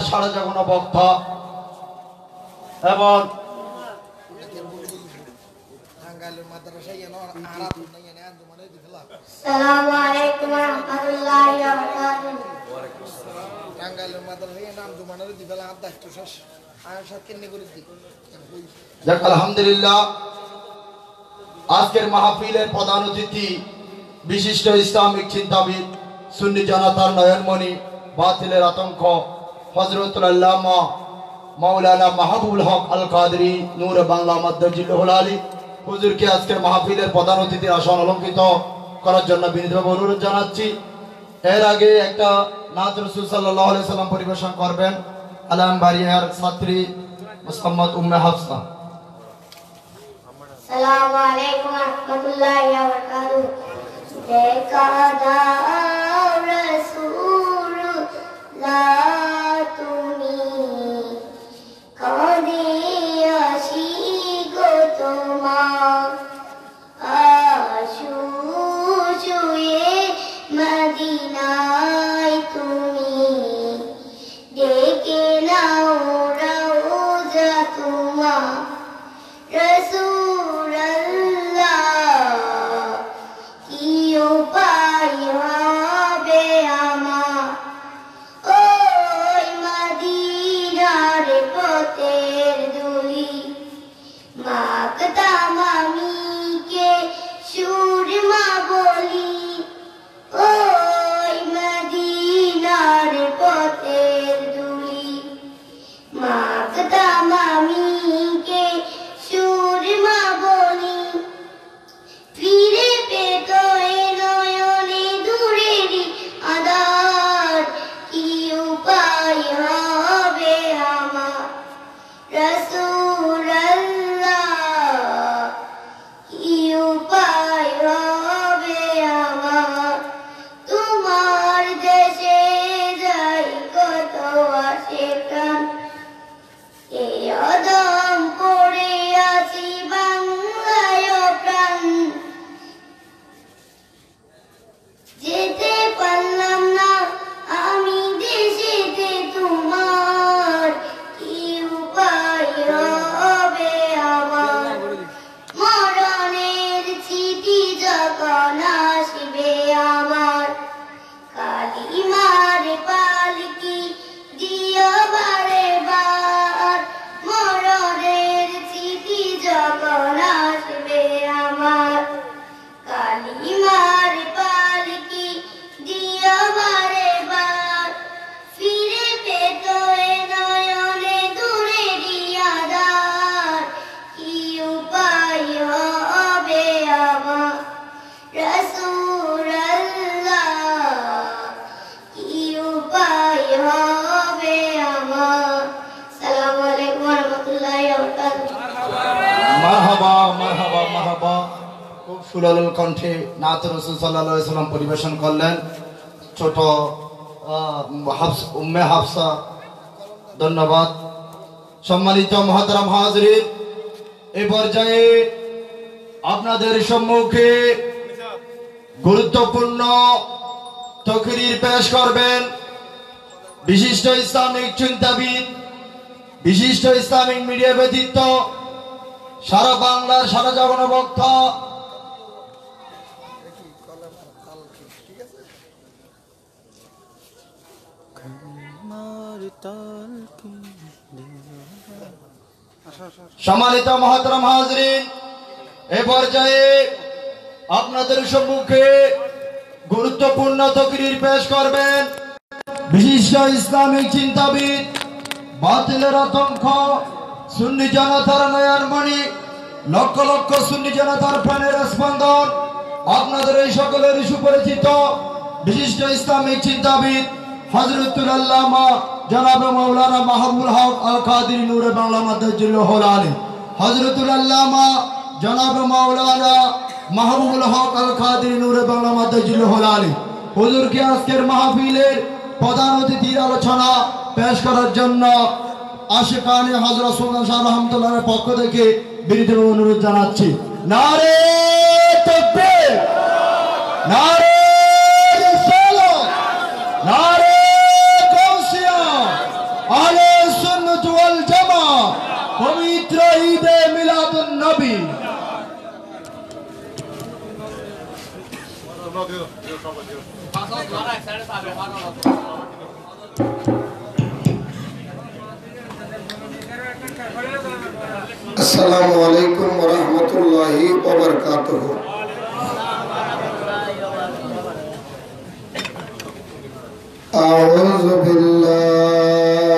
সারা জগন বক্তা এবং আলহামদুলিল্লাহ আজকের মাহফিলের প্রধান অতিথি বিশিষ্ট ইসলামিক চিন্তাবিদ সুন্নি জনতার নয়নমণি বাতিলের আতঙ্ক হযরতুল আল্লামা মাওলানা মাহবুবুল হক আল কাদরি নূর বাংলা মাদ্দাজিল্লাহুল আলী হুজুরকে আজকের মাহফিলের প্রধান অতিথির আসন অলঙ্কৃত করার জন্য বিনীতভাবে অনুরোধ জানাচ্ছি। এর আগে একটা নাত রাসূল সাল্লাল্লাহু আলাইহি সাল্লাম পরিবেশন করবেন আলাম বারিয়ার ছাত্রী মুহাম্মদ উম্মে হাফসা। আসসালামু আলাইকুম ওয়া রাহমাতুল্লাহি ওয়া বারাকাতুহু। দেখা দাও রাসূলুল্লাহ তুমি কাঁদে আসি গো তোমার আশু জুয়ে মদিনায় তুমি ডেকে নাও রওজা তোমার রাসূলুল্লাহ কি উপায় হবে আমার ওই মদিনার পথের ধুলি মাকতাম আমিকে সুরমা বলি ওই মদিনার পথের ধুলি মাকতাম আমিকে সুরমা বলি ফিরে পেত এ নয়নে দূরেরই আধার কি উপায় হবে আমার রাসূলুল্লাহ কি উপায় হবে আমার তোমার দেশে যাই কত আসে প্রাণ এই অদম পড়ে আছি বাংলায় প্রাণ যেতে পারলাম না আমি দেশেতে তোমার কি উপায় হবে আমার মরণের চিঠি যখন আসবে আমার কালিমার পালকি দিও বারে বার মরণের চিঠি যখন আসবে আমার কালিমার পালকি দিও বারে বার ফিরে পেত এ নয়নে দূরেরই আধার কি উপায় হবে আমার রাসূলুল্লাহ কি উপায় হবে আমার আসসালামু আলাইকুম ওয়া রাহমাতুল্লাহি ওয়া বারাকাতুহু। মারহাবা মারহাবা মারহাবা। খুব সুললিত কণ্ঠে নাত রাসূল সাল্লাল্লাহু আলাইহি সাল্লাম পরিবেশন করলেন ছোট উম্মে হাফসা। ধন্যবাদ। সম্মানিত মুহতারাম হাজিরিন, এই পর্যায়ে আপনাদের সম্মুখে গুরুত্বপূর্ণ তকরীর পেশ করবেন বিশিষ্ট ইসলামিক চিন্তাবিদ বিশিষ্ট ইসলামিক মিডিয়া ব্যক্তিত্ব সারা বাংলার সারা জগন বক্তা সম্মানিত মুহতারাম হাজিরিন, এ পর্যায়ে আপনাদের সম্মুখে গুরুত্বপূর্ণ তকরীর পেশ করবেন বিশিষ্ট ইসলামিক চিন্তাবিদ বাতিলের আতঙ্ক সুন্নি জনতার নয়নমণি লক্ষ লক্ষ সুন্নি জনতার প্রাণের স্পন্দন আপনাদের এই সকলের সুপরিচিত বিশিষ্ট ইসলামিক চিন্তাবিদ হযরতুল আল্লামা জনাব মাওলানা মাহবুবুল হক আল কাদরি নূরে বাংলা মাদ্দাজিল্লাহুল আলী হযরতুল আল্লামা জনাব মাওলানা মাহবুবুল হক আল কাদরি নূরে বাংলা মাদ্দাজিল্লাহুল আলী হুজুরকে আজকের মাহফিলের প্রধান অতিথির আলোচনা পেশ করার জন্য আশিকানে হযরত সুলতান শাহ রহমাতুল্লাহর পক্ষ থেকে বিনীতভাবে অনুরোধ জানাচ্ছি। নারে তাকবীর, নারে রিসালাত, নারে গাউসিয়া, আহলে সুন্নাত ওয়াল জামাত পবিত্র ঈদে মিলাদুন নবী। আসসালামু আলাইকুম ওয়া রাহমাতুল্লাহি ওয়া বারাকাতুহু। আউযু বিল্লাহি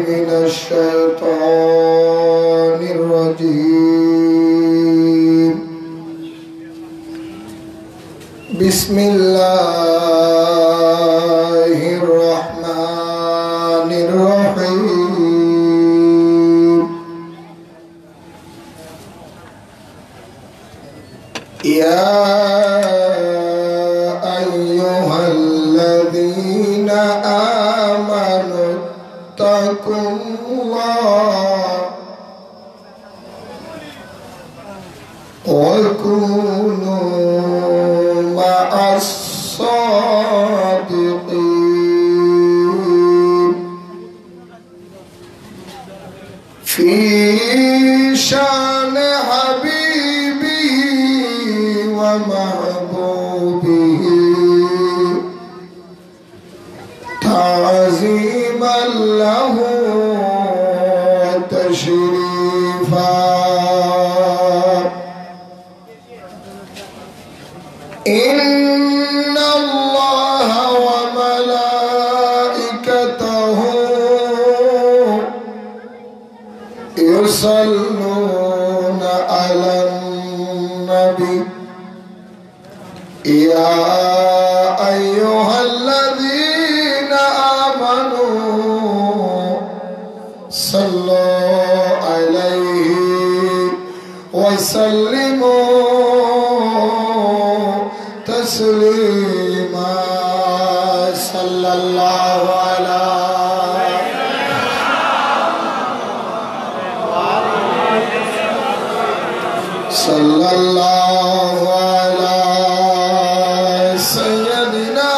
মিনাশ শাইতানির রাজীম। বিসমিল্লাহির রহমানির রহিম। ইয়া আইয়ুহাল্লাযীনা আমানু তাকুল্লাহ ওয়া কুনু মা'আস সাদিকিন। ফি শান হাবিবিহি ওয়া মাহবুবিহি তা'যীমান লাহু ওয়া তাশরীফা। إن الله وملائكته يصلون على النبي يا أيها الذين آمنوا صلوا عليه وسلموا تسليما صلى الله على صلى الله على سيدنا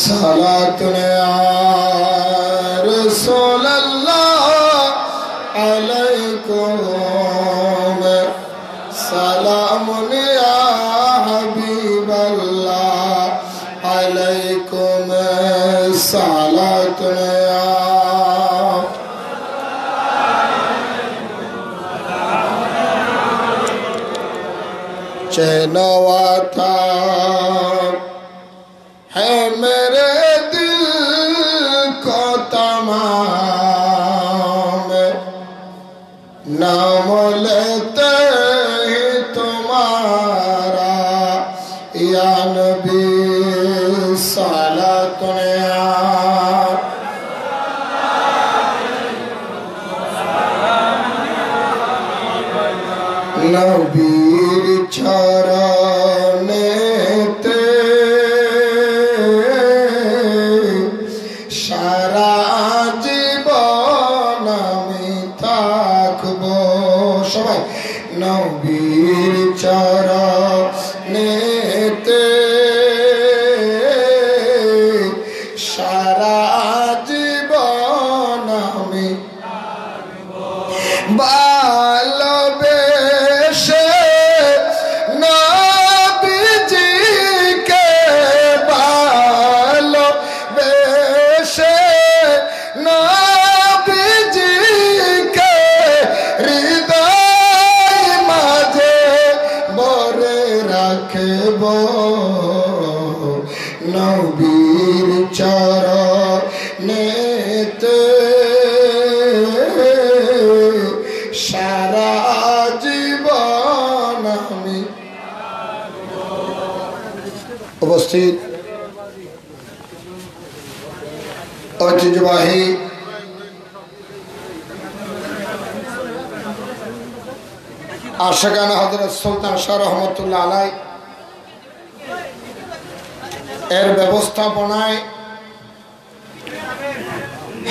صلاة يا رسول الله عليكم سلام يا حبيب الله عليكم صلاة يا चैनवा था है मेरे दिल को तमाम नाम लेते ही तुम्हारा या नबी सलातुन या নবীর চরণেতে সারা জীবন আমি থাকবো। সবাই নবীর চরণেতে সারা জীবন আমি ভালোবেসে নবীজিকে ভালোবেসে নবীজিকে হৃদয় মাঝে ভরে রাখব। নবীর চরণেতে সারা জীবন আমি উপস্থিত ঐতিহ্যবাহী আশিকানা হযরত সুলতান শাহ রহমতুল্লাহ আলাই এর ব্যবস্থাপনায়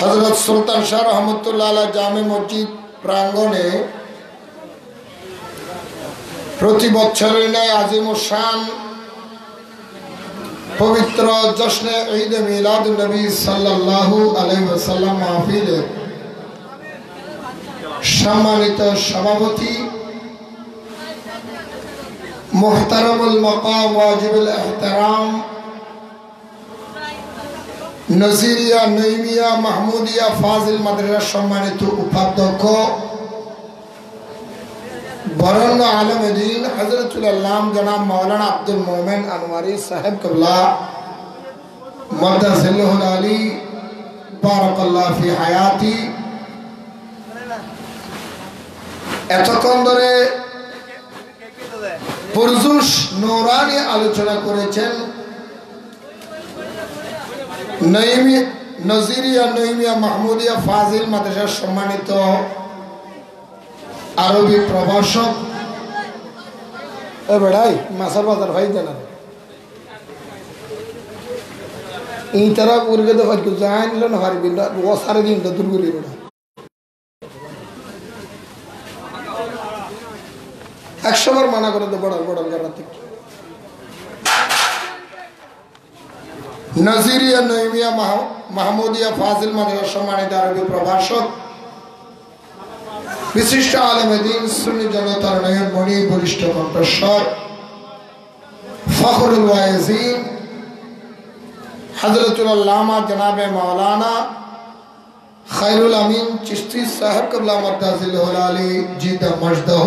হযরত সুলতান শাহ রহমতুল্লাহ আলাই জামে মসজিদ প্রাঙ্গণে প্রতি বছরের ন্যায় আজিম শান পবিত্র জশ্নে ঈদ মিলাদুন নবী সাল্লাল্লাহু আলাইহি ওয়াসাল্লাম মাহফিলের সম্মানিত সভাপতি মুহতারামুল মাকাম ওয়াজিবুল ইহতিরাম নজিরিয়া নঈমিয়া মাহমুদিয়া ফাজিল মাদ্রাসার সম্মানিত উপাধ্যক্ষ বরেণ্য আলেম দ্বীন হযরতুল আল্লামা জনাব মাওলানা আব্দুল মোমেন আনোয়ারি সাহেব কিবলা মাদ্দাজিল্লাহুল আলী বারাকাল্লাহু ফি হায়াতি এতক্ষণ ধরে পুরজোশ নূরানি আলোচনা করেছেন নজিরিয়া নঈমিয়া মাহমুদিয়া ফাজিল মাদ্রাসার সম্মানিত আরবি প্রভাষক এ বেড়াই মাসার বাজার ভাই জানা এই তারা উর্গে তো হয়তো জানলো না পারবি না ও সারা দিন তো দূর করি বেড়া 100 বার মানা করে তো বড় বড় করাতে নজিরিয়া নঈমিয়া মাহমুদিয়া ফাজিল মাদ্রাসার সম্মানিত আরবি প্রভাষক বিশিষ্ট আলেমে দ্বীন সুন্নি জনতার নয়ন মণি বরিষ্ঠ কণ্ঠস্বর ফখরুল ওয়াইজিন হযরতুল আল্লামা জনাবে মাওলানা খায়রুল আমিন চিশতি সাহেব কিবলা মাদ্দাজিল্লাহুল আলী জিদা মজদাহ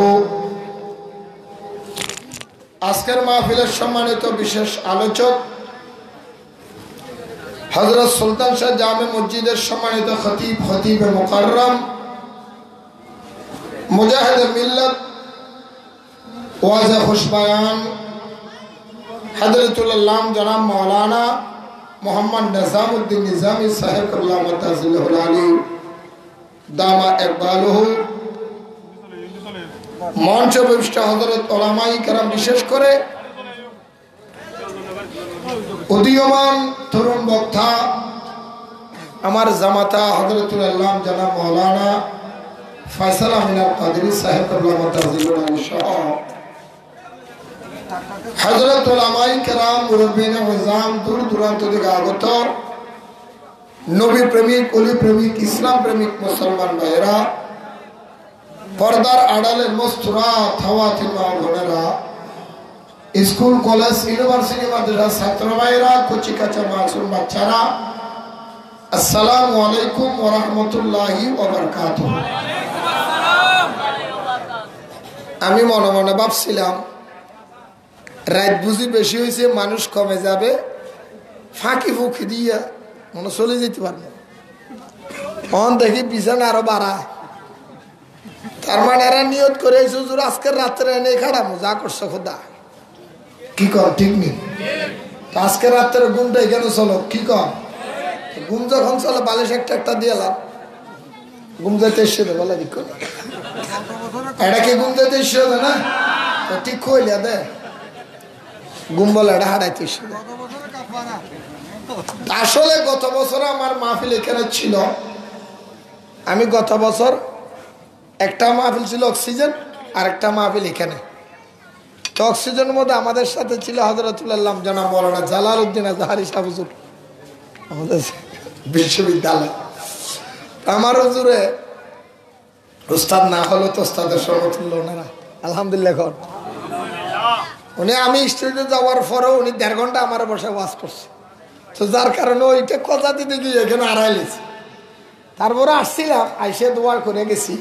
আজকের মাহফিলের সম্মানিত বিশেষ আলোচক হযরত সুলতান শাহ জামে মসজিদের সম্মানিত খতিব মুকাররম মুজাহিদ মিল্লাত ওয়াজে খুশবায়ান হযরতুল আল্লামা জনাব মাওলানা মোহাম্মদ নিজামউদ্দিন নিজামী সাহেব কিবলা মাদ্দাজিল্লাহুল আলী দামা ইকবালুহু মঞ্চ বিশিষ্ট হযরত উলামাই কেরাম বিশেষ করে উদীয়মান তরুণ বক্তা আমার জামাতা হযরতুল আল্লামা জনাব মাওলানা ফয়সাল আমিন আল কাদরি সাহেব কিবলা মাদ্দাজিল্লাহুল আলী সহ হযরত উলামাই কেরাম মুরব্বিয়ানে আযম দূর দূরান্ত থেকে আগত নবী প্রেমিক ওলি প্রেমিক ইসলাম প্রেমিক মুসলমান ভাইরা পর্দার আড়ালের মস্তুরা খাওয়াতিন মা বোনেরা স্কুল কলেজ ইউনিভার্সিটি মাদ্রাসা ছাত্র ভাইরা কচি কাঁচা মাসুম বাচ্চারা আসসালামু আলাইকুম ওয়া রাহমাতুল্লাহি ওয়া বারাকাতুহু। আমি মনে মনে ভাবছিলাম রাত বুঝি বেশি হয়েছে মানুষ কমে যাবে ফাঁকি ফুঁকি দিয়া মনে চলে যেতে পারবে অন দেখি বিছানা আরো বাড়া তার মানে এরা নিয়ত করে হুজুর আজকের রাত্রে এনে খাড়ামো যা করছো খোদা কি কর ঠিক নেই আজকের রাত্রে ঘুমটা এখানে চলো কি কর ঘুম যখন চলো বালিশ একটা দিয়েলাম ঘুম যেতে এসে বলে ঠিক এটা কি ঘুম যেতে এসে না ঠিক কইলিয়া দে ঘুম বলে এটা হারাইতে এসে আসলে গত বছর আমার মাহফিল এখানে ছিল আমি গত বছর একটা মাহফিল ছিল অক্সিজেন আর একটা মাহফিল এখানে তো অক্সিজেনের মধ্যে আমাদের সাথে ছিল হযরতুল আল্লামা জনাব মাওলানা জালালউদ্দিন আজহারী সাহেব হুজুর আমাদের বিশ্ববিদ্যালয় আমার হুজুরে উস্তাদ না হলো তো উস্তাদের সমতুল্য ওনারা আলহামদুলিল্লাহ কর উনি আমি স্টেজে যাওয়ার পরেও উনি 1.5 ঘন্টা আমার বসে ওয়াজ করছে তো যার কারণে ওইটা কথা দিতে গিয়ে এখানে হারাইলেছি তারপরে আসছিলাম আইসে দোয়া করে গেছি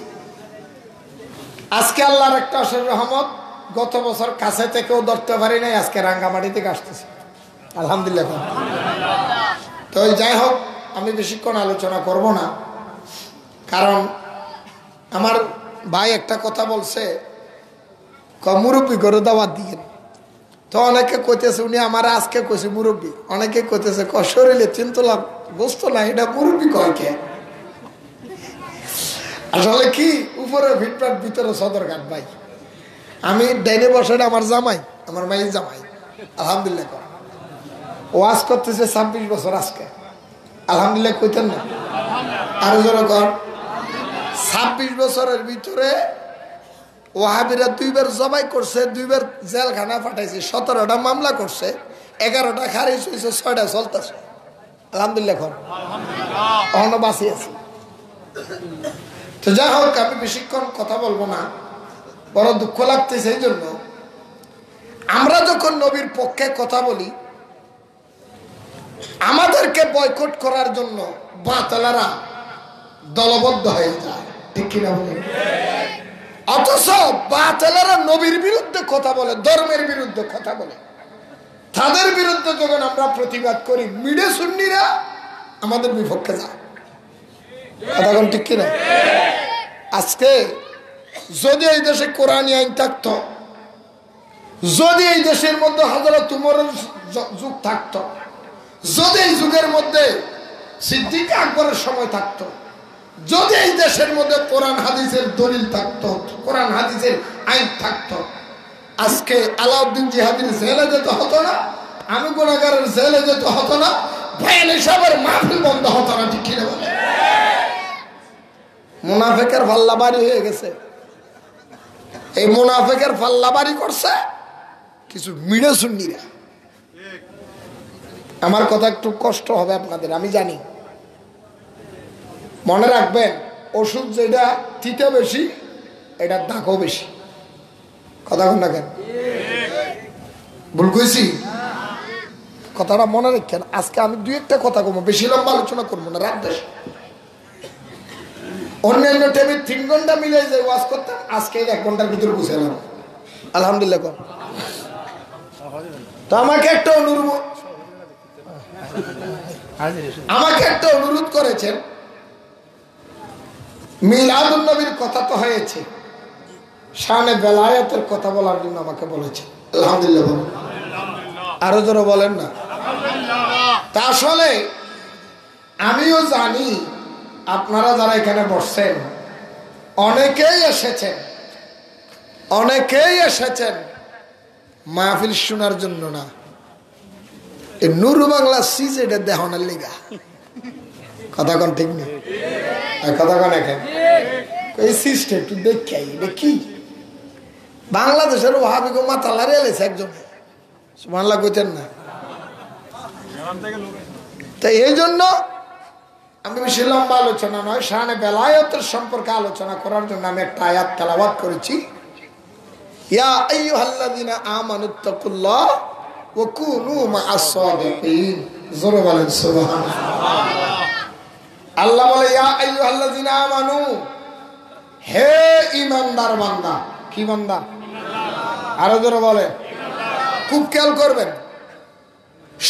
আজকে আল্লাহর একটা অশেষ রহমত গত বছর কাছে থেকেও ধরতে পারি নাই আজকে রাঙ্গামাটি থেকে আসতেছি আলহামদুলিল্লাহ তো যাই হোক আমি বেশিক্ষণ আলোচনা করব না কারণ আমার ভাই একটা কথা বলছে মুরব্বী করে দাওয়াত দিয়ে তো অনেকে কইতেছে উনি আমার আজকে কইছে মুরব্বী অনেকে কইতেছে শরীরে 3 লাখ গোস্ত না এটা মুরব্বী কয় কে আসলে কি উপরে ভিটপাট ভিতরে সদরঘাট ভাই আমি ডাইনে বসে আমার জামাই আমার মায়ের জামাই আলহামদুলিল্লাহ ওয়াজ করতেছে 26 বছর আজকে আলহামদুলিল্লাহ কইতেন না আরো জোরে কর 26 বছরের ভিতরে ওয়াহাবিরা 2 বার জবাই করছে 2 বার জেলখানা পাঠাইছে 17টা মামলা করছে 11টা খারিজ হয়েছে, 6টা চলতেছে। আলহামদুলিল্লাহ, এখন এখনো বাঁচি আছি। তো যাই হোক, আমি বেশিক্ষণ কথা বলবো না, বড় দুঃখ লাগতেছে এই জন্য। আমরা যখন নবীর পক্ষে কথা বলি, আমাদেরকে বয়কট করার জন্য বাতালারা দলবদ্ধ হয়ে যায়, ঠিক কিনা বলেন? অথচ বাতালারা নবীর বিরুদ্ধে কথা বলে, ধর্মের বিরুদ্ধে কথা বলে। তাদের বিরুদ্ধে যখন আমরা প্রতিবাদ করি, মিডে সুন্নিরা আমাদের বিপক্ষে যায়। কথা কোন ঠিক কিনা? আজকে যদি এই দেশে কোরআনী আইন থাকতো, যদি এই দেশের মধ্যে হযরত উমরের যুগ থাকতো, যদি এই যুগের মধ্যে সিদ্দিক আকবরের সময় থাকতো, যদি এই দেশের মধ্যে কোরআন হাদিসের দলিল থাকতো, কোরআন হাদিসের আইন থাকতো, আজকে আলাউদ্দিন জিহাদির জেলে যেতে হতো না, আমি গুনাহগারের জেলে যেতে হতো না, বয়ান হিসাবের মাহফিল বন্ধ হতো না, ঠিক কিনা বলে? মুনাফিকের পাল্লা বাড়ি হয়ে গেছে। এই মুনাফিকের পাল্লা বাড়ি করছে কিছু মিডে সুন্নিরা। আমার কথা একটু কষ্ট হবে আপনাদের, আমি জানি। মনে রাখবেন, ওষুধ যেটা তিতে বেশি, এটার দাগও বেশি। কথা কোন না কেন? ভুল কইছি? কথাটা মনে রাখেন। আজকে আমি দুই একটা কথা কমো, বেশি লম্বা আলোচনা করবো না, রাত 10। অন্যান্য টাইমে 3 ঘন্টা মিলে যে ওয়াজ করতাম, আজকে 1 ঘন্টার ভিতরে বুঝালাম। আলহামদুলিল্লাহ। তো আমাকে একটা অনুরোধ করেছেন। মিলাদুন নবীর কথা তো হয়েছে, শানে বেলায়েতের কথা বলার জন্য আমাকে বলেছে। আলহামদুলিল্লাহ। আরো জোরে বলেন না। তা আসলে আমিও জানি আপনারা যারা এখানে বসছেন, অনেকেই এসেছেন মাহফিল শোনার জন্য না, এই নূর বাংলা সিজ এটা দেখানোর লিগা। কথা কন ঠিক নেই? কথা কন এখন এই সিজটা একটু দেখাই, এটা কি বাংলাদেশের ওয়াহাবি মাতালারে এলেছে একজন, সুবহানাল্লাহ কইতেন না? তাই এই জন্য আমি বেশি লম্বা আলোচনা নয়, শানে বেলায়েতের সম্পর্কে আলোচনা করার জন্য আমি একটা আয়াত তেলাওয়াত করেছি। ইয়া আইয়ুহাল্লাযীনা আমানুত্তাকুল্লাহ ওয়া কুনু মা'আস সাদিকিন। জোরে বলেন সুবহানাল্লাহ। আল্লাহ বলে, ইয়া আইয়ুহাল্লাযীনা আমানু, হে ঈমানদার বান্দা। কি বান্দা? আরো জোরে বলে। খুব খেয়াল করবেন,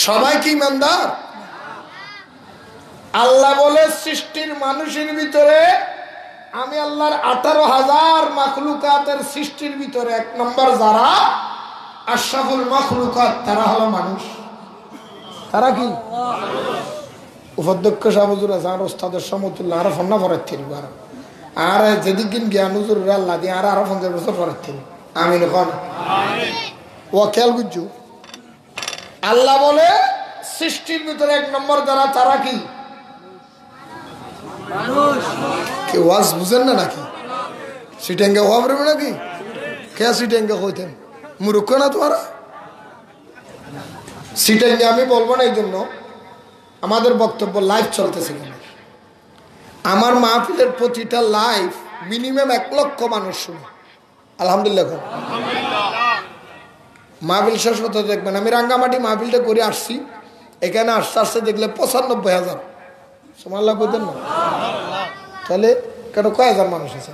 সবাই কি ঈমানদার? আল্লাহ বলে, সৃষ্টির মানুষের ভিতরে আমি আল্লাহর 18,000 মাখলুকাতের সৃষ্টির ভিতরে 1 নম্বর যারা আশরাফুল মাখলুকাত, তারা হলো মানুষ। তারা কি? উপাধ্যক্ষ সাহেব হুজুর আছেন, ওস্তাদের সমতুল্য, আরো ফন্না ফরাত থেকে আর যেদিন জ্ঞান হুজুর আল্লাহ দিয়ে আরো 50 বছর ফরাত থেকে। আমিন কোন? ও খেয়াল বুঝছো? আল্লাহ বলে সৃষ্টির ভিতরে 1 নম্বর যারা, তারা কি? কে ওয়াজ বুঝেন না নাকি? সিটেঙ্গে হওয়া পারবে নাকি? কে সিটেঙ্গে হইতেন? মূর্খ না তোমারা? সিটেঙ্গে আমি বলবো না, এই জন্য আমাদের বক্তব্য লাইভ চলতেছে। আমার মাহফিলের প্রতিটা লাইভ মিনিমাম 1 লক্ষ মানুষ শুনে। আলহামদুলিল্লাহ। মাহফিল শেষ হতে দেখবেন, আমি রাঙ্গামাটি মাহফিলটা করে আসছি, এখানে আস্তে আস্তে দেখলে 95,000। সুবহানাল্লাহ বলতেন না? তাহলে কেন কয় হাজার মানুষ আছে?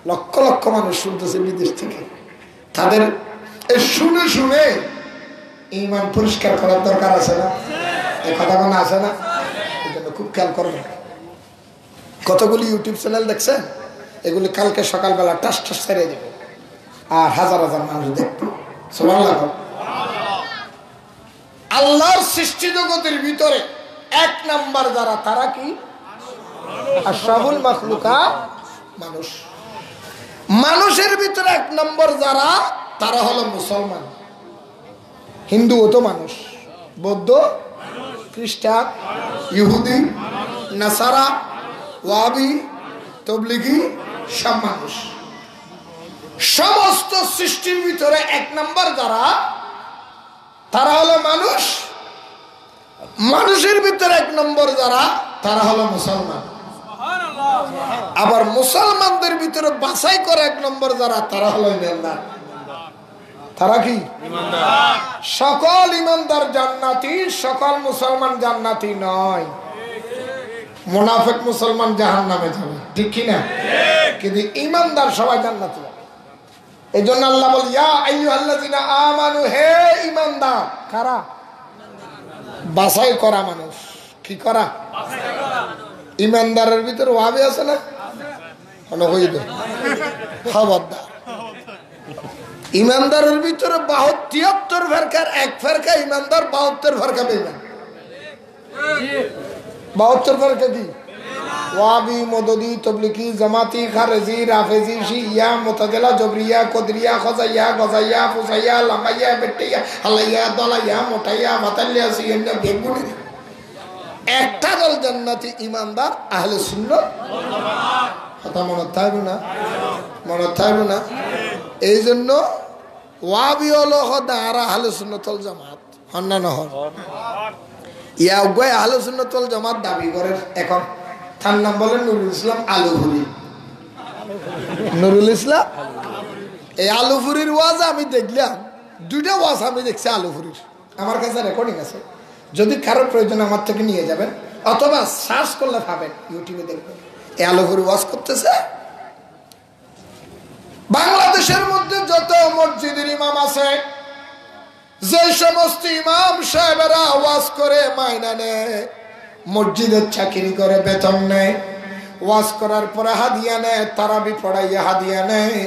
লক্ষ লক্ষ মানুষ শুনতেছে বিদেশ থেকে। তাদের শুনে শুনে ঈমান পরিষ্কার করার দরকার আছে না? এই কথা কোনো আছে না? এই জন্য খুব খেয়াল করবেন। কতগুলি ইউটিউব চ্যানেল দেখছেন, এগুলি কালকে সকালবেলা টাস টাস ছেড়ে দেবে, আর হাজার হাজার মানুষ দেখবে। সুবহানাল্লাহ। আল্লাহর সৃষ্টি জগতের ভিতরে 1 নাম্বার যারা, তারা কি? আশরাফুল মাখলুকাত, মানুষ। মানুষের ভিতরে 1 নম্বর যারা, তারা হলো মুসলমান। হিন্দু তো মানুষ, বৌদ্ধ, খ্রিস্টান, ইহুদি, নাসারা, ওয়াহাবি, তবলিগি, সব মানুষ। সমস্ত সৃষ্টির ভিতরে 1 নম্বর যারা, তারা হলো মানুষ, মানুষের ভিতরে 1 নম্বর যারা তারা হলো মুসলমান। আবার মুসলমানদের ভিতরে বাছাই করে 1 নম্বর যারা তারা হলো ইমানদার। তারা কি ইমানদার? সকল ইমানদার জান্নাতি, সকল মুসলমান জান্নাতি নয়। মুনাফিক মুসলমান জাহান্নামে যাবে, ঠিক কি না? কিন্তু ইমানদার সবাই জান্নাতে যাবে। এই জন্য আল্লাহ বল, ইয়া আইয়ুহাল্লাযিনা আমানু, হে ইমানদার। কারা? বাছাই করা মানুষ। কি করা? ইমানদারের ভিতরে ওয়াহাবি আছে না? খবরদার, ইমানদারের ভিতরে 73 ফেরকার 1 ফেরকা ইমানদার, 72 ফেরকা বেঈমান। 72 ফেরকা কি? ওয়াহাবি, মদদি, তবলিগি, জামাতি, খারেজি, রাফেজি, শিয়া, মুতাজিলা, জবরিয়া, কদরিয়া, খজাইয়া, গজাইয়া, ফুসাইয়া, লামাইয়া, বেটিয়া, হালাইয়া, দলাইয়া, মোটাইয়া, মাতালিয়া, সিয়ান্না, বেগুনি। একটা দল জান্নাতি ইমানদার, আহলে সুন্নাত ওয়াল জামাত। কথা মনে থাকবে না? মনে থাকবে না? এই জন্য ওয়াহাবি হলো আর আহলে সুন্নাত ওয়াল জামাত হন না নহর। ইয়া উগায় আহলে সুন্নাত ওয়াল জামাত দাবি করে। এখন তার নাম বলেন নুরুল ইসলাম আলুপুরি। নুরুল ইসলাম এই আলুপুরির ওয়াজ আমি দেখলাম, 2টা ওয়াজ আমি দেখছি আলুপুরির, আমার কাছে রেকর্ডিং আছে। যদি কারোর প্রয়োজন আমার থেকে নিয়ে যাবেন, অথবা সার্চ করলে পাবেন, ইউটিউবে দেখবেন। এই আলুপুরি ওয়াজ করতেছে বাংলাদেশের মধ্যে যত মসজিদের ইমাম আছে, যে সমস্ত ইমাম সাহেবেরা ওয়াজ করে মাইনা নেয়, মসজিদের চাকরি করে বেতন নেয়, ওয়াজ করার পরে হাদিয়া নেয়, তারাবি পড়াইয়া হাদিয়া নেয়,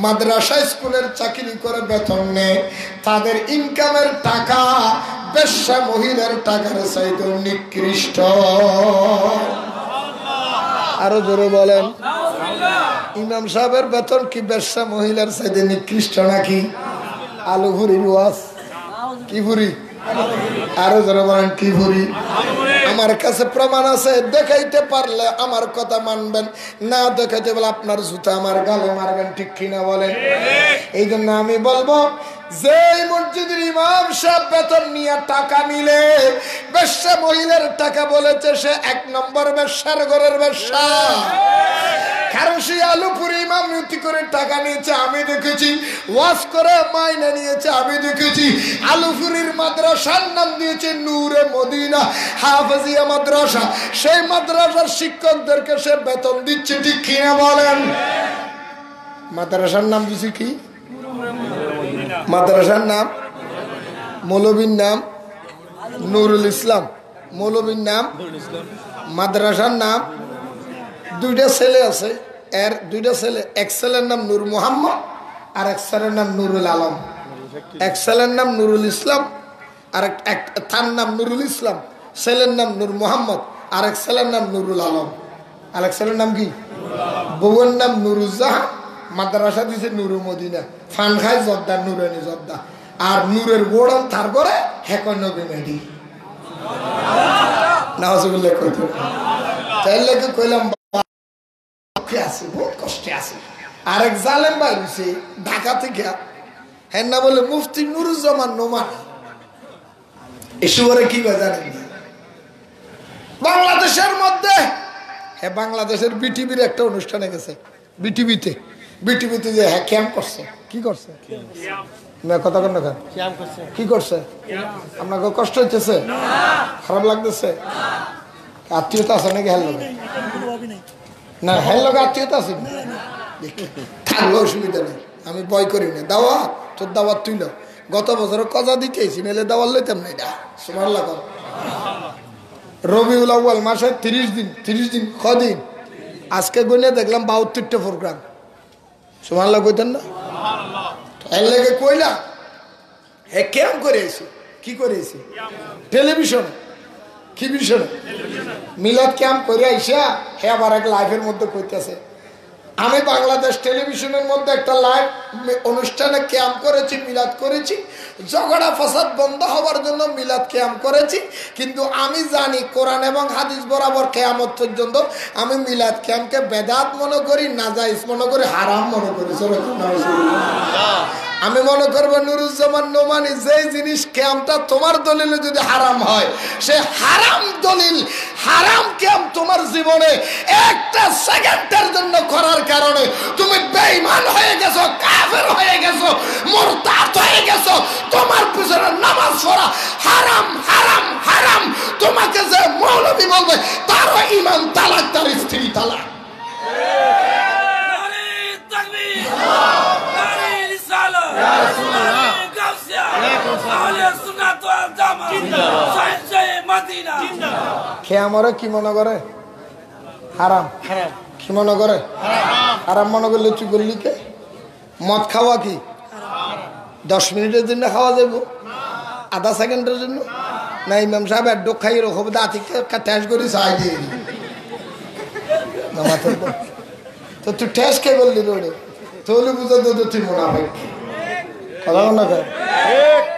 মাদ্রাসা স্কুলের চাকরি করে বেতন নেয়, তাদের ইনকামের টাকা বেশ্যা মহিলার টাকার চাইতে নিকৃষ্ট। আরো জোরে বলেন, ইমাম সাহেবের বেতন কি বেশ্যা মহিলার চাইতে নিকৃষ্ট নাকি? আলু ভুরির ওয়াজ কি ভুরি? আরো জোরে বলেন কি ভুরি? আমার কাছে প্রমাণ আছে, দেখাইতে পারলে আমার কথা মানবেন, না দেখাইতে বলে আপনার জুতা আমার গালে মারবেন, ঠিক কিনা বলেন? এই জন্য আমি বলবো, যে মসজিদের ইমাম সাহেব বেতন নিয়ে টাকা নিলে বেশ্যা মহিলার টাকা বলেছে, সে 1 নম্বর বেশ্যার ঘরের বেশ্যা। কারণ সেই আলুপুরি ইমাম নীতি করে টাকা নিয়েছে আমি দেখেছি, ওয়াজ করে মাইনা নিয়েছে আমি দেখেছি। আলুপুরির মাদ্রাসার নাম দিয়েছে নূরে মদিনা হাফেজিয়া মাদ্রাসা, সেই মাদ্রাসার শিক্ষকদেরকে সে বেতন দিচ্ছে, ঠিক কিনা বলেন? মাদ্রাসার নাম দিয়েছে কি? মাদ্রাসার নাম, মৌলবীর নাম নুরুল ইসলাম, মৌলবীর নাম, মাদ্রাসার নাম। 2টা ছেলে আছে, এর 2টা ছেলে, এক ছেলের নাম নূর মোহাম্মদ আর এক ছেলের নাম নুরুল আলম। এক ছেলের নাম নুরুল ইসলাম আর তার নাম নুরুল ইসলাম, ছেলের নাম নূর মোহাম্মদ, আর এক ছেলের নাম নুরুল আলম। আর এক ছেলের নাম কি? বউয়ের নাম নুরুজ্জাহান, মাদ্রাসা দিছে নুরু মদিনা, ফান খায় জর্দা, নুরানি জর্দা। আর নূরের গোড়ান তার করে হেকন নবী মেডি নাউজুবিল্লাহ কইতো। তাই লাগে কইলাম আছে, বহুত কষ্টে আছে। আরেক জালেম ভাই হইছে ঢাকা থেকে, হ্যাঁ না বলে মুফতি নুরুজ্জামান নোমান। এসবরে কি জানেন? বাংলাদেশের মধ্যে, হ্যাঁ বাংলাদেশের বিটিভির একটা অনুষ্ঠানে গেছে, বিটিভিতে যে হ্যাঁ ক্যাম্প করছে। কি করছে? কথা কন না, কি করছে? আপনাকে কষ্ট হইতেছে? খারাপ লাগতেছে? আত্মীয়তা আছে নাকি? হ্যাঁ লোক না, হ্যাঁ লোক আত্মীয়তা আছে, থাকলে অসুবিধা নেই, আমি ভয় করি না। দাওয়াত, তোর দাওয়াত তুইল। গত বছর কজা দিতেছি, নাহলে দাওয়াত লইতাম না। এটা সুবহানাল্লাহ। রবিউল আউয়াল মাসে 30 দিন কদিন? আজকে গুনে দেখলাম 72টা প্রোগ্রাম। সুবহানাল্লাহ কইতেন না? এর লেগে কইলা হে কেম করেছি, কি করেছি? টেলিভিশন। কি বিষয়? মিলাদ ক্যাম্প করে আইসা হে আবার এক লাইভের মধ্যে কইতেছে, আমি বাংলাদেশ টেলিভিশনের মধ্যে একটা লাইভ অনুষ্ঠানে ক্যাম্প করেছি, মিলাদ করেছি, ঝগড়া ফাসাদ বন্ধ হওয়ার জন্য মিলাদ ক্যাম্প করেছি। কিন্তু আমি জানি কোরআন এবং হাদিস বরাবর কিয়ামত পর্যন্ত আমি মিলাদ ক্যাম্পকে বেদাত মনে করি, নাজায়েজ মনে করি, হারাম মনে করি। আমি মনে করবো নুরুজ্জামান নোমানি যে জিনিস ক্যাম্পটা তোমার দলিলে যদি হারাম হয়, সে হারাম দলিল হারাম ক্যাম্প তোমার জীবনে একটা সেকেন্ডের জন্য করার কারণে তুমি বেঈমান হয়ে গেছো, কাফের হয়ে গেছো, মুরতাদ হয়ে গেছো। তোমার পিছনে নামাজ পড়া হারাম হারাম হারাম। তোমাকে যে মৌলবী বলবে তারও ইমান তালাক, তার স্ত্রী তালাক। খেয়ামরে কি মনে করে? হারাম। কি মনে করে? হারাম মনে করলে তুই করলি কে? মদ খাওয়া কি 10 মিনিটের জন্য খাওয়া যাব? আধা সেকেন্ডের জন্য? না ইমাম সাহেব ডোক খাই রকম দাঁতি ঠেস করি চাই দিয়ে তো তুই ঠেস কে বললি রোডে? তাহলে বুঝা তো তুই মোনাফিক। কথা না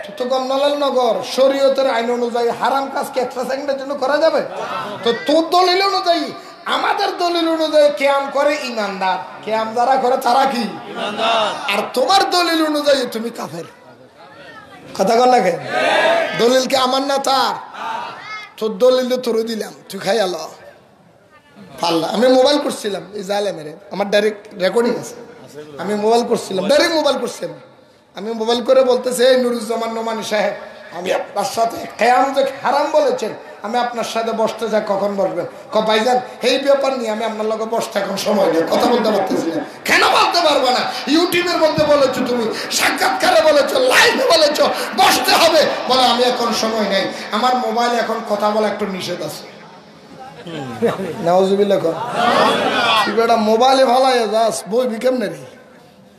তুই তো কমনালাল নগর শরীয়তের আইন অনুযায়ী হারাম কাজ কি একটা সেকেন্ডের জন্য করা যাবে? তো তোর দলিল অনুযায়ী, আমাদের দলিল অনুযায়ী কিয়াম করে ইমানদার, কিয়াম যারা করে তারা কি ইমানদার, আর তোমার দলিল অনুযায়ী তুমি কাফের। কথা কর লাগে দলিল কি আমার না তার? তোর দলিল তোর দিলাম, তুই খাই আলো পাল্লা। আমি মোবাইল করছিলাম এই জালে মেরে, আমার ডাইরেক্ট রেকর্ডিং আছে। আমি মোবাইল করছিলাম, ডাইরেক্ট মোবাইল করছিলাম। আমি মোবাইল করে বলতেছে, এই নুরুজ্জামান নোমানী সাহেব, আমি আপনার সাথে কিয়াম যে হারাম বলেছেন, আমি আপনার সাথে বসতে যাই, কখন বসবেন? ভাইজান এই ব্যাপার নিয়ে আমি আপনার লগে বসতে এখন সময় নেই, কথা বলতে পারতেছি না। কেন বলতে পারবো না? ইউটিউবের মধ্যে বলেছো তুমি, সাক্ষাৎকারে বলেছো, লাইভে বলেছো বসতে হবে, বলে আমি এখন সময় নেই, আমার মোবাইলে এখন কথা বলা একটু নিষেধ আছে। নাউজুবিল্লাহ কর তুই বেটা মোবাইলে ভালো যাস, বই বিকেম নেই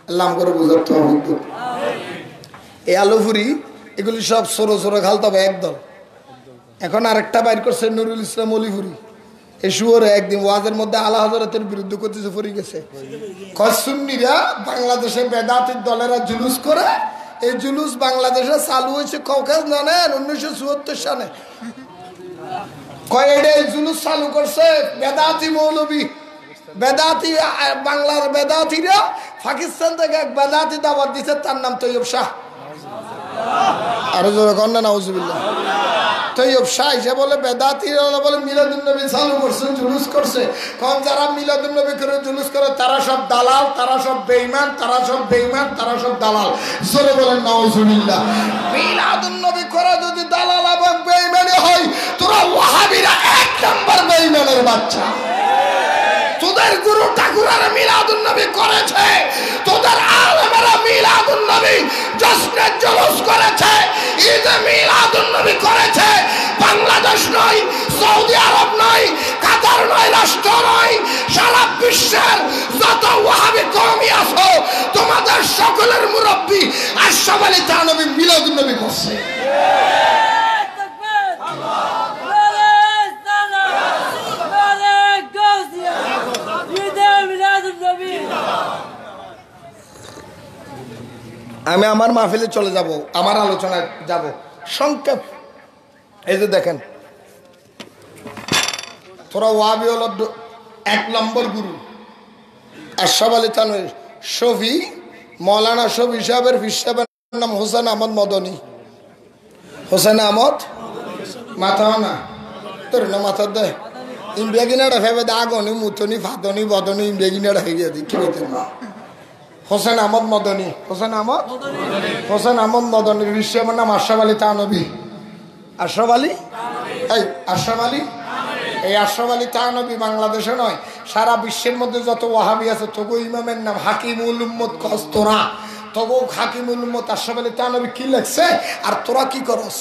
আল্লাহ করে বুঝতে হবে। এই আলুপুরি এগুলি সব সরো সরো খালতে হবে একদল। এখন আরেকটা বাইর করছে নুরুল ইসলাম অলিপুরি, এই শুয়োরে একদিন ওয়াজের মধ্যে আলা হযরতের বিরুদ্ধে করতেছে, পড়ে গেছে। সুন্নিরা বাংলাদেশে বেদাতির দলেরা জুলুস করে, এই জুলুস বাংলাদেশে চালু হয়েছে কওকাজ জানেন 1974 সালে। কয়েকটা এই জুলুস চালু করছে বেদাতি মৌলবী, বেদাতি বাংলার বেদাতিরা পাকিস্তান থেকে এক বেদাতি দাওয়াত দিচ্ছে, তার নাম তৈয়ব শাহ। আরো জোরে কর না নাউজুবিল্লাহ। তৈয়ব শাহ সে বলে বেদাতিরা বলে মিলাদুন নবী চালু করছে, জুলুস করছে। কারণ যারা মিলাদুন নবী করে জুলুস করে তারা সব দালাল, তারা সব বেঈমান, তারা সব বেঈমান, তারা সব দালাল। জোরে বলেন নাউজুবিল্লাহ। মিলাদুন নবী করে যদি দালাল এবং বেঈমানি হয়, তোরা ওয়াহাবিরা 1 নাম্বার বেঈমানের বাচ্চা। তোদের গুরু ঠাকুরেরা মিলাদুন নবী করেছে, তোদের আলেমেরা মিলাদুন নবী জশ্নে জুলুস করেছে, ঈদে মিলাদুন নবী করেছে। বাংলাদেশ নয়, সৌদি আরব নয়, কাতার নয়, রাষ্ট্র নয়, সারা বিশ্বের যত ওয়াহাবি কওমি আছে তোমাদের সকলের মুরব্বী আশরাফ আলী থানভী মিলাদুন নবী করছে। আমি আমার মাহফিলে চলে যাব, আমার আলোচনায় যাব সংক্ষেপ। এই যে দেখেন, তোরা ওয়াহাবি হল 1 নম্বর গুরু আশরাফ আলী থানভী। শফি মৌলানা শফি সাহেবের পীর সাহেবের নাম হোসেন আহমদ মদনী। হোসেন আহমদ মাথা না তোর না মাথা দে ইমবেগিনাটা ভেবে দে, আগনি মুতনি ফাতনি বদনি ইমবেগিনাটা হয়ে গিয়ে কি বলতেন না। হোসেন আহমদ মদনী, হোসেন আহমদ, হোসেন আহমদ মদনীর বিশ্বের নাম আশরাফ আলী থানভী। আশরাফ আলী, এই আশরাফ আলী, এই আশরাফ আলী থানভী বাংলাদেশে নয়, সারা বিশ্বের মধ্যে যত ওয়াহাবি আছে তবু ইমামের নাম হাকিমুল উম্মত কস। তোরা তবু হাকিমুল উম্মত আশরাফ আলী থানভী কি লেখছে, আর তোরা কি করস?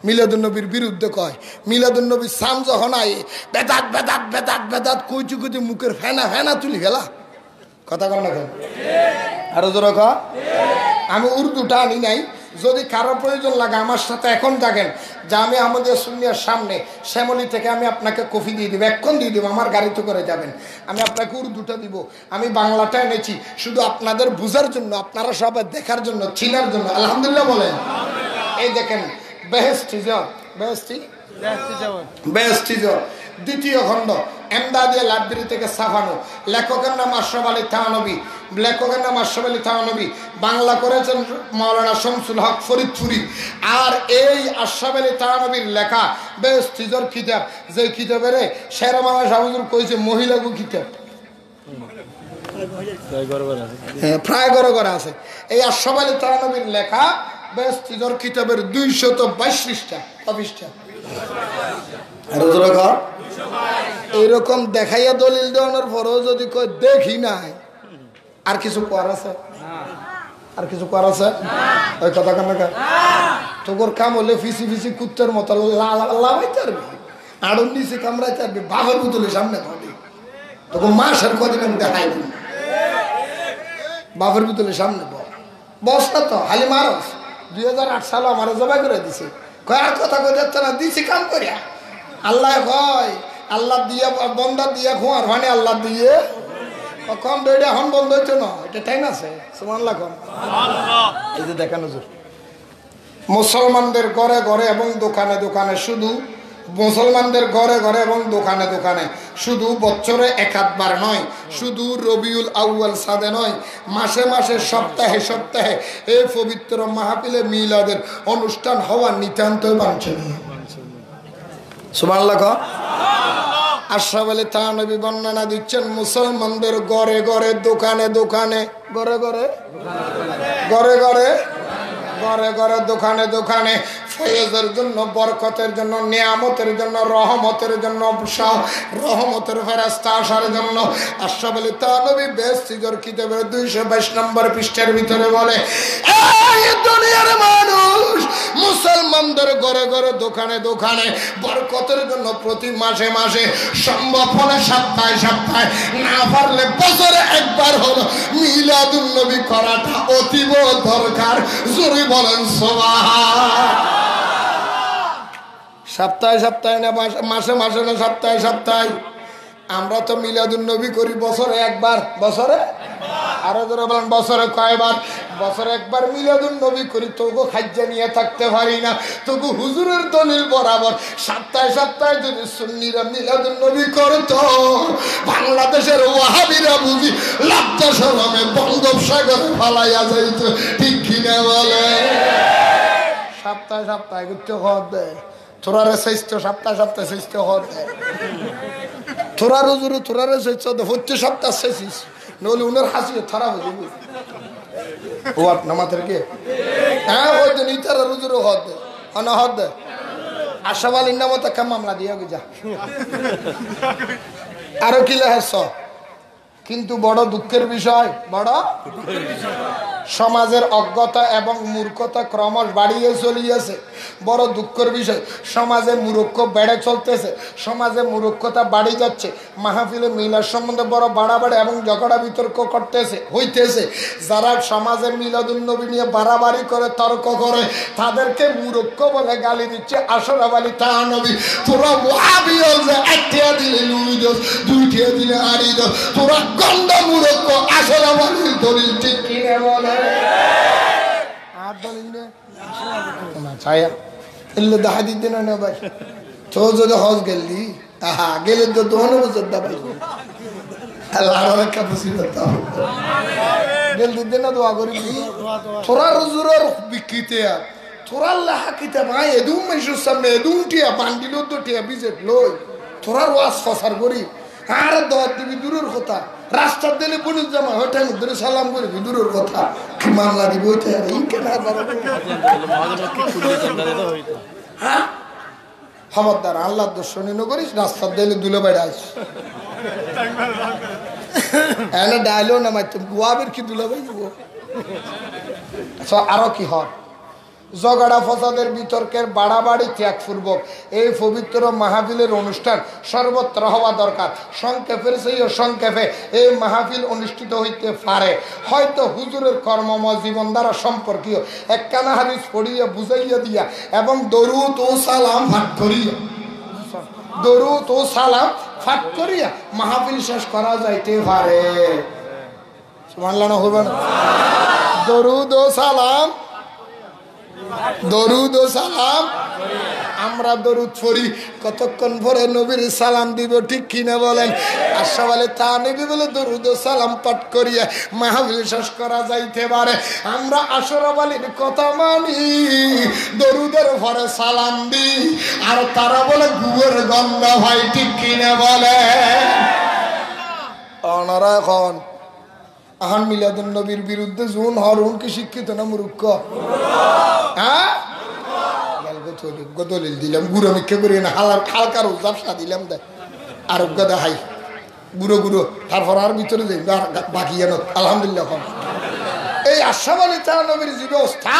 মিলাদুন নবীর বিরুদ্ধে কয়। মিলাদুন নবীর সাম যখন আয় বেদাত বেদাত বেদাত বেদাত কইচু কইচু মুখের ফেনা ফেনা তুলি গেলা। কথা কর না কেন? আরো জোরে কর। আমি উর্দুটা আনি নাই, যদি কারো প্রয়োজন লাগে আমার সাথে এখন থাকেন, যে আমি আমাদের সুন্নিয়ার সামনে শ্যামলী থেকে আমি আপনাকে কফি দিয়ে দিব, এক্ষণ দিয়ে দিব, আমার গাড়িতে করে যাবেন, আমি আপনাকে উর্দুটা দিব। আমি বাংলাটা এনেছি শুধু আপনাদের বুঝার জন্য, আপনারা সবাই দেখার জন্য, চিনার জন্য। আলহামদুলিল্লাহ বলেন। এই দেখেন বেহেশতি যাও, বেহেশতি বেহেশতি যাও, দ্বিতীয় খণ্ড এমদাদিয়া লাইব্রেরি থেকে ছাপানো। লেখকের নাম আশরাফ আলী থানভী। বাংলা করেছেন মাওলানা শামসুল হক ফরিদপুরি। আর এই আশরাফ আলী থানভীর লেখা বেশ তিজর কিতাব, যে কিতাবের শের বাংলা সাহুজুর কইছে মহিলাগু কিতাব, প্রায় ঘরে আছে। এই আশরাফ আলী থানভীর লেখা বেশ তিজর কিতাবের 222 পৃষ্ঠা। এইরকম দেখাইয়া দলিল দেওয়ানোর পরেও যদি কই দেখি নাই, আর কিছু করার আছে? ওই কথা কেন তোর কাম হলে ফিসি কুত্তার মতো লাভাইতে পারবি, আড়ন নিচে কামড়াইতে পারবি, বাবার বুতলের সামনে পাবি। তখন মাসের কদিন আমি দেখাই দিন, বাবার বুতলের সামনে বস না তো হালি মারস। 2008 সালে আমার জবাই করে দিছে, কয় আর কথা কই যাচ্ছে না, দিছি কাম করিয়া। আল্লাহ কয় আল্লাহ দিয়া বন্দা দিয়া খোয়ার মানে আল্লাহ দিয়ে কম দইটা এখন বন্ধ হইতো না, এটা টাইম আছে। সুবহানাল্লাহ কোন এই যে দেখানো মুসলমানদের ঘরে ঘরে এবং দোকানে দোকানে, শুধু মুসলমানদের ঘরে ঘরে এবং দোকানে দোকানে, শুধু বছরে এক আধবার নয়, শুধু রবিউল আউয়াল সাদে নয়, মাসে মাসে সপ্তাহে সপ্তাহে এই পবিত্র মাহফিলে মিলাদের অনুষ্ঠান হওয়া নিতান্ত বাঞ্ছনীয়। সুবহানাল্লাহ কও। আশরাফ আলী থানভী বর্ণনা দিচ্ছেন মুসলমানদের ঘরে ঘরে দোকানে দোকানে, ঘরে দোকানে দোকানে ফয়েজের জন্য, বরকতের জন্য, নিয়ামতের জন্য, রহমতের জন্য, রহমতের ফেরেশতা আসার জন্য আশরাফ আলী থানভী বেশ তিজর কিতাবের 222 নম্বর পৃষ্ঠার ভিতরে বলে, এই দুনিয়ার মানুষ মুসলমানদের ঘরে ঘরে দোকানে দোকানে বরকতের জন্য প্রতি মাসে মাসে, সম্ভব হলে সপ্তাহে সপ্তাহে, না পারলে বছরে একবার হলো মিলাদুন নবী করাটা অতীব দরকার। জোরে বলেন সুবহান। সপ্তাহে সপ্তাহে না, মাসে মাসে না, সপ্তাহে সপ্তাহে। আমরা তো মিলাদুন নবী করি বছরে একবার, আরো ধরে বলেন বছরে কয়বার? বছরে একবার মিলাদুন নবী করি, তবু খাজ্জা নিয়ে থাকতে পারি না, তবু হুজুরের দলিল বরাবর সপ্তাহে সপ্তাহে যদি সুন্নিরা মিলাদুন নবী করতো, বাংলাদেশের ওয়াহাবিরা বুঝি লজ্জা শরমে বঙ্গোপসাগরে ফালাইয়া যাইতো। ঠিক কিনা বলে? সপ্তাহে সপ্তাহে করতে হবে, তোরারে স্বাস্থ্য সপ্তাহে সপ্তাহে স্বাস্থ্য হবে, তোরার হুজুর তোরারে স্বাস্থ্য হচ্ছে সপ্তাহ শেষিস, নইলে উনার হাসি খারাপ হয়ে যাবে। ও নামাজের কে? হ্যাঁ ওই দিন ইতার হুজুরও হদে না হদে। আশরাফ আলীর নামে তো একটা মামলা দিয়ে যা, আরো কি লেহেছ। কিন্তু বড় দুঃখের বিষয়, সমাজের অজ্ঞতা এবং মূর্খতা ক্রমশ বাড়িয়ে চলিয়েছে। বড় দুঃখের বিষয়, সমাজে মূর্খ বেড়ে চলতেছে, সমাজে মূর্খতা বাড়ি যাচ্ছে। মাহফিলে মিলাদ সম্বন্ধে বড় বাড়াবাড়ি এবং ঝগড়া বিতর্ক হইতেছে। যারা সমাজে মিলাদুন নবী নিয়ে বাড়াবাড়ি করে, তর্ক করে, তাদেরকে মূর্খ বলে গালি দিচ্ছে আশরাফ আলী থানভী। তোরা ওয়াহাবি হলে একটা দিলে লুই দোস, দুইটা দিলে আড়ি দোস, তোরা গন্ডা মূর্খ। আশরাফ আলীর দলিল ঠিক কিনে বলে? আর দলিল না ছায়া এলে দেখা দিতে না ভাই। তো যদি হজ গেলি গেলে তো দোনো বছর দাবাই আল্লাহ একটা মুসিবত গেল দিতে না দোয়া করি। তোরা রুজুরের বিক্রিতে তোরা লেখা কিতাব এদুম মেশুর সামনে এদুমটিয়া বান্ডিল দুটিয়া বিজেট লই তোরা ওয়াজ ফসার করি। আর দর দিবি দূরের কথা, রাস্তার দিলে পুলিশ জামা ওইটাই ধরে সালাম করবি দূরের কথা, কি মামলা দিবি ওইটাই। হ্যাঁ খবরদার আল্লাহর দর্শনী করিস, রাস্তার দিলে দুলে বাইরে আস এনে ডাইলেও না মারতে গোয়াবের কি দুলে বাই দিব। আরো কি হয় ঝগড়া ফসাদের বিতর্কের বাড়াবাড়ি ত্যাগপূর্বক এই পবিত্র মাহফিলের অনুষ্ঠান সর্বত্র হওয়া দরকার। সংক্ষেপের সেই সংক্ষেপে এই মাহফিল অনুষ্ঠিত হইতে পারে। হয়তো হুজুরের কর্মময় জীবন দ্বারা সম্পর্কীয় একখানা হাদিস পড়িয়া বুঝাইয়া দিয়া এবং দরুদ ও সালাম ফাট করিয়া মাহফিল শেষ করা যাইতে পারে। সুবহানাল্লাহ হবে না? দরুদ ও সালাম দরুদ ও সালাম আমরা দরুদ পড়ি, কতক্ষণ পরে নবীর সালাম দিব, ঠিক কিনা বলেন? আশা বলে তা নবী বলে দরুদ ও সালাম পাঠ করিয়া মাহফিল শেষ করা যাইতে পারে। আমরা আশরাফ আলীর কথা মানি, দরুদের পরে সালাম দিই, আর তারা বলে গুয়ের গন্ধ হয়, ঠিক কিনা বলে? ওনারা এখন মিলাদুন নবীর বিরুদ্ধে জুন হরুন কি শিক্ষিত না মূর্খ? হ্যাঁ, দলিল দিলাম, গুঁড়ো মিক্ষে করি না, হালকার ব্যবসা দিলাম, দেয় আরোগ্য দেখাই গুঁড়ো গুঁড়ো, তারপর আর ভিতরে যাই বাকি যেন আলহামদুলিল্লাহ। এই আশরাফ আলী তাআলা নবীর যে ব্যবস্থা,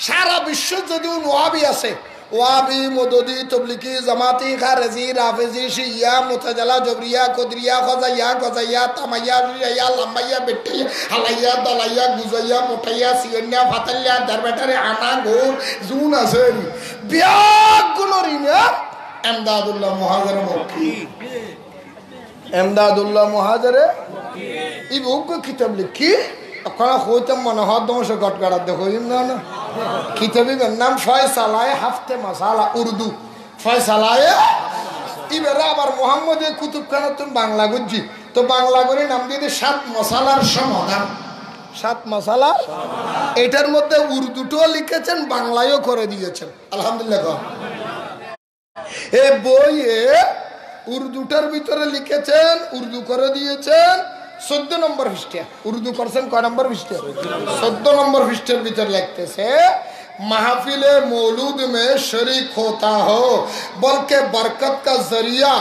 সারা বিশ্ব যদিও ওয়াহাবি আছে, ওয়াহাবি, মদদি, তবলিগি, জামাতি, খারেজি, রাফেজি, শিয়া, মুতাজিলা, জবরিয়া, কদরিয়া, খজাইয়া, গজাইয়া, তামাইয়া, রিয়াইয়া, লাম্বাইয়া, বেটাইয়া, হালাইয়া, দলাইয়া, গুজাইয়া, মোটাইয়া, সিয়ন্যা, ফাতাল্লা, দারবেটারে, আনা, গোর, জুন আছে বিয়াগুলো রিনা এমদাদুল্লাহ মুহাজির মক্কি, এমদাদুল্লাহ মুহাজির এই বুক কিতাব লিখি ওখানে হইতাম মনে হয় দশ গটগাড়া দেখো না না কিতাবের নাম ফয়সালায়ে হাফতে মাসালা, উর্দু ফয়সালায়ে। এবারে আবার মোহাম্মদ কুতুবখানা তুমি বাংলা গুজি, তো বাংলা করে নাম দিয়ে 7 মশালার সমাধান, 7 মশালা। এটার মধ্যে উর্দুটাও লিখেছেন, বাংলায়ও করে দিয়েছেন, আলহামদুলিল্লাহ। এ বইয়ে উর্দুটার ভিতরে লিখেছেন, উর্দু করে দিয়েছেন 14 নম্বর পৃষ্ঠা, উর্দু করছেন কয় নম্বর পৃষ্ঠা? 14 নম্বর পৃষ্ঠার ভিতরে লিখতেছে, महफिले मौलूद में शरीक होता हो बल्कि बरकत का जरिया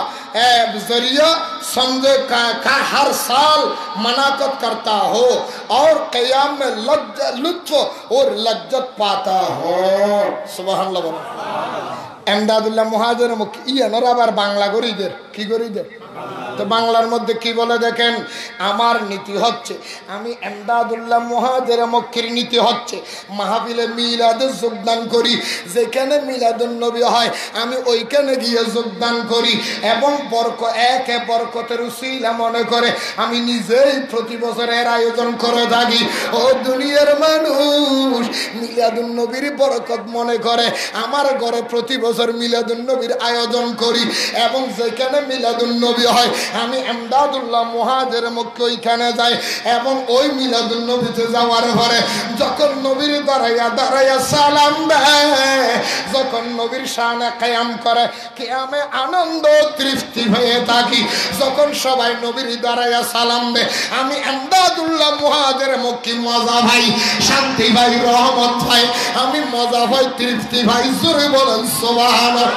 समझे का हर साल मनाकत करता हो और क़याम में लुत्फ और लज्जत पाता हो। सुभान अल्लाह। এমদাদুল্লাহ মুহাজির মক্কি ইয়ানোর আবার বাংলা গরিদের কি গরিদের, তো বাংলার মধ্যে কি বলে দেখেন, আমার নীতি হচ্ছে, আমি এমদাদুল্লাহ মুহাজির মক্কির নীতি হচ্ছে মাহফিলে মিলাদে যোগদান করি, যেখানে মিলাদুন নবী হয় আমি ওইখানে গিয়ে যোগদান করি, এবং বরকতের উসিলা মনে করে আমি নিজেই প্রতি বছর এর আয়োজন করে থাকি। ও দুনিয়ার মানুষ, মিলাদুন নবীর বরকত মনে করে আমার ঘরে প্রতি বছর মিলাদুন নবীর আয়োজন করি, এবং যেখানে মিলাদুন নবী হয় আমি এমদাদুল্লাহ মুহাজির মক্কি ওইখানে যাই, এবং ওই মিলাদুন নবীতে যাওয়ার পরে যখন নবীর দাঁড়াইয়া সালাম দেয়, যখন নবীর শানে কিয়াম করে, কিয়ামে আনন্দ তৃপ্তি হয়ে থাকি, যখন সবাই নবীর দাঁড়াইয়া সালাম দেয় আমি এমদাদুল্লাহ মুহাজির মক্কি মজা ভাই, শান্তি ভাই, রহমত ভাই, আমি মজা ভাই, তৃপ্তি ভাই, জোরে বলেন সুবহানাল্লাহ।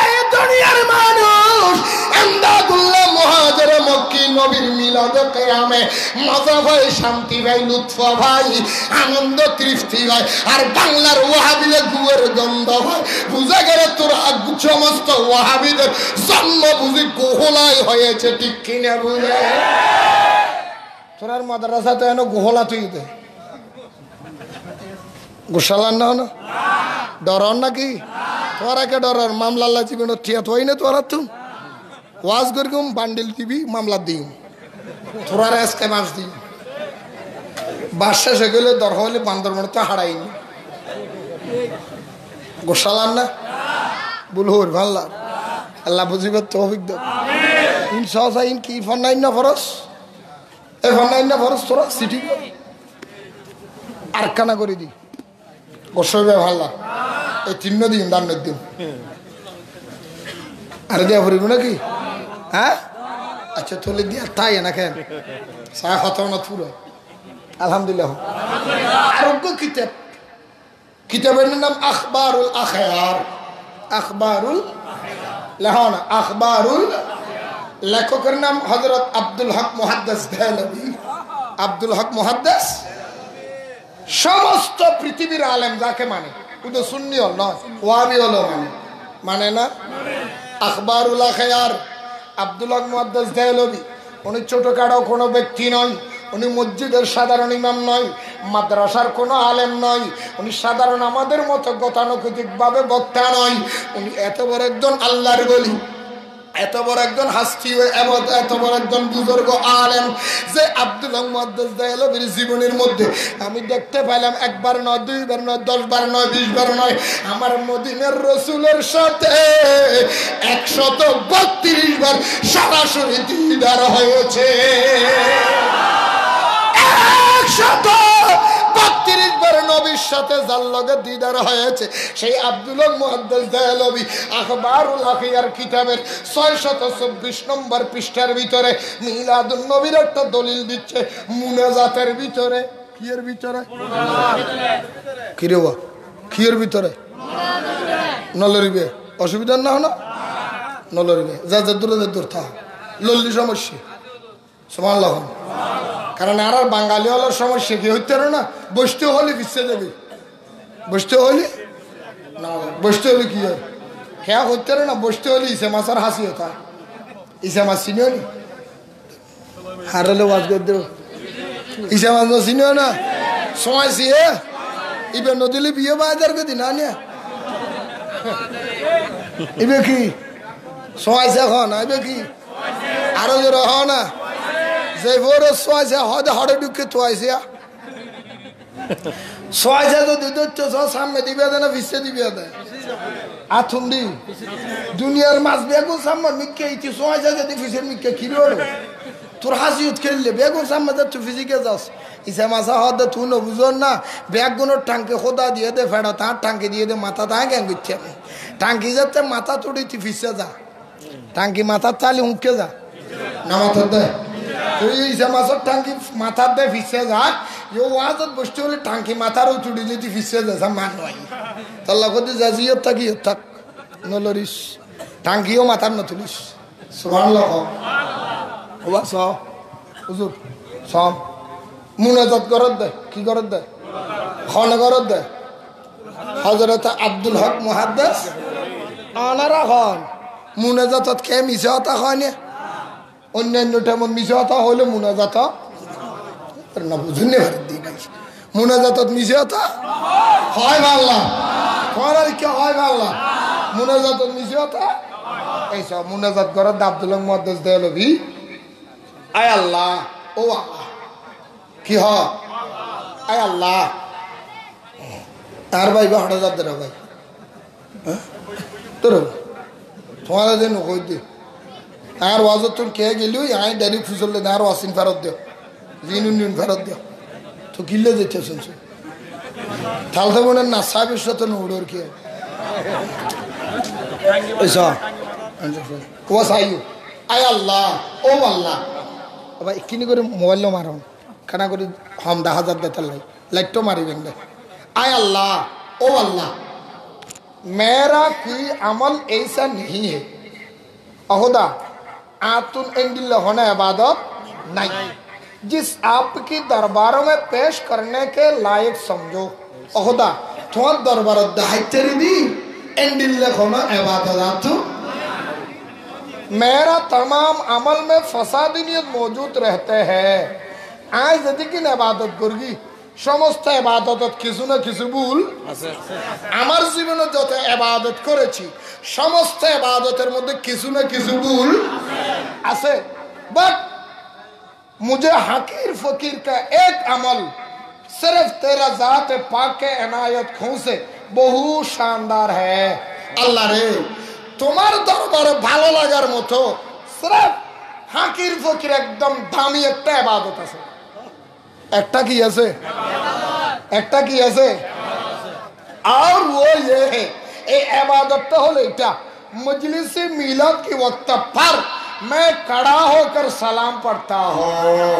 এই দুনিয়ার মানুষ এমদাদুল্লাহ মুহাজির মক্কি নবীর মিলাদে কিয়ামে মজা ভাই, শান্তি ভাই, লুৎফ ভাই, আনন্দ তৃপ্তি ভাই, আর বাংলার ওয়াহাবিলে গুয়ের গন্ধ ভাই। বুঝা গেলে তোরা সমস্ত ওয়াহাবিদের জন্ম বুঝি গোহলাই হয়েছে, ঠিক কিনা বুঝে? তোরার মাদ্রাসা তো এনে গোহলা তুই দে গোসালার না না ডরার নাকি? তোরা কে ডরার? মামলা জীবন ঠিয়া থই না তোরা, তুম ওয়াজ করগুম বান্ডিল দিবি, মামলা দিই তোরার আজকে মাছ দিই, বাদশা সেগুলো দর হলে বান্দরবন তো হারাইনি গোসালার না বুলহুর ভাল্লা আল্লাহ বুঝিবার তৌফিক দাও। ইন কি ফন্নাইন না ফরস, এই ফন্নাইন না ফরস তোরা সিটি আর কানা করে দি গোসবে ভাল্লা, এই 3 দিন দান্নের দিন আরে দেওয়া ফুরিব নাকি? হ্যাঁ আচ্ছা তোলে দিয়া তাই না কেন সারা খতম না পুরো আলহামদুলিল্লাহ। আরোগ্য কিতাব, কিতাবের নাম আখবারুল আখয়ার, আখবারুল লেহনা আখবারুল, লেখকের নাম হযরত আব্দুল হক মুহাদ্দিস দেহলভী। আব্দুল হক মুহাদ্দিস সমস্ত পৃথিবীর আলেম যাকে মানে, শুধু সুন্নি হল নয় ওয়াহাবি হলো মানে না। আখবারুল আখয়ার আব্দুল হক মুহাদ্দিস দেহলভী, উনি ছোটখাটো কোনো ব্যক্তি নয়, উনি মসজিদের সাধারণ ইমাম নয়, মাদ্রাসার কোনো আলেম নয়, উনি সাধারণ আমাদের মতো গতানুগতিকভাবে বক্তা নয়, উনি এত বড় একজন আল্লাহর ওলি। এত বড় একজন হাস্তি, এত বড় একজন বুজুর্গ আলেম যে আব্দুল্লাহ মুহাদ্দিস দেহলভির জীবনের মধ্যে আমি দেখতে পেলাম একবার নয়, দুইবার নয়, 10 বার নয়, 20 বার নয়, আমার মদিনার রাসূলের সাথে 132 বার সরাসরি দিদার হয়েছে। 132 বার নবীর সাথে যার লগে দিদার হয়েছে সেই আব্দুল্লাহ মুহাদ্দিস দেহলভি আখবারুল আখিয়ার কিতাবের 624 নম্বর পৃষ্ঠার ভিতরে মিলাদুন নবীর একটা দলিল দিচ্ছে মুনাজাতের ভিতরে। কিয়ের ভিতরে? কিরে বাবা কিয়ের ভিতরে? নলরিবে অসুবিধা না হলো নলরিবে যা যা দূর থা লল্লি সমস্যা সুবহানাল্লাহ। কারণ আর বাঙালি হলার সমস্যা কি হইতে না, বসতে হলে পিছিয়ে যাবে, বসতে হলে না, বসতে হলে কি হয় খেয়া হইতে না, বসতে হলে ইসে মাছের হাসি হতা, ইসে মাছ চিনিও নি হারালে ওয়াজ করে দেব, ইসে মাছ চিনিও না সময় সিয়ে ইবে নদীলে বিয়ে বাজার করে দিন আনিয়া ইবে কি সময় সে হ না, ইবে কি আরো জোর হ না যে বড় সোয়াইছে হদে হড়ে ঢুকে তোয়াইছে সোয়াইছে তো দিতে সামনে দিবে না ভিসে দিবে না আথুন্দি দুনিয়ার মাছ বেগুন সামনে মিকে ইতি সোয়াইছে যদি ভিসের মিকে কি রোড তোর হাসি উঠকেলে বেগুন সামনে তো ফিজিকে যাস ইসে মাছা হদে তুই ন বুঝন না বেগুনের টাঙ্কে খোদা দিয়ে দে ফেড়া তার টাঙ্কি দিয়ে দে মাথা তাই কেন করছে টাঙ্কি যাতে মাথা তুড়ি তুই ফিসে যা টাঙ্কি মাথা চালি উঁকে যা না মাথা দে তুই ইসে মাছের টাঙ্কি মাথার দে ফিসে যাক ইউ ওয়াজত বসতে হলে টাঙ্কি মাথারও চুড়ি যদি ফিসে যাস মান নয় তার লগত যাজিও থাকি থাক নলরিস টাঙ্কিও মাথার নতুলিস সুবহানাল্লাহ ওয়া স হুজুর সব মুনাজাত করত দে কি করত দে খন করত দে হযরত আব্দুল হক মুহাদ্দিস আনারা খন মুনাজাতত কে মিছে হতা হয় অন্যান্য তেমন মিছে হতা হলে মুনাজাত না বুঝুন মুনাজাত মিছে হতা হয় বাংলা আর কি হয় বাংলা মুনাজাত মিছে হতা এইসব মুনাজাত করার আব্দুল্লাহ মুহাদ্দিস দেহলভি আয় আল্লাহ ও আল্লাহ কি হ আয় আল্লাহ আর ভাই বা হঠাৎ যাবে রে ভাই তোর তোমার যেন কই দে আর ওয়াজ তোর কে গেলি আই ডাইরেক্ট ফুসলে আর ওয়াসিন ফেরত দিও জিনুন ফেরত দিও তো কিল্লে যেতে শুনছো তাহলে মনে না সাহেবের সাথে নোড়োর কে এসা ওয়াস আইও আয় আল্লাহ ও আল্লাহ ভাই কিনি করে মোবাইল মারো খানা করে হম 10,000 দেতার লাইট মারিবেন না आय अल्लाह ओ अल्लाह मेरा कोई अमल ऐसा नहीं है अहुदा आतुन इंदिल्ला होना इबादत नहीं जिस आपकी दरबारों में पेश करने के लायक समझो अहुदा तुम्हारे दरबार दायित्व दी इंदिल्ला होना इबादत मेरा तमाम अमल में फसादियत मौजूद रहते हैं आज यदि की इबादत करेगी समस्त इबादत किछु ना किछु भूल आमार जीवने যত इबादत করেছি समस्त इबादतेर मध्य किछु ना किछु भूल আছে बट मुझे हकीर फकीर का एक अमल सिर्फ तेरा जात पाक के इनायत खूं से बहुत शानदार है अल्लाह रे तुम्हार दरबारे ভালো লাগার মতো सिर्फ हकीर फकीर एकदम दामी একটা इबादत আছে একটা কি আছে একটা কি আছে और वो ये है ये इबादत तो होले क्या मजलिस मिलाद के वक्त पर मैं खड़ा होकर सलाम पढ़ता हूँ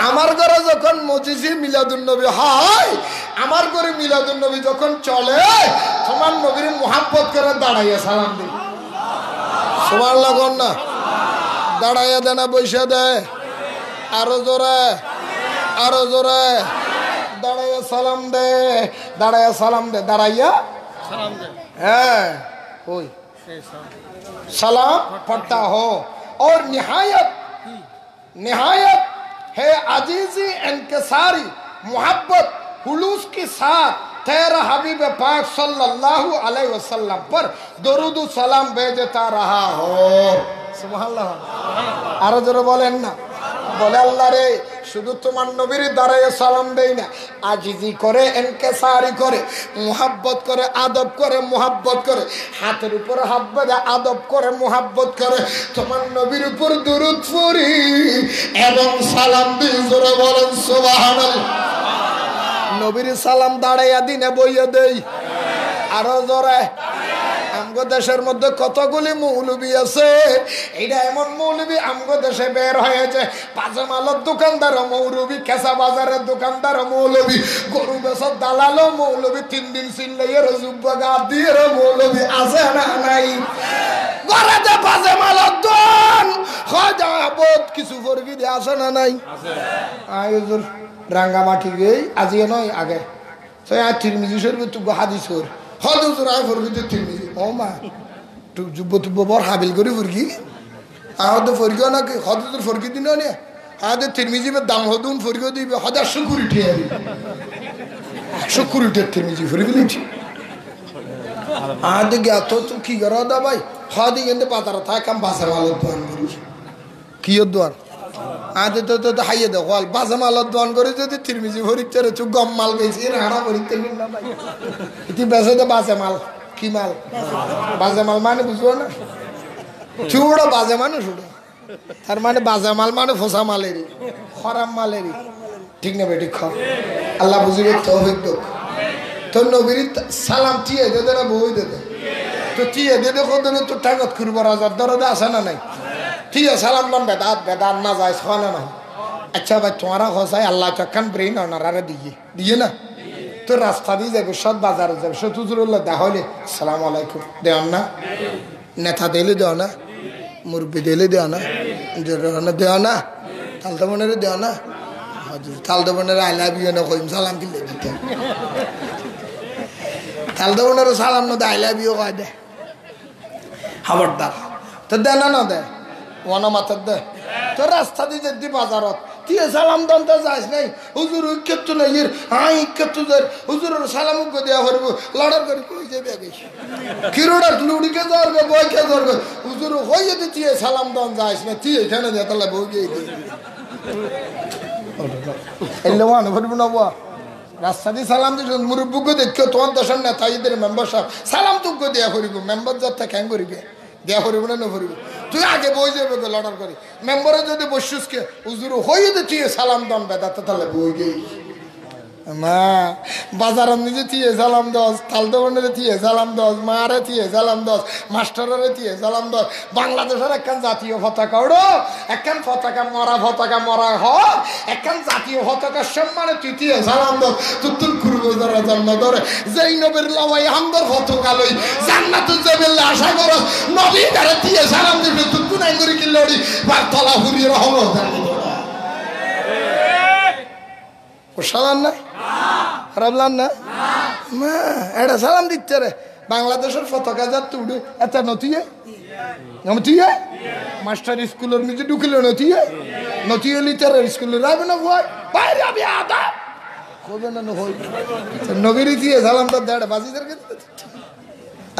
আমার ঘরে যখন মজলিস মিলাদুন নবী হয় আমার ঘরে মিলাদুন নবী যখন চলে তোমার নবীর মোহাব্বত করে দাঁড়াইয়া সালাম দিই সুবহানাল্লাহ কোন না দাঁড়াইয়া দেনা বইসা দেয় আরো জোরে आरो जोरे दाड़ाया सलाम दे दाड़ाया सलाम दे दाड़ाया सलाम दे है कोई सलाम पढ़ता हो और निहायत है अजीजी इनकिसारी मोहब्बत हुलूस के साथ तेरा हबीब पाक सल्लल्लाहु अलैहि वसल्लम पर दरूद सलाम भेजता रहा हो। सुबहानाल्लाह। आरो जरा बोलें ना, बोले अल्लाह रे शुद्ध तुम्हार नबीर दाराय सालाम देई ना, आजिजी करे, इनकिसारी करे, मुहब्बत करे, आदब करे, मुहब्बत करे, हाथेर ऊपर हाथ बेঁধে आदब करे, मुहब्बत करे, तुम्हार नबीर ऊपर दुरूद पढ़ी एवं सालाम दी। जोरे बोलें सुबहानाल्लाह। नबीर सालाम दाঁড়াইয়া দিনে বইয়া দেই। আরো জোরে। আমগো দেশের মধ্যে কতগুলি মৌলবি আছে, এটা এমন মৌলবি আমগো দেশে বের হয়েছে, পাজামালের দোকানদার মৌলবি, কেঁচা বাজারের দোকানদার মৌলবি, গরু বেচার দালালও মৌলবি, 3 দিন চিল্লাইয়ের জুব্বা গা দিয়ে মৌলবি আছে না নাই? ঘরেতে পাজামালের দোকান হজাবত কিছু ফরকি দিয়ে আছে না নাই? আয়োজন রাঙ্গামাটি গই আজিও নয় আগে তো তিরমিজি শরীফ তো হাদিস কর হদুর আয় ফরকি তিরমিজি ও মা তো যুব তুব বড় হাবিল করি ফরকি আহদ ফরকি না কি হদুর ফরকি দিন না আদে তিরমিজি বে দাম হদুন ফরকি দিবে 1000 শুকুরি ঠিয়ারি শুকুরি তিরমিজি ফরকি দিছি আদে গা তো কি করা দা ভাই হাদি গেন্দে পাতার থাক কাম বাসা মালত দোয়ান করি কি দোয়ান আদে তো তো হাইয়ে দাও হল বাসা মালত দোয়ান করে যদি তিরমিজি ফরিতে চু গম মাল বেশি রাড়া ফরিতে না ভাই ইতি বেসে তো বাসা মাল কি মাল বাসা মাল মানে বুঝছো না চুড়ো বাজে মানুষ উড়ো তার মানে বাজা মাল মানে ফোসা মালেরই খরাম মালেরই ঠিক না বেটি খ আল্লাহ বুঝিবে তৌফিক দাও তোর নবীর সালাম টিয়ে দে না বই দে তো টিয়ে দে দেখো তো টাগত করব রাজার দরদে আসে না নাই টিয়ে সালাম নাম বেদাত না যায় খানা না আচ্ছা ভাই তোমারা খসাই আল্লাহ চাকান ব্রেন অনারে দিয়ে না তো রাস্তা দিয়ে যাবে সব বাজারে যাবে সব হুজুরুল্লাহ দেখাইলে আসসালামু আলাইকুম দেন না নেতা দিলে দেও না মুরব্বী দিলে দেও না দেও না তালতা বোনের দেও না তালতা বোনের আই লাভ ইউ না কইম সালাম কিনলে দিতে তালতা বোনের সালাম না আই লাভ ইউ কয় দে খবরদার তো দে না দে ওয়ানা মাথার দে তো রাস্তা দিয়ে যদি বাজারত তুই সালাম দান তো যাস নাই হুজুর ঐক্যত নাই হাই ঐক্যত হুজুরের সালাম দেওয়া করবো লড়ার করে কই যাবে আগে কিরোডার লুড়িকে ধরবে বইকে ধরবে হুজুর হই যদি তুই সালাম দান যাস না তুই এখানে যা তাহলে বই দিয়ে এলে ওয়ান ভরবো না বা রাস্তা দিয়ে সালাম দিয়ে মুরব্বুকে দেখো তোমার দেশের নেতা ইদের মেম্বার সাহেব সালাম তুকে দেওয়া করিব মেম্বার যাত্রা ক্যাং করিবে দেয়া করিব না নকরিব তুই আগে বই যাবে লড়ার করি মেম্বারে যদি বসুসকে হুজুর হই যদি তুই সালাম দান বেদাতে তাহলে বই গেই মা বাজার নিজে দিয়ে সালাম দশ তালদে বোনের দিয়ে সালাম দশ মারে দিয়ে সালাম দশ মাস্টারের দিয়ে সালাম দশ বাংলাদেশের একখান জাতীয় পতাকা ওড়ো একখান পতাকা মরা হ একখান জাতীয় পতাকার সম্মানে তুই দিয়ে সালাম দশ তুতুল করবো যারা জান্নাত ধরে যেই নবীর লাওয়াই আমদর পতাকা লই জান্নাতুল জাবেল্লা আশা করো নবী তারে দিয়ে সালাম দিবে তুতু নাই করে কি লড়ি বারতলা হুরি রহমত সালাম না খারাপ না না এটা সালাম দিচ্ছে রে বাংলাদেশের পতাকা যা তুড়ে এত নথিয়ে নথিয়ে মাস্টার স্কুলের নিচে ঢুকিল নথিয়ে লিটারের স্কুলে রাখবে না ভয় বাইরে আমি আদা কবে না হই নবীর দিয়ে সালাম তো দেড় বাজিদের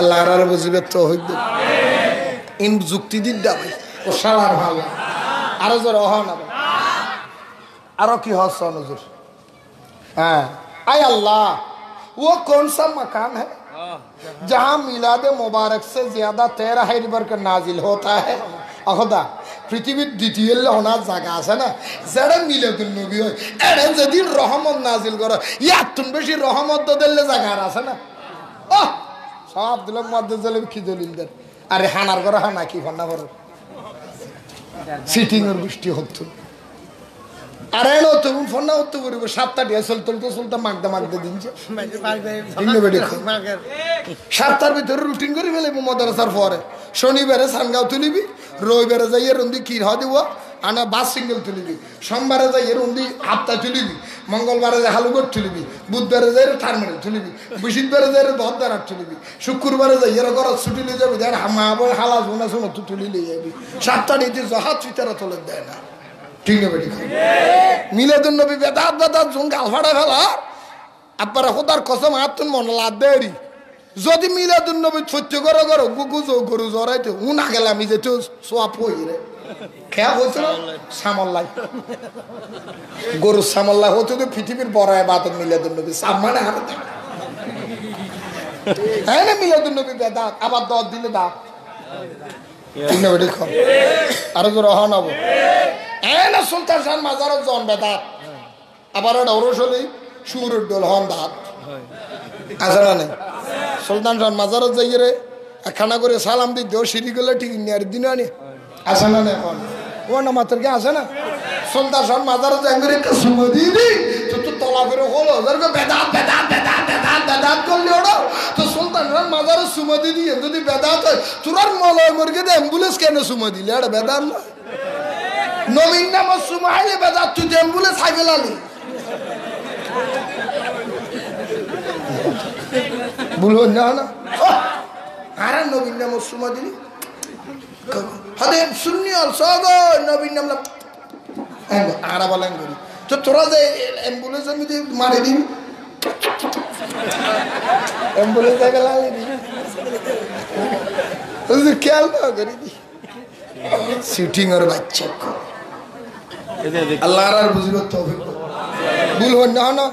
আল্লাহ আর বুঝবে তো হইব ইন যুক্তি দিন দাও ও সালার ভালো আরো জোর হন আরো কি হস নজর हाँ आय अल्लाह वो कौन सा मकान है जहाँ मिलाद मुबारक से ज्यादा 13 बरकत नाजिल होता है अखदा पृथ्वी द्वितीय होना जगह আছে না যারা মিলাদুন নবী হয় এরা যেদিন রহমত নাজিল করে ইয়াতুন বেশি রহমত দিলে জায়গা আছে না ও সব দিলক মধ্যে জলে কি দলিল দেন আরে হানার করে হানা কি ফান্না করে সিটিং এর বৃষ্টি হতো আরে নো তুমি ফোন না হতে পারবে 7টা দিয়ে চলতে মাগদা দিনছে 7টার ভিতরে রুটিন করে ফেলে মাদ্রাসার পরে শনিবারে সানগাঁও তুলিবি রবিবারে যাইয়ে রন্দি কি হ দিব আনা বাস সিঙ্গেল তুলিবি সোমবারে যাইয়ে রন্দি হাপ্তা তুলিবি মঙ্গলবারে যাই হালুগড় তুলিবি বুধবারে যাই টার্মিনাল তুলিবি বৃহস্পতিবারে যাই বহদারাট তুলিবি শুক্রবারে যাই এর ঘর ছুটি লিয়ে যাবি দেখ মা বই হালা শোনা শোনো তুই তুলি লিয়ে যাবি 7টা দিয়ে জাহাজ চিতারা তোলে দেয় না ঠিক না বেটি মিলাদুন নবী বেদাত জুন গাল ফাড়া ফেলা আব্বার খোদার কসম হাতুন মন লাদ দেরি যদি মিলাদুন নবী সত্য করে করো গরু জড়াইতে উনা গেলাম আমি যেতে সোয়াপ হই রে খেয়া হয়েছিল সামল্লাই গরুর সামল্লাই হতে তো পৃথিবীর বড় বাদত মিলাদুন নবী সামনে হারে দেখ হ্যাঁ না মিলাদুন নবী বেদাত আবার 10 দিনে দাঁত ঠিক না বেটি খাও আরো তো রহা নব হ্যাঁ না সুলতান শাহ মাজারত জন বেদাত আবার ওরসলি সুরের দোল হন দাঁত আছে না নেই সুলতান শাহ মাজারত যাই রে একখানা করে সালাম দিতে সিঁড়ি গেলে ঠিক নিয়ে দিন আনি আসে না এখন ও না মাত্র কে আসে না সুলতান শাহ মাজারত যাই করে একটা সুমো দিয়ে দি তো তলা করে হলো বেদাত বেদাত বেদাত বেদাত বেদাত করলে ওরা তো সুলতান শাহ মাজারত সুমো দিয়ে যদি বেদাত হয় তোরার মলয় মুরগে দে অ্যাম্বুলেন্স কেন সুমো দিলে এটা বেদাত না নবীন নাম সুমো আইলে বেদাত তুই অ্যাম্বুলেন্স হাই ফেলালি বলবো না না আর নবীন নাম সুমা দিলি হদে শূন্য সগ নবীন নাম আর বলেন করি তো তোরা যে অ্যাম্বুলেন্সের মধ্যে মারে দিন অ্যাম্বুলেন্স খেয়াল করি দি সিটিং আর বাচ্চা আল্লাহ আর বুঝি করতে হবে ভুল হন না না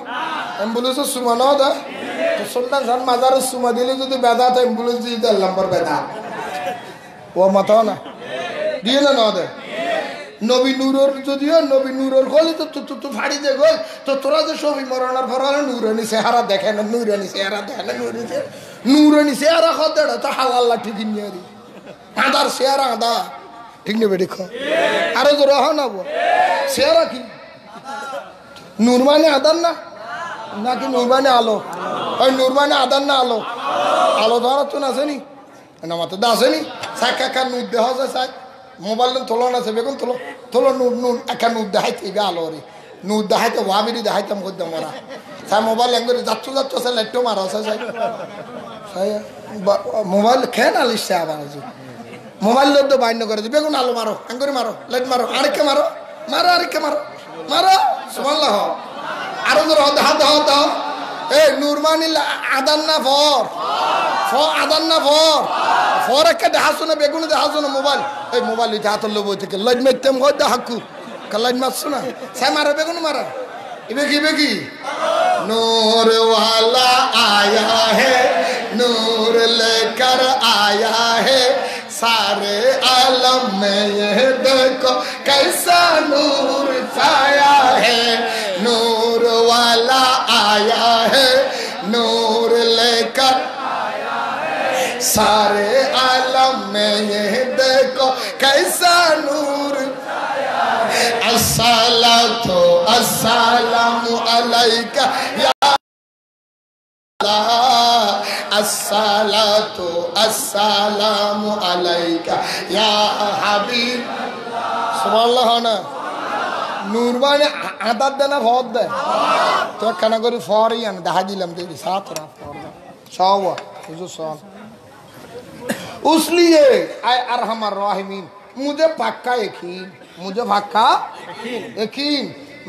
অ্যাম্বুলেন্সের সুমা না দা সুলতান শাহ মাজারের সুমা দিলে যদি বেদাত অ্যাম্বুলেন্স দিয়ে দিতে নম্বর বেদাত ও মাথাও না দিয়ে না দে নবী নূরের যদিও নবী নূরের খোলে তো ফাড়ি দে গোল তো তোরা যে ছবি মরণের ফরালে নুরানি চেহারা দেখে না নুরানি চেহারা দেখে না নুরানি চেহারা খদে তো হালাল্লা ঠিক নিয়ে আদার চেহারা আদা ঠিক নেবে দেখো আরো তো রহ না চেহারা কি নূর মানে আদার না নাকি নূর মানে আলো ওই নূর মানে আদার না আলো আলো ধরা তো না আসেনি না মাত্র দা আসেনি সাক একা নূর দেহ যায় সাক মোবাইল তোলো না আছে বেগুন তোলো তোলো নূর নূর একা নূর দেখাইতে আলো রে নূর দেখাইতে ওয়াবিরি দেখাইতাম করতে মরা সাই মোবাইল এঙ্গরে যাচ্ছ সে লাইটও মারা আছে সাই মোবাইল খেয়ে না লিখছে আবার মোবাইল লোক তো বাইন্য করে বেগুন আলো মারো এঙ্গরে মারো লাইট মারো আরেককে মারো মারো আরেককে মারো মারো সুবহানাল্লাহ আরো ধরো দাও দাও দাও এই নূর মানে আদান না ফর আদান না ফর একটা দেখাছো না বেগুন দেখাছো না মোবাইল এই মোবাইল লিখে হাতের লোক থেকে লাইট মারতাম হয় দেখাকু লাইট মারছো না সাই মারো বেগুন মারা ইবে কি নূর ওয়ালা আয়া হে নূর লেकर आया है सारे आलम में ये देखो कैसा नूर छाया है नूर वाला आया है नूर लेकर सारे आलम में ये देखो कैसा नूर अस्सलातु अस्सलामु अलैका या अस्सलातु अस्सलामु अलैका या हबीब सुबहानाल्लाह ना नूर माने आदत देना बहुत दे तो कहना करी फौरी हम दहा दिलम दे साथ रहा शावा जो साल उसलिए आय अरहमर राहिमीन मुझे पक्का यकीन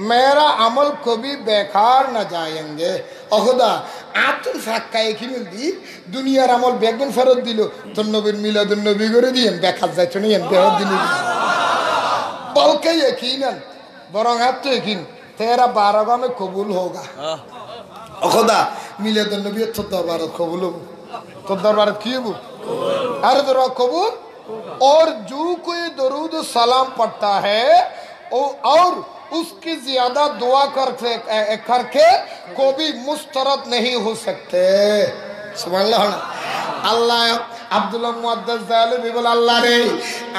मेरा अमल कभी बेकार न जाएंगे खुदा आतुन फाक्का यकीन दी दुनियार अमल बेगुन फेरत दिलो तो नबीर मिलादुन नबी करे दिएन बेकार जाइतो नहीं फेरत दिलो बल्कि यकीनन बरंग आत तो यकीन तेरा बारगाह में कबूल होगा खुदा मिलादुन नबी तो दरबार कबूल हो तो दरबार की हो अरे दरबार कबूल और जो कोई दरूद सलाम पढ़ता है और उसकी ज्यादा दुआ करके कभी मुस्तरद नहीं हो सकते सुबहानाल्लाह अल्लाह আব্দুল্লাহ মুআদ্দাস জালালি বলে আল্লাহ রে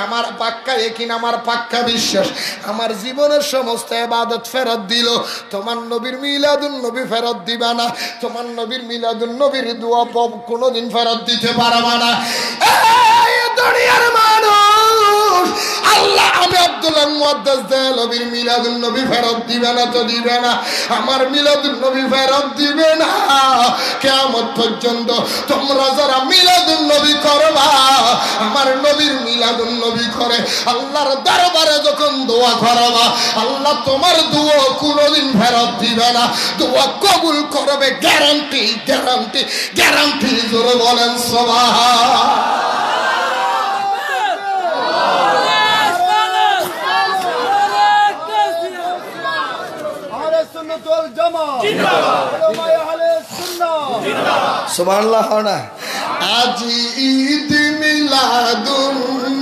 আমার পাক্কা ইয়াকিন আমার পাক্কা বিশ্বাস আমার জীবনের সমস্ত ইবাদত ফেরত দিল তোমার নবীর মিলাদুন নবী ফেরত দিবা না তোমার নবীর মিলাদুন নবীর দোয়া কোনোদিন ফেরত দিতে পারবা না এই দুনিয়ার মানুষ আল্লাহ আমি আব্দুল্লাহ মুআদ্দাস জালালির মিলাদুন নবী ফেরত দিবে না তো দিবে না আমার মিলাদুন নবী ফেরত দিবে না কিয়ামত পর্যন্ত তোমরা যারা মিলাদুন নবী করবা আমার নবীর মিলাদুন নবী করে আল্লাহর দরবারে যখন দোয়া করবা আল্লাহ তোমার দোয়া কোনোদিন ফেরত দিবে না, দোয়া কবুল করবে গ্যারান্টি গ্যারান্টি গ্যারান্টি। জোরে বলেন সুবহান। সুবহানাল্লাহ না। আজ ঈদ মিলাদুন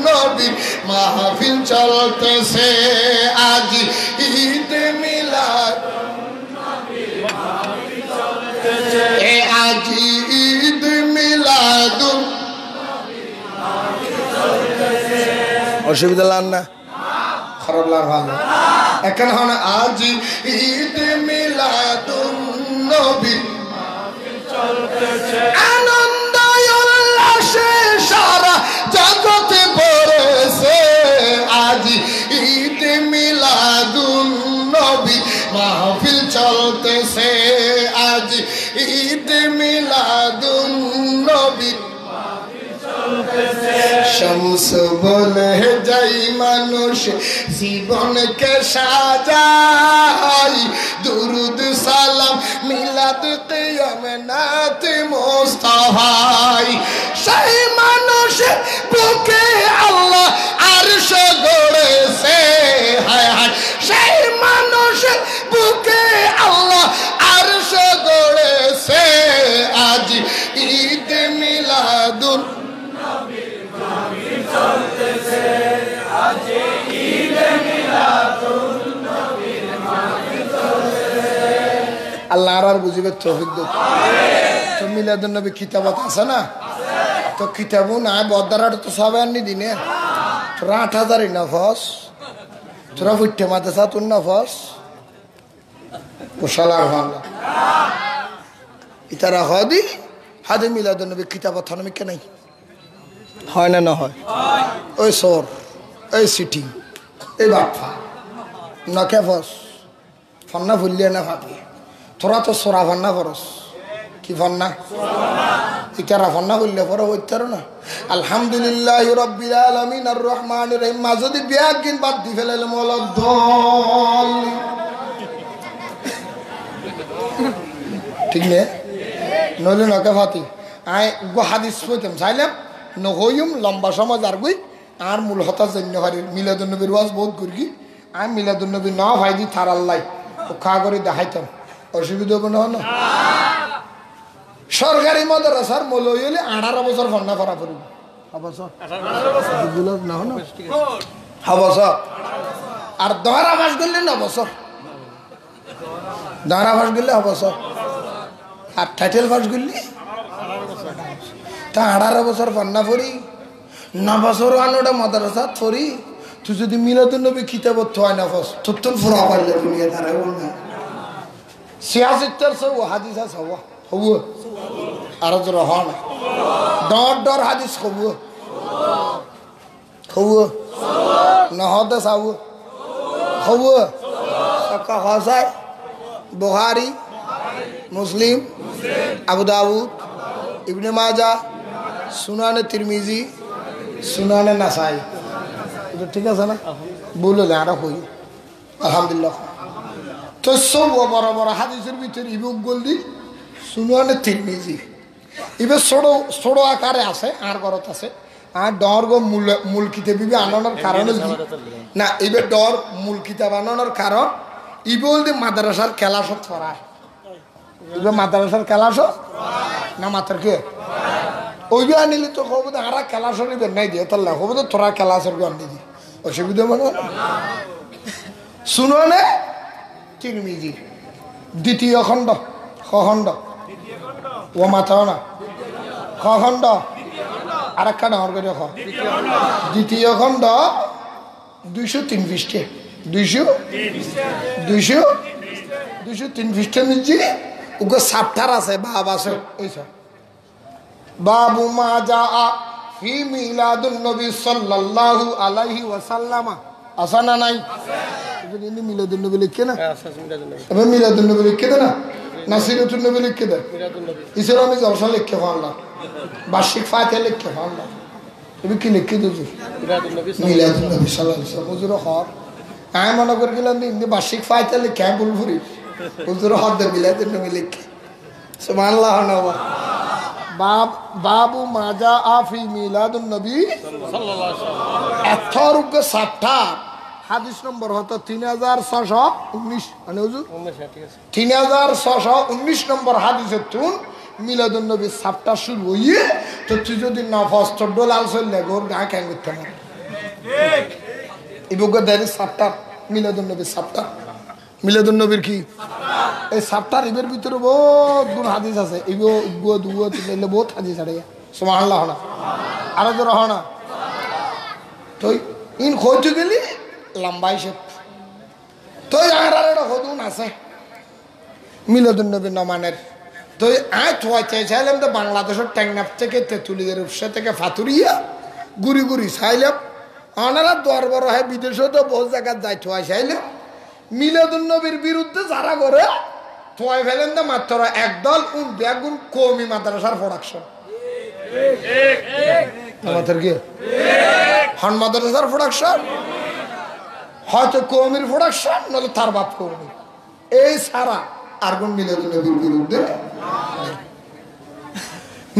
নবী মাহফিল চলতেছে, আজ ঈদ মিলাদুন নবী মাহফিল চলতেছে, আজ ঈদ মিলাদুন নবী মাহফিল চলতেছে। অসুবিধা লাগ না, খারাপ লাগ ভালো এখন হন আজ ঈদ মিলাদুন নবী মাহফিল চলতেছে, আনন্দ উল্লাসে সারা জগতে ভরেছে, আজ ঈদ মিলাদুন নবী মাহফিল চলতেছে, আজ ঈদ মিলাদুন নবী শামস বলে যাই মানুষ জীবনকে সাজাই, দুরুদ সালাম মিলাদ কিয়ামত মুস্তাফাই, সেই মানুষ বুকে আল্লাহ আরশ গড়েছে, হায় হায় সেই মানুষ বুকে আল্লাহ আরশ গড়েছে, আজ ঈদ মিলাদুন চলতেছে, আজ ঈদ মিলাদুন নবী মাহফিল চলতেছে। আল্লাহ আর বুঝিবে তৌফিক দাও। তো মিলাদুন নবী কিতাবত আছে না, তো কিতাবও না বদারাট তো সবাই আনি দিনে তোরা ৮,০০০ নফস, তোরা ফুটে মাদ্রাসা তোর নফস পোশালার ভালো ইতারা হদি হাদে মিলাদুন নবী কিতাবত থানমি কে নাই হয় না, না হয় ওই সর ওই সিটিং এই বাপা নকে ফস ফন্না ভুলিয়ে না ভাবি তোরা তো সরা ফান্না ফরস কি ফন্না ইতারা ফন্না ভুললে পরে হইতার না। আলহামদুলিল্লাহ রাব্বিল আলামিন আর রহমানির রহিম মা যদি বিয়াকিন বাদ দি ফেলাইলে মৌলা দল ঠিক নে নইলে নকে ফাতি আয় গো হাদিস হইতাম চাইলাম নহইম লম্বা সময় আর গই আর মূল হতা জন্য হারি মিলাদুন নবীর ওয়াজ বহুত করি আমি মিলাদুন নবী না ভাই দি থার আল্লাহ ও খা করে দেখাইতাম অসুবিধা হবে না। সরকারি মাদ্রাসার মৌলবি হলে 18 বছর ফন্না করা পড়বে আর দহরা ভাস করলে 9 বছর, দহরা ভাস করলে 9 বছর আর টাইটেল ভাস করলে তা 18 বছর ফন্না পড়ি 9 বছর আনোটা মাদ্রাসা পড়ি তুই যদি মিলাদুন নবী কিতাব হয় না ফস তোর ফুরা পারলে দুনিয়া তারা না সিয়াসিত্তর সব হাদিস আছে হব আর জোর হন ডর ডর হাদিস হব হব নহদ সাব হব সকা হসায় বুখারী মুসলিম আবু দাউদ ইবনে মাজাহ সুনানে তিরমিজি সুনানে নাসাই ঠিক আছে না বলে আর হই আলহামদুলিল্লাহ। তো সব বড় বড় হাদিসের ভিতরে ইবুক গলদি সুনানে তিরমিজি ইবে ছোট আকারে আছে আর ঘরত আছে আর ডর গো মূল কিতাব ইবে আনানোর কারণ না ইবে ডর মূল কিতাব আনানোর কারণ ইবে বলতে মাদ্রাসার ক্লাসত পড়ায় ইবে মাদ্রাসার ক্লাসত না মাত্র কে ওইবে আনিলে তো হবো তো আরা ক্লাসর ইবে নাই দিয়ে তাহলে হবো তো তোরা ক্লাসের গো আনি দি অসুবিধা মানে সুনানে তিরমিজি দ্বিতীয় খণ্ড খ খণ্ড ও মাথাও না খ খণ্ড আর একটা ডাঙর করে খ দ্বিতীয় খণ্ড 203 পৃষ্ঠে 203 পৃষ্ঠে নিচ্ছি ওকে সাপ্টার আছে বাব আছে ওইসব বাবু মা যা ফি মিলাদুন নবী সাল্লাল্লাহু আলাইহি ওয়াসাল্লাম আসা না নাই আছে মিলাদুন নবী লিখে না আমি মিলাদুন নবী লিখে দে না নাসিরাতুন নবী লিখে দে মিলাদুন নবী ইসলামী জলসা লিখে ফাল্লা বার্ষিক ফাতিহা লিখে ফাল্লা তুমি কি লিখি দিছো মিলাদুন নবী সাল্লাল্লাহু আলাইহি ওয়াসাল্লাম হুজুর হর আমি মনে করে গেলাম ইন্দি বার্ষিক ফাইতালে ক্যাম্প বুলফুরি হুজুর হর দে মিলাদুন নবী লিখি সুবহানাল্লাহ নওয়া বাবু মাজা আফি মিলাদুন নবী সাল্লাল্লাহু আলাইহি ওয়াসাল্লাম এথরুগ সাতটা হাদিস নম্বর হতো 3619 মানে হুজুর 3619 নম্বর হাদিসে তুন মিলাদুন নবী সাতটা শুরু হইয়ে তো তুই যদি নফস চড্ডল আলসল লাগোর গা কেন করতে না ঠিক ইবুগো দারি সাতটা মিলাদুন নবী সাতটা মিলাদুন নবীর কি এই সাতটা রিবের ভিতরে বহুত গুণ হাদিস আছে ইগো ইগো দুও তিনলে বহুত হাদিস আছে সুবহানাল্লাহ না আর তো রহ না তো ইন কইতে গেলি লম্বাই সে তো আর একটা হদুন আছে মিলাদুন নবী নমানের তো আয় থোয়া চাইছিলাম তো বাংলাদেশের ট্যাংনাপ থেকে তেঁতুলিয়ার উপসা থেকে ফাতুরিয়া গুড়ি গুড়ি চাইলাম ওনারা দরবার হয় বিদেশেও তো বহু জায়গায় যাই থোয়া চাইলাম মিলাদুন নবীর বিরুদ্ধে যারা করে থোয়াই ফেলেন তো মাত্র একদল বেগুন কমি মাদ্রাসার প্রোডাকশন আমাদের কি হন মাদ্রাসার প্রোডাকশন হয়তো কৌমির প্রোডাকশন নলে তার বাপ কৌমি এই সারা আর কোন মিলাদুন নবীর বিরুদ্ধে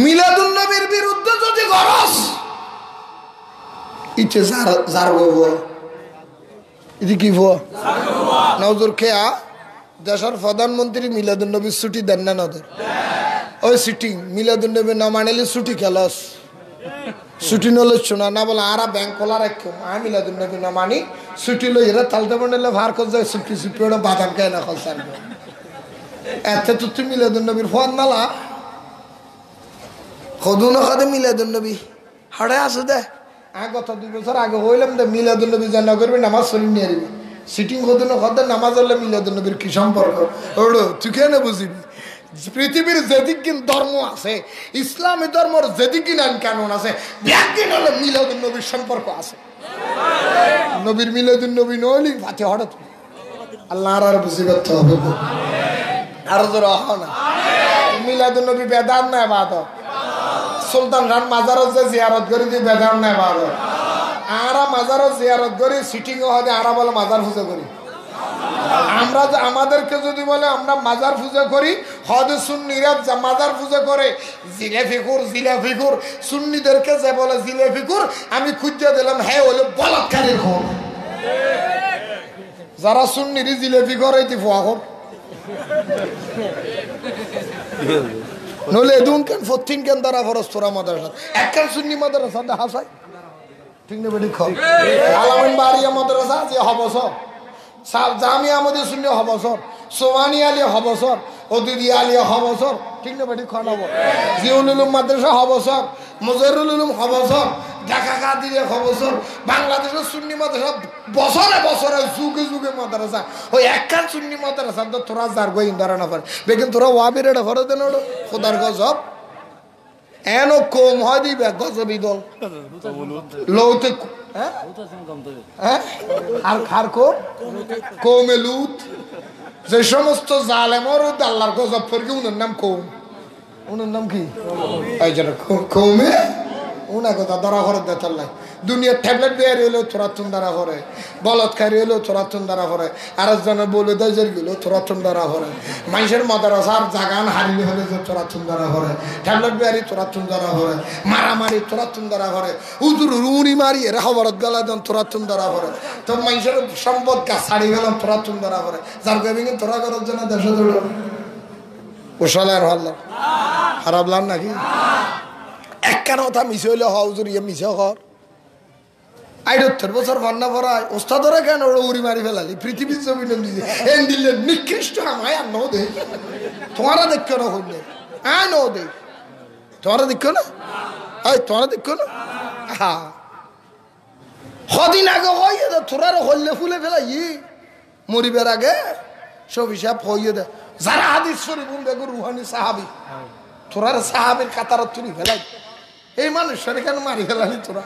মিলাদুন নবীর বিরুদ্ধে যদি গরস ইচ্ছে যার ইদি কি নজর খেয়া দেশের প্রধানমন্ত্রী মিলাদুন নবীর ছুটি দেন না নদের ওই সিটিং মিলাদুন নবী না মানিলে ছুটি খেলস ছুটি নলে শোনা না বলে আরা ব্যাংক খোলা রাখো আমি মিলাদুন নবী না মানি ছুটি লই এরা তালতে বানালে ভার করে যায় ছুটি ছুটি ওটা বাদাম খায় না খল সারবে এত তো তুমি মিলাদুন নবীর ফোন নালা কদু না খাদে মিলাদুন নবী হাড়ে আসে দে গত 2 বছর আগে হইলাম দে মিলাদুন নবী জানা করবি নামাজ শরীফ নিয়ে আসবি সিটিং কদু না খাদে নামাজ হলে মিলাদুন নবীর কি সম্পর্ক ওড়ো তুই কেন বুঝিবি পৃথিবীর যেদিকিন ধর্ম আছে ইসলামী ধর্মের যেদিকিন আইন কানুন আছে ব্যাকিন হলে মিলাদুন নবীর সম্পর্ক আছে নবীর মিলাদুন নবী নইলি ফাতে হঠাৎ আল্লাহ আর বুঝি করতে হবে আর জোর না মিলাদুন নবী বেদান না ইবাদত সুলতান খান মাজারত যে জিয়ারত করি দি বেদান না ইবাদত আরা মাজারত জিয়ারত করি সিটিং হয় আরা বলে মাজার পূজা করি আমরা আমাদেরকে যদি বলে আমরা মাজার পূজা করি হদ সুন্নিরা মাজার পূজা করে জিলাফিকুর সুন্নিদেরকে যে বলে জিলাফিকুর আমি খুঁজে দিলাম হ্যাঁ হলো বলৎকারীর ঘর যারা সুন্নির জিলাফি করে এটি ফোয়া ঘর নলে এদুন কেন ফতিন কেন দ্বারা ফরস তোরা মাদ্রাসা একখান সুন্নি মাদ্রাসা হাসাই ঠিক না বেটি খাও আলামিন বাড়িয়া মাদ্রাসা যে হবস জামিয়া আমাদের শূন্য হবসর সোমানি আলিয়া হবসর অদিদি আলিয়া হবসর ঠিক না বেটি খাওয়াবো জিউল উলুম মাদ্রাসা হবসর মুজাহিরুল উলুম হবসর ঢাকা কাদিরিয়া হবসর বাংলাদেশের সুন্নি মাদ্রাসা বছরে বছরে যুগে যুগে মাদ্রাসা ওই একখান সুন্নি মাদ্রাসা তো তোরা যার গো ইন্দারা না পারে বেকিন তোরা ওয়াবির এটা ভরে দেন ওটা খোদার গজব এন কম হয় দিবে গজবি দল লৌতে আর খার কৌমে লুত যে সমস্ত জালেমর আল্লাহর গজব ফেরকে উনার নাম কৌম উনার নাম কি কৌমে উনা কথা ধরা করে দেয় দুনিয়ার ট্যাবলেট বের হইলেও তোরা তুন দ্বারা করে বলৎকারী হইলেও তোরা তুন দ্বারা করে আর একজনের বলে দেয় গেলেও তোরা তুন দ্বারা করে মানুষের মাদ্রাসার জাগান হারিয়ে হলে যে তোরা তুন দ্বারা করে ট্যাবলেট বেয়ারি তোরা তুন দ্বারা করে মারামারি তোরা তুন দ্বারা করে উদুর উনি মারি এরা খবরত গলা দেন তোরা তুন দ্বারা করে তো মানুষের সম্পদ গাছ ছাড়ি গেলাম তোরা তুন দ্বারা করে যার গেমিং তোরা করার জন্য দেশে দৌড় ওসালে আর হল্লা খারাপ লান নাকি একখান কথা মিশে হইলে হুজুর ইয়ে মিশে কর 78 বছর ভান্না ভরায় ওস্তাদরা কেন ওরা উড়ি মারি ফেলালি পৃথিবীর জমিনে নিজে দিলে নিকৃষ্ট আমায় আর নো দে তোমারা দেখো না হইলে আয় নো দে তোমারা দেখো না তোমরা দেখো না হ্যাঁ কদিন আগে হইয়ে দে তোরা হইলে ফুলে ফেলাই মরিবার আগে সব হিসাব হইয়ে দে যারা হাদিস শরীফ দেখো রুহানি সাহাবি তোরা সাহাবির কাতারত তুলি ফেলাই এই মানুষের কেন মারি ফেলালি তোরা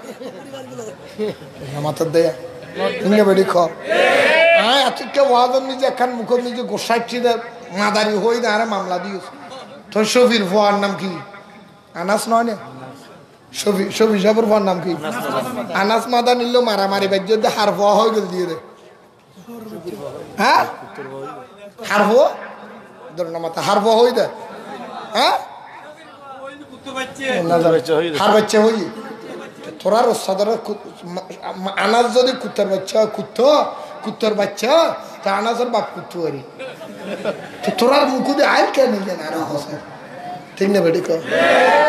মাথার দেয়া বেড়ি খাওয়া ওয়াজন নিজে একখান মুখ নিজে গোসাইছি মাদারি হই না আরে মামলা দিয়েছ তোর শফির ভুয়ার নাম কি আনাস নয় না শফি সাহেবের পর নাম কি আনাস মাদা নিল মারামারি বাজ্য হার হওয়া হয়ে গেল দিয়ে রে হ্যাঁ হার হো মাথা হার হওয়া হয়ে দে হ্যাঁ হার বাচ্চা হই তোরা রসাদর আনাজ যদি কুত্তার বাচ্চা কুত্তর বাচ্চা তা আনাজের বাপ কুত্তু আরি তোরার মুখু দিয়ে আয় কেন জানা হসে ঠিক না বেটি কো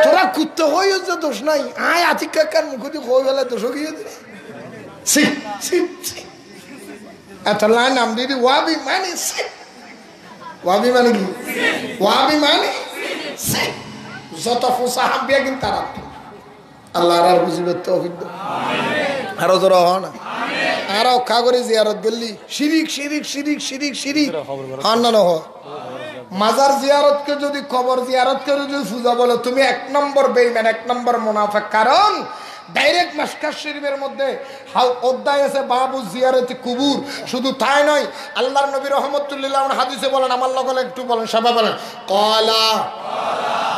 তোরা কুত্তা হই যে দোষ নাই আয় আতিক কাকার মুখু দিয়ে হয়ে গেলে দোষ গিয়ে দিলে সি সি এত লাইন নাম দিদি ওয়াবি মানে সি ওয়াবি মানে কি ওয়াবি মানে সি যত ফুসা হাবিয়া কিন্তু তারা আল্লাহর আর বুঝিবে তৌফিক দাও আরো জোরে হ না আর অক্ষা করে জিয়ারত গেলি শিরিক শিরিক শিরিক শিরিক শিরিক হন না হ মাজার জিয়ারতকে যদি কবর জিয়ারতকে যদি পূজা বলো তুমি এক নম্বর বেঈমান এক নম্বর মুনাফিক কারণ ডাইরেক্ট মাসকাস শরীফের মধ্যে অধ্যায় আছে বাবু জিয়ারতি কুবুর শুধু তাই নয় আল্লাহর নবী রহমতুল্লাহ হাদিসে বলেন আমার লগলে একটু বলেন সবাই বলেন ক্বালা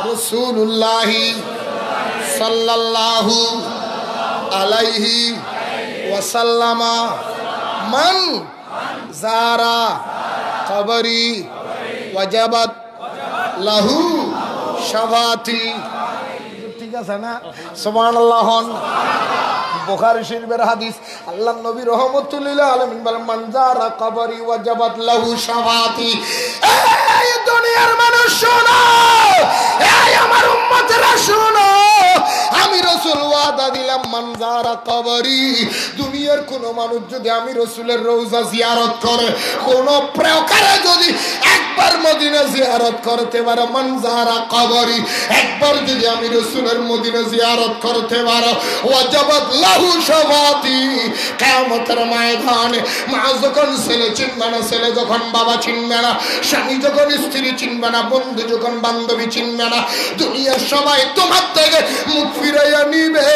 রাসূলুল্লাহ সাল্লাল্লাহু আলাইহি ওয়াসাল্লামা মান যারা কবরি ওয়াজাবাত লাহু শাফাতি ঠিক আছে না সুবহানাল্লাহ বুখারী শরীফের হাদিস আল্লাহর নবী রাহমাতুল্লাহ আলাইহি বলেন মান যারা কবরি ওয়াজাবাত লাহু শাফাতি এই দুনিয়ার মানুষ শোনো এই আমার উম্মতরা শোনো আমি রাসূল ওয়াদা দিলাম মান যারা কবরি দুনিয়ার কোন মানুষ যদি আমি রাসূলের রওজা জিয়ারত করে কোন প্রকারে যদি একবার মদিনা জিয়ারত করতে পারে মান যারা কবরি একবার যদি আমি রাসূলের মদিনা জিয়ারত করতে পারো ওয়াজাবাত লাহু শাফাতি কিয়ামতের ময়দানে মা যখন ছেলে চিনবে না ছেলে যখন বাবা চিনবে না স্বামী যখন স্ত্রী চিনবে না বন্ধু যখন বান্ধবী চিনবে না দুনিয়ার সবাই তোমার থেকে মুখ ফিরাইয়া নিবে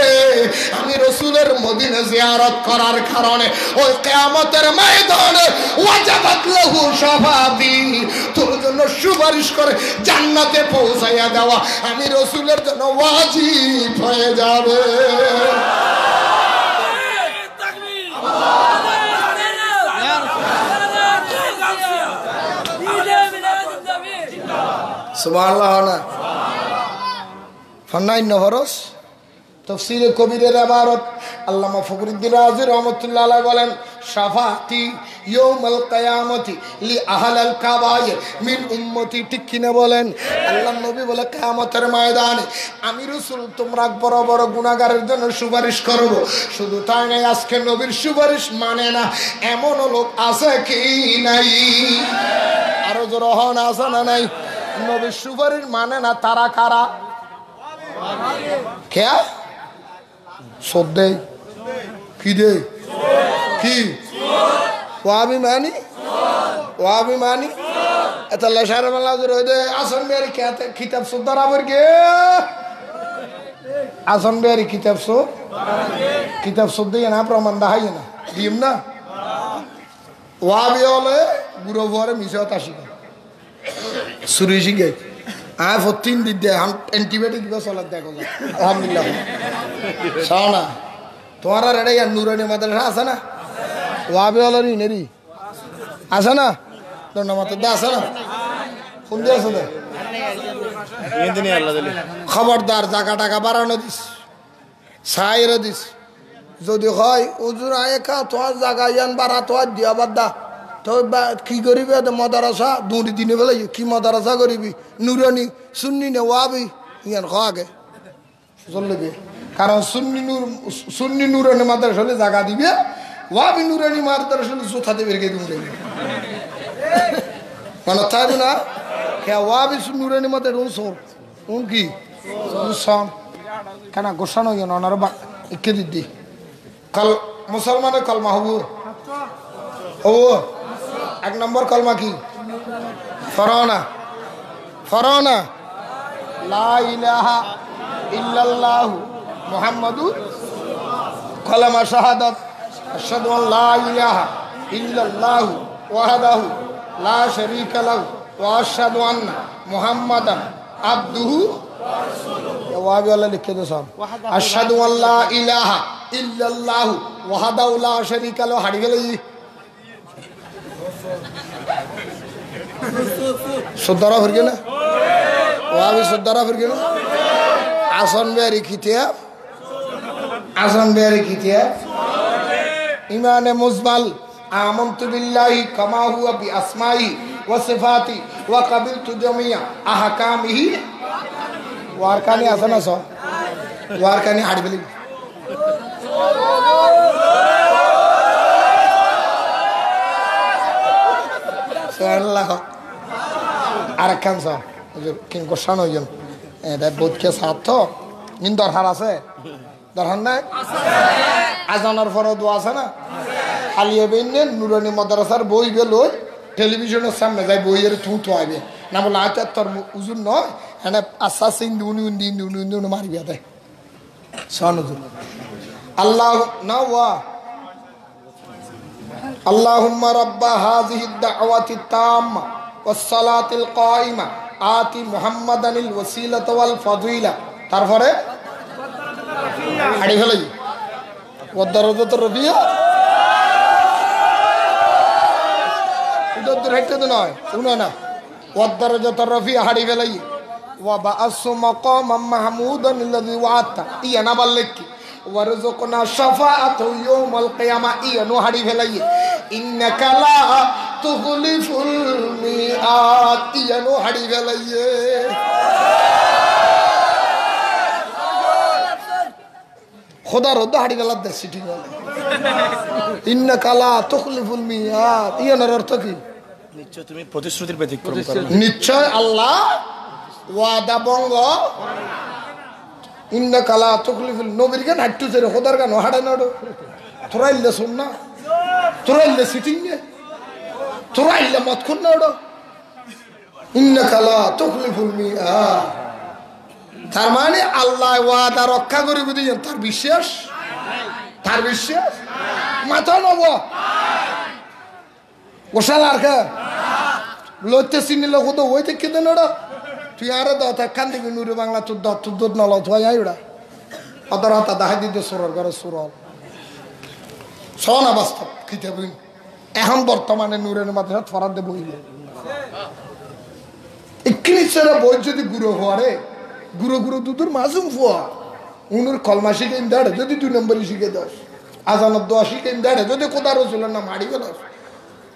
আমি রাসূলের মদিনা জিয়ারত করার কারণে ওই কিয়ামতের ময়দানে ওয়াজাবাত লাহু শাফাতি তোর জন্য সুপারিশ করে জান্নাতে পৌঁছাইয়া দেওয়া আমি রাসূলের জন্য ওয়াজিব হয়ে যাবে সুবহানাল্লাহ না ফান্নাই নহরস তাফসীরে কবিরের ইবারত আল্লামা ফখরুদ্দিন রাজি রাহমাতুল্লাহ আলাইহি বলেন শাফাতি ইয়াউমাল কিয়ামতি লি আহলাল কাবায়ের মিন উম্মতি ঠিক কিনা বলেন আল্লাহর নবী বলে কিয়ামতের ময়দানে আমি রাসূল তোমরা বড় বড় গুনাহগারের জন্য সুপারিশ করব শুধু তাই নয় আজকে নবীর সুপারিশ মানে না এমন লোক আছে কি নাই আরো জোরে হন আছে না নাই নবীর সুপারিশ মানে না তারা কারা কে সদ্দে কি দে কি ওয়াবি মানি এত লশার মালা জোরে দে আসন বেরি খেতে কিতাব সুদারা বর্গে আসন বেরি কিতাব সুদ্দে না প্রমাণ দেখাই না দিম না ওয়াবি হলে বুড়ো ভরে মিশত আসি সুরি শিখে আয় ফতিন দিতে অ্যান্টিবায়োটিক কিবা চলার দেখো আলহামদুলিল্লাহ চাও না তোমার আর এটা নুরানি মাদ্রাসা আছে না ওয়াবি হলরি নেরি আছে না তোর নামাতে দা আছে না ফোন দিয়ে আছে খবরদার জায়গা টাকা বাড়ানো দিস সাইরে দিস যদি হয় উজুর আয়ে খা তোমার জায়গা ইয়ান বাড়া তোমার দিয়া বাদ দা তো কি করিবি মদারসা দুটি দিনে বেলা কি মদারসা করিবি নুরানি সুন্নি নে ওয়াবি ইয়ান খাগে চলবে কারণ সুন্নি নুরানি মাদ্রাসা হলে জায়গা দিবে ওয়াবি নুরানি মাদ্রাসা হলে জোথা দেবে রেখে তুমি মানে তাই না কে ওয়াবি নুরানি মাদ্রাসা উনসর উন কি উনসন কেন গোসানো ইয়ান ওনার ইকে দিদি কাল মুসলমানের কলমা হবু হবু এক নম্বর কলমা কি ফরওনা লা ইলাহা ইল্লাল্লাহু মুহাম্মাদুর কলমা শাহাদাত আশহাদু আন লা ইলাহা ইল্লাল্লাহু ওয়াহদাহু লা শারীকা লাহু ওয়া আশহাদু আন্না মুহাম্মাদান আবদুহু ওয়াহাবি আল্লাহ লিখে দে সব আশহাদু আল্লা ইলাহা ইল্লাল্লাহু ওয়াহদাহু লা শারীকা লাহু হাড়ি গেল সুদ্দারা ফির গেল ওয়াহাবি সুদ্দারা ফির গেল আসন বেরি খিতিয়া ইমানে মুজমাল আমনতু বিল্লাহি কামা হুয়া বিআসমাইহি ওয়া সিফাতি ওয়া কাবিলতু জামিয়া আহকামিহি ওয়ারকানি আসনা সব ওয়ারকানি হাড়ি বলি সুবহানাল্লাহ আর কান সব কিং কোশান হইজন এটা বুতকে সাথ নিন দরকার আছে দরকার নাই আজানোর পরে দোয়া আছে না হালিয়ে বেইনে নুরানি মাদ্রাসার বই গেল টেলিভিশনের সামনে যাই বইয়ের থুঁতো আইবে না বলে আচ্ছা তোর উজুর নয় হ্যাঁ আস্তে আস্তে ইন্দু মারিবে দেয় সনুজুর আল্লাহ না ওয়া আল্লাহুম্মা রাব্বা হাযিহিদ দাওয়াতি তাম্মা ওয়াস সালাতিল কায়িমা আতি মুহাম্মাদানিল ওয়াসিলাতা ওয়াল ফাদিলা তারপরে হাড়ি ফেলাই ওয়াদারাজাত রফিয়া উদর হেঁটে তো নয় শুনো না ওয়াদারাজাত রফিয়া হাড়ি ফেলাই ওয়া বাআসু মাকামাম মাহমুদান আল্লাযী ওয়া'আতা ইয়া না বললেকি ওয়ারযুকনা শাফাআতু ইয়াউমাল কিয়ামা ইয়া নো হাড়ি ফেলাই ইন্নাকা লা তুখলিফুল মিআত ইয়া নো হাড়ি ফেলাই খোদার হদ্দ হাড়ি গেলার দেশ সিটি ইন্না কালা তুখলিফুল মিয়াদ ইয়ার অর্থ কি নিশ্চয় তুমি প্রতিশ্রুতির ব্যতিক্রম করো নিশ্চয় আল্লাহ ওয়াদা ভঙ্গ ইন্না কালা তুখলিফুল নবীর গান হাঁটু ছেড়ে খোদার গান হাড়ে নাড়ো তোরা ইল্লে শুন না তোরা ইল্লে সিটিং নে তোরা ইল্লে মত খুন নাড়ো ইন্না কালা তুখলিফুল মিয়াদ তার মানে আল্লাহ ওয়াদা রক্ষা করিবে দিয়েন তার বিশ্বাস মাথা নব ওশাল আর কে লইতে চিনিল কত ওই থেকে দেন ওরা তুই আরে দাও তা কান দিবি নুরে বাংলা তোর দুধ নল তুই আই ওরা অদর হাতা দাহাই দিতে সুরর ঘরে সুরল সনা বাস্তব খিতে বই এখন বর্তমানে নুরের মাদ্রাসা ফরাদ দে বইলে ইকনিসের বই যদি গুরু হওয়ারে গুরু দুধুর মাসুম ফুয়া উনুর কলমা শিখে দাঁড়ে যদি 2 নম্বরই শিখে দাস আজানের দোয়া শিখে দাঁড়ে যদি কোথা রসুলের নাম হারিয়ে গেল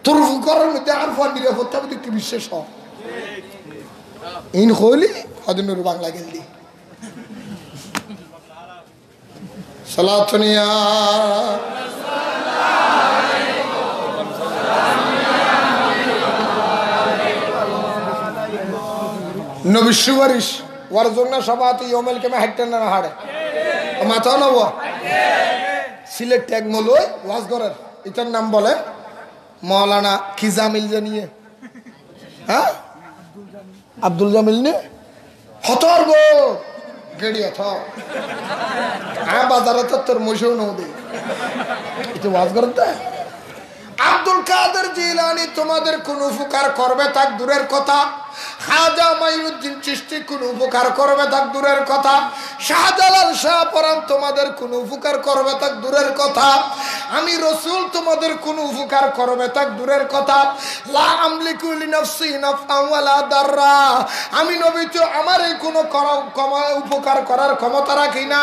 তোর করার মধ্যে আর ফোন নিরাপত্তা কি বিশ্বাস ইন হইলি হদিনুর বাংলা গেলি সালাতুনিয়া নবী সুপারিশ ওয়ারজুনা সবাতি ইয়মেল কেমে হাইটেন না হাড়ে মাথা নব সিলেট ট্যাগ মলই ওয়াজগরের এটার নাম বলে মাওলানা খিজামিল জানিয়ে হ্যাঁ আব্দুল জামিল নে হতর গো গেড়ি হত বাজারে তো তোর মশাও নৌ দে এটা ওয়াজগরের দেয় আব্দুল কাদের জিলানী তোমাদের কোন উপকার করবে তাক দূরের কথা খাজা মাইনুদ্দিন চিশতি কোন উপকার করবে তাক দূরের কথা শাহজালাল শাহপরান তোমাদের কোন উপকার করবে তাক দূরের কথা আমি রাসূল তোমাদের কোন উপকার করবে তাক দূরের কথা লা আমলিকু লিনাফসি নাফআন ওয়ালা দাররা আমি নবী তো আমার এই কোন উপকার করার ক্ষমতা রাখি না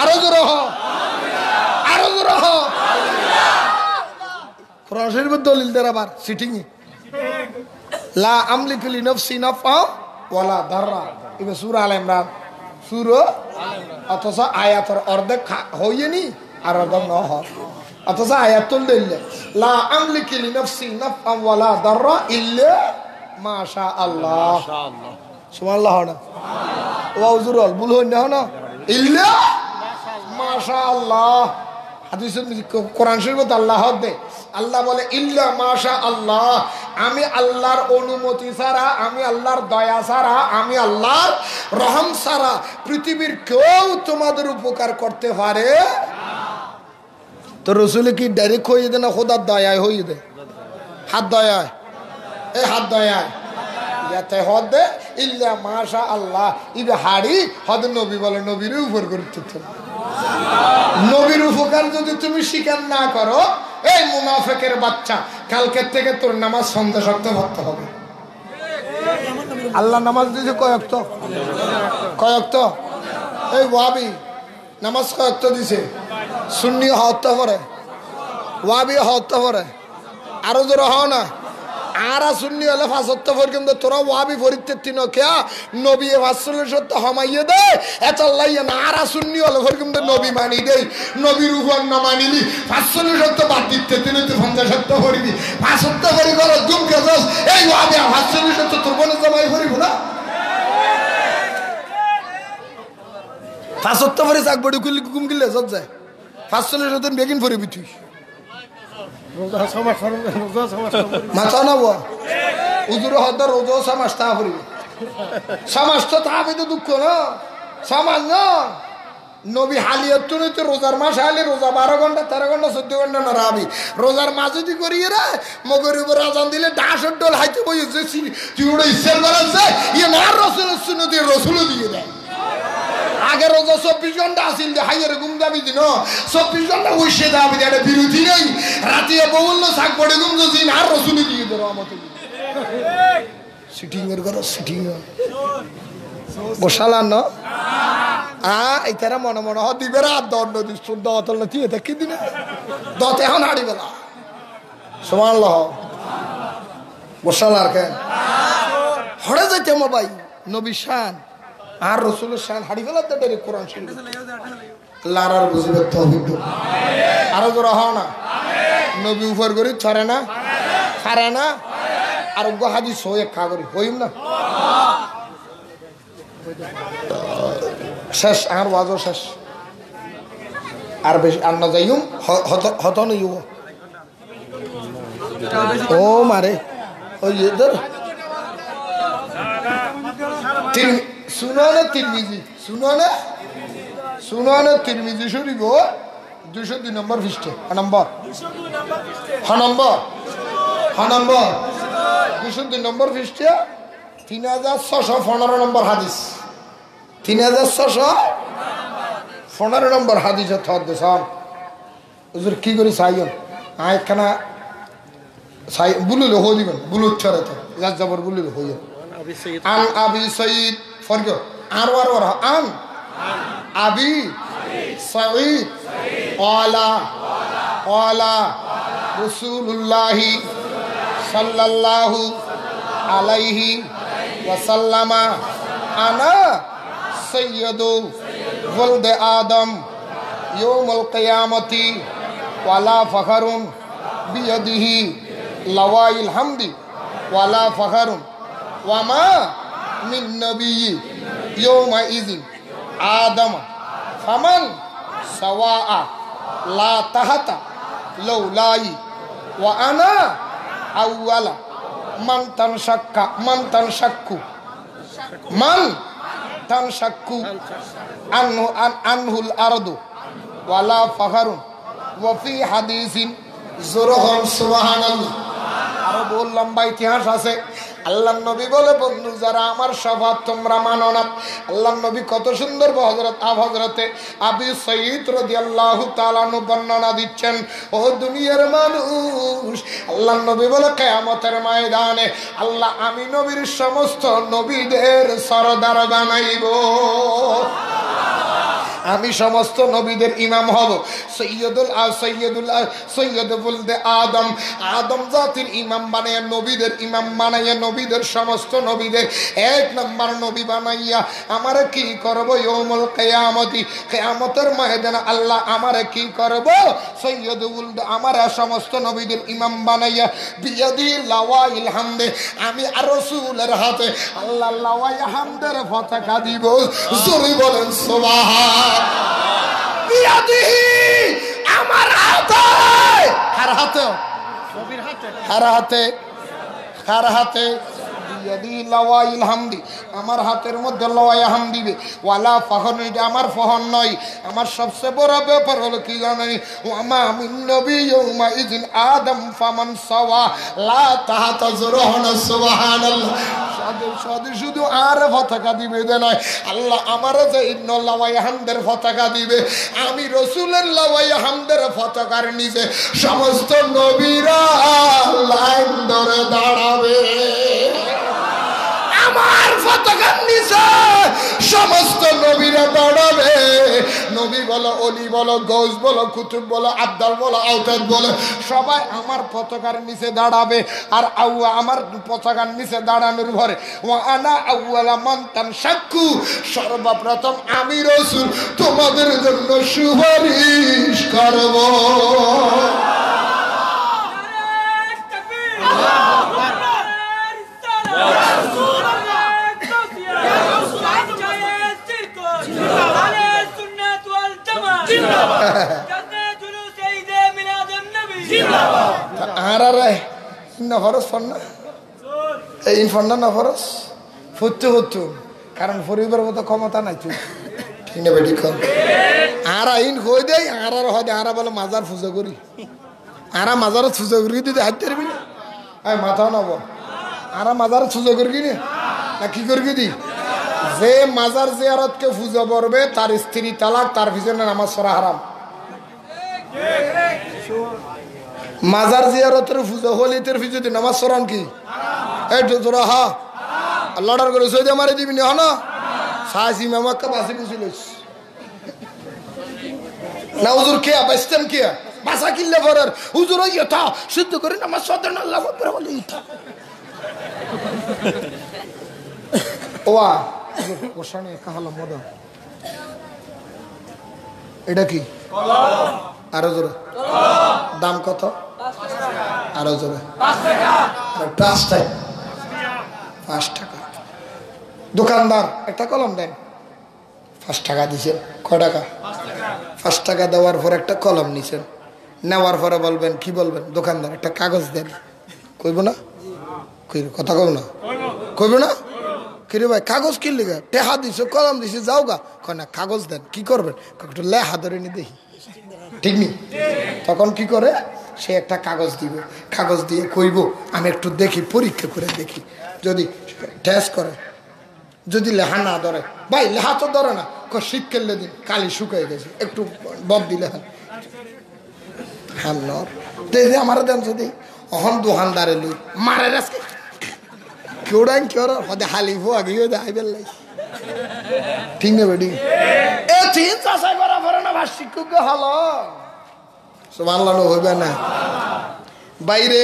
আরো জোরে হ আরো জোরে হ কোরআন শরীফের দলিল দের আবার সিটিং লা আমলিকু লিনাফসি নাফআন ওয়ালা দাররা এটা সূরা আল ইমরান সূরা অথচ আয়াতের অর্ধেক হইনি আর অর্ধেক ন হয় অথচ আয়াতুল দিল লা আমলিকু লিনাফসি নাফআন ওয়ালা দাররা ইল্লা মাশা আল্লাহ মাশাআল্লাহ সুবহানাল্লাহ না ওয়া উজুরুল ভুল হই না ইল্লা মাশা আল্লাহ হাদিসে কোরআন শরীফে আল্লাহ দে আল্লাহ বলে ইল্লা মাশা আল্লাহ আমি আল্লাহর অনুমতি ছাড়া আমি আল্লাহর দয়া ছাড়া আমি আল্লাহর রহম ছাড়া পৃথিবীর কেউ তোমাদের উপকার করতে পারে তো রাসূল কি ডাইরেক্ট হইয়ে দেয় না খোদার দয়ায় হইয়ে দেয় হাত দয়ায় এই হাত দয়ায় যাতে হাত দে ইল্লা মাশা আল্লাহ ইবে হাড়ি হদ নবী বলে নবীর উপর গুরুত্ব নবীর উপকার যদি তুমি স্বীকার না করো এই মুনাফিকের বাচ্চা কালকের থেকে তোর নামাজ সন্ধ্যা শক্ত ভক্ত হবে আল্লাহ নামাজ দিয়েছে কয়েকত এই ওয়াবি নামাজ কয়েকত দিছে সুন্নি হত্যা করে ওয়াবি হত্যা করে আরো জোর হও না আর সুন্নি হলে ফাঁসত্ব পর্যন্ত তোরা ওয়াবি পরিত্যক্তি নকিয়া নবী ভাসলের সত্য হমাইয়ে দে এচাল্লাইয়া না আর সুন্নি হলে পর্যন্ত নবী মানি দেই নবীর উপর না মানিলি ফাসলের সত্য বাদ দিতে তিনি তো 50 সত্য করিবি 5 সত্য করি করো দুম কেছস এই ওয়াবি ফাসলের সত্য তোর বনে জমাই করিব না 5 সত্য করে চাক বড়ি কুলি কুম গিলে সব যায় ফাসলের সত্য বেগিন পরিবি তুই মাথা না উজুর হদ রোজা সমাজ তা করি সমাজ তো তাহলে তো দুঃখ না সমাজ না নবী হালিয়ত তো রোজার মাস হালি রোজা 12 ঘন্টা 13 ঘন্টা 14 ঘন্টা না রাবি রোজার মাঝে দি করি রে মগর উপর আজান দিলে ডাসর ডল হাইতে বইছে তুই ওটা ইচ্ছার বানাচ্ছে ইয়ে না রসুলের সুন্নতি রসুল দিয়ে দেয় আগে রোজা 24 ঘন্টা আসিল হাইয়ের ঘুম দাবি দিন 24 ঘন্টা বসে দাবি দেয় এটা বিরোধী নেই রাতে বললো শাক পড়ে ঘুম দিন আর রসুলি দিয়ে দেবো আমাকে সিটিং এর করো সিটিং বসালান না এটারা মনে মনে হয় দিবে আর দণ্ড দিস দতল না তুই এটা কি দিনে দত এখন হাড়ি বেলা সমান লহ বসাল আর কেন হরে যাইতে মা ভাই নবী শান আর রসুলের শান হাড়ি ফেলার তো ডাইরেক্ট কোরআন শুনবে আল্লাহর আর বুঝবে তৌফিক দাও আরো জোরে হও না নবী উপর করি ছড়ে না খারে না আর গো হাদিস হয়ে খা করি হইম না শেষ আর ওয়াজও শেষ আর বেশি আর না যাইম হত নই ও মারে ওই ইধর তিন सुनाने तिरमिजी शरीफ 202 नंबर पृष्ठे नंबर 202 नंबर पृष्ठे 3615 नंबर हादिस 3615 नंबर हादिस थोड़ देसान उधर की करी साइयन आए कना साइ बुलुले हो दिबन बुलुत छरे तो जबर बुलुले हो आन अबी सईद फरगो आन आन अबी सईद क़ाला रसूलुल्लाहि सल्लल्लाहु अलैहि वसल्लम अना सय्यदु वल्द आदम यौमुल क़ियामति वला फ़खरुन बियदिहि लवाइल हम्दी वला फ़खरुन वमा मिन नबिय्यि यौमा इज़िन आदम फमन सवाअ ला तहता लौलाई व अना अव्वला मन तनशक्कु अन्हुल अर्दु वला फखरुन व फी हदीसिन ज़ुरहुन सुबहानाल्लाह আরো বল লম্বা ইতিহাস আছে আল্লাহর নবী বলে বন্ধু যারা আমার শফাত তোমরা মানো না আল্লাহর নবী কত সুন্দর হযরতে আবু সাঈদ রাদিয়াল্লাহু তাআলা আনহু বর্ণনা দিচ্ছেন ও দুনিয়ার মানুষ আল্লাহর নবী বলে কিয়ামতের ময়দানে আল্লাহ আমি নবীর সমস্ত নবীদের সরদার বানাইবো আমি সমস্ত নবীদের ইমাম হব সৈয়দুল আদম আদম জাতির ইমাম বানাইয়া নবীদের ইমাম বানাইয়া নবীদের সমস্ত নবীদের এক নম্বর নবী বানাইয়া আমারে কি করব ইয়াউমুল কিয়ামতি কিয়ামতের ময়দানে আল্লাহ আমারে কি করব সৈয়দুল আমারে সমস্ত নবীদের ইমাম বানাইয়া বিয়াদি লাওয়াইল হামদে আমি আর রাসূলের হাতে আল্লাহ লাওয়াই হামদের পতাকা দিব জোরে বলেন সুবহান আমার হাতে আমার হাতের মধ্যে লওয়াই হাম দিবে ওয়ালা ফখর এটা আমার ফহন নয় আমার সবচেয়ে বড় ব্যাপার হলো কি জানেন ওয়ামা মিন নবিয়্যুমা ইযিন আদম ফামান সাওয়া লা তাহাতা যুরহুন সুবহানাল্লাহ শুধু আর পতাকা দিবে দে নয়, আল্লাহ আমার যে ইন্নাল্লাহি হামদের পতাকা দিবে। আমি রাসূলের লাওয়াই হামদের পতাকার নিচে সমস্ত নবীরা লাইন ধরে দাঁড়াবে। আমার পতাকার নিচে সমস্ত নবীরা দাঁড়াবে। নবী বলো, অলি বলো, গৌস বলো, কুতুব বলো, আব্দাল বলো, আওতাদ বলো, সবাই আমার পতাকার নিচে দাঁড়াবে। আর আমার পতাকার নিচে দাঁড়ানোর পরে ওয়া আনা আউয়ালা মান তানশাক্কু, সর্বপ্রথম আমি রাসূল তোমাদের জন্য সুপারিশ করব। কারণ পরিবার মতো ক্ষমতা নাই তুই ঠিক না বেটি কম আর আইন হয়ে দেয় আর হয় দেয়। আর বলে মাজার পুজো করি, আর মাজার পুজো করি দিদি হাত ধরবি না, মাথা নব আর মাজার পুজো করবি না কি করবি দি? যে মাজার জিয়ারতকে পুজো করবে তার স্ত্রী তালাক, তার পিছনে নামাজ পড়া হারাম। মাজার জিয়ারতের পুজো হলিতের পিছনে নামাজ পড়ান কি এই তোরা হা লড়ার করে সইদে মারি দিবি না না সাহসি মামাকে বাসি বুঝিল না হুজুর কে বাঁচতেন কে বাসা কিনলে পরের হুজুর ইটা শুদ্ধ করে নামাজ সদন আল্লাহ আকবার বলে ইটা ওয়া কোশানে কাহলা মদ এটা কি আরো জোরে দাম কত? আরো জোরে 5 টাকা। দোকানদার একটা কলম দেন, 5 টাকা দিছেন। কয় টাকা? 5 টাকা দেওয়ার পর একটা কলম নিছেন, নেওয়ার পরে বলবেন কি বলবেন? দোকানদার একটা কাগজ দেন। কইব না? কথা কইব না? কইব না? কিরে ভাই কাগজ কিনলি গা? টেহা দিছো, কলম দিছে, যাও গা। কয় না কাগজ দেন। কি করবেন? একটু লেহা ধরে নি দেখি, ঠিক নি? তখন কি করে সে একটা কাগজ দিব, কাগজ দিয়ে কইব আমি একটু দেখি, পরীক্ষা করে দেখি। যদি টেস্ট করে, যদি লেহা না ধরে, ভাই লেহা তো ধরে না, শীত কেলে দিন কালি শুকাই গেছে, একটু বদ দিলে হ্যাঁ নর দেখে আমার দেন যদি অহন দোকানদারে লই মারে আজকে কেউডাই কেউ হদে হালিফ আগে আইবেল লাই ঠিক না বেডি এ তিন চাষাই করা পরে না ভাই শিক্ষক হলো সুবহানাল্লাহ হইবে না বাইরে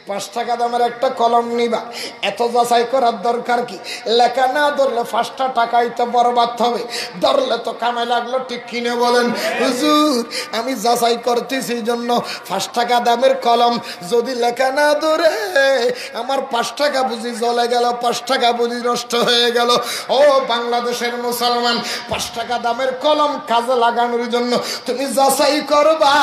5 টাকা দামের একটা কলম নিবা, এত যাচাই করার দরকার কি? লেখা না ধরলে 5টা টাকাই তো বরবাদ হবে, ধরলে তো কামে লাগলো, ঠিক কিনে বলেন? হুজুর আমি যাচাই করতেছি জন্য 5 টাকা দামের কলম, যদি লেখা না ধরে আমার 5 টাকা বুঝি জ্বলে গেল, 5 টাকা বুঝি নষ্ট হয়ে গেল। ও বাংলাদেশের মুসলমান, 5 টাকা দামের কলম কাজে লাগানোর জন্য তুমি যাচাই করবা,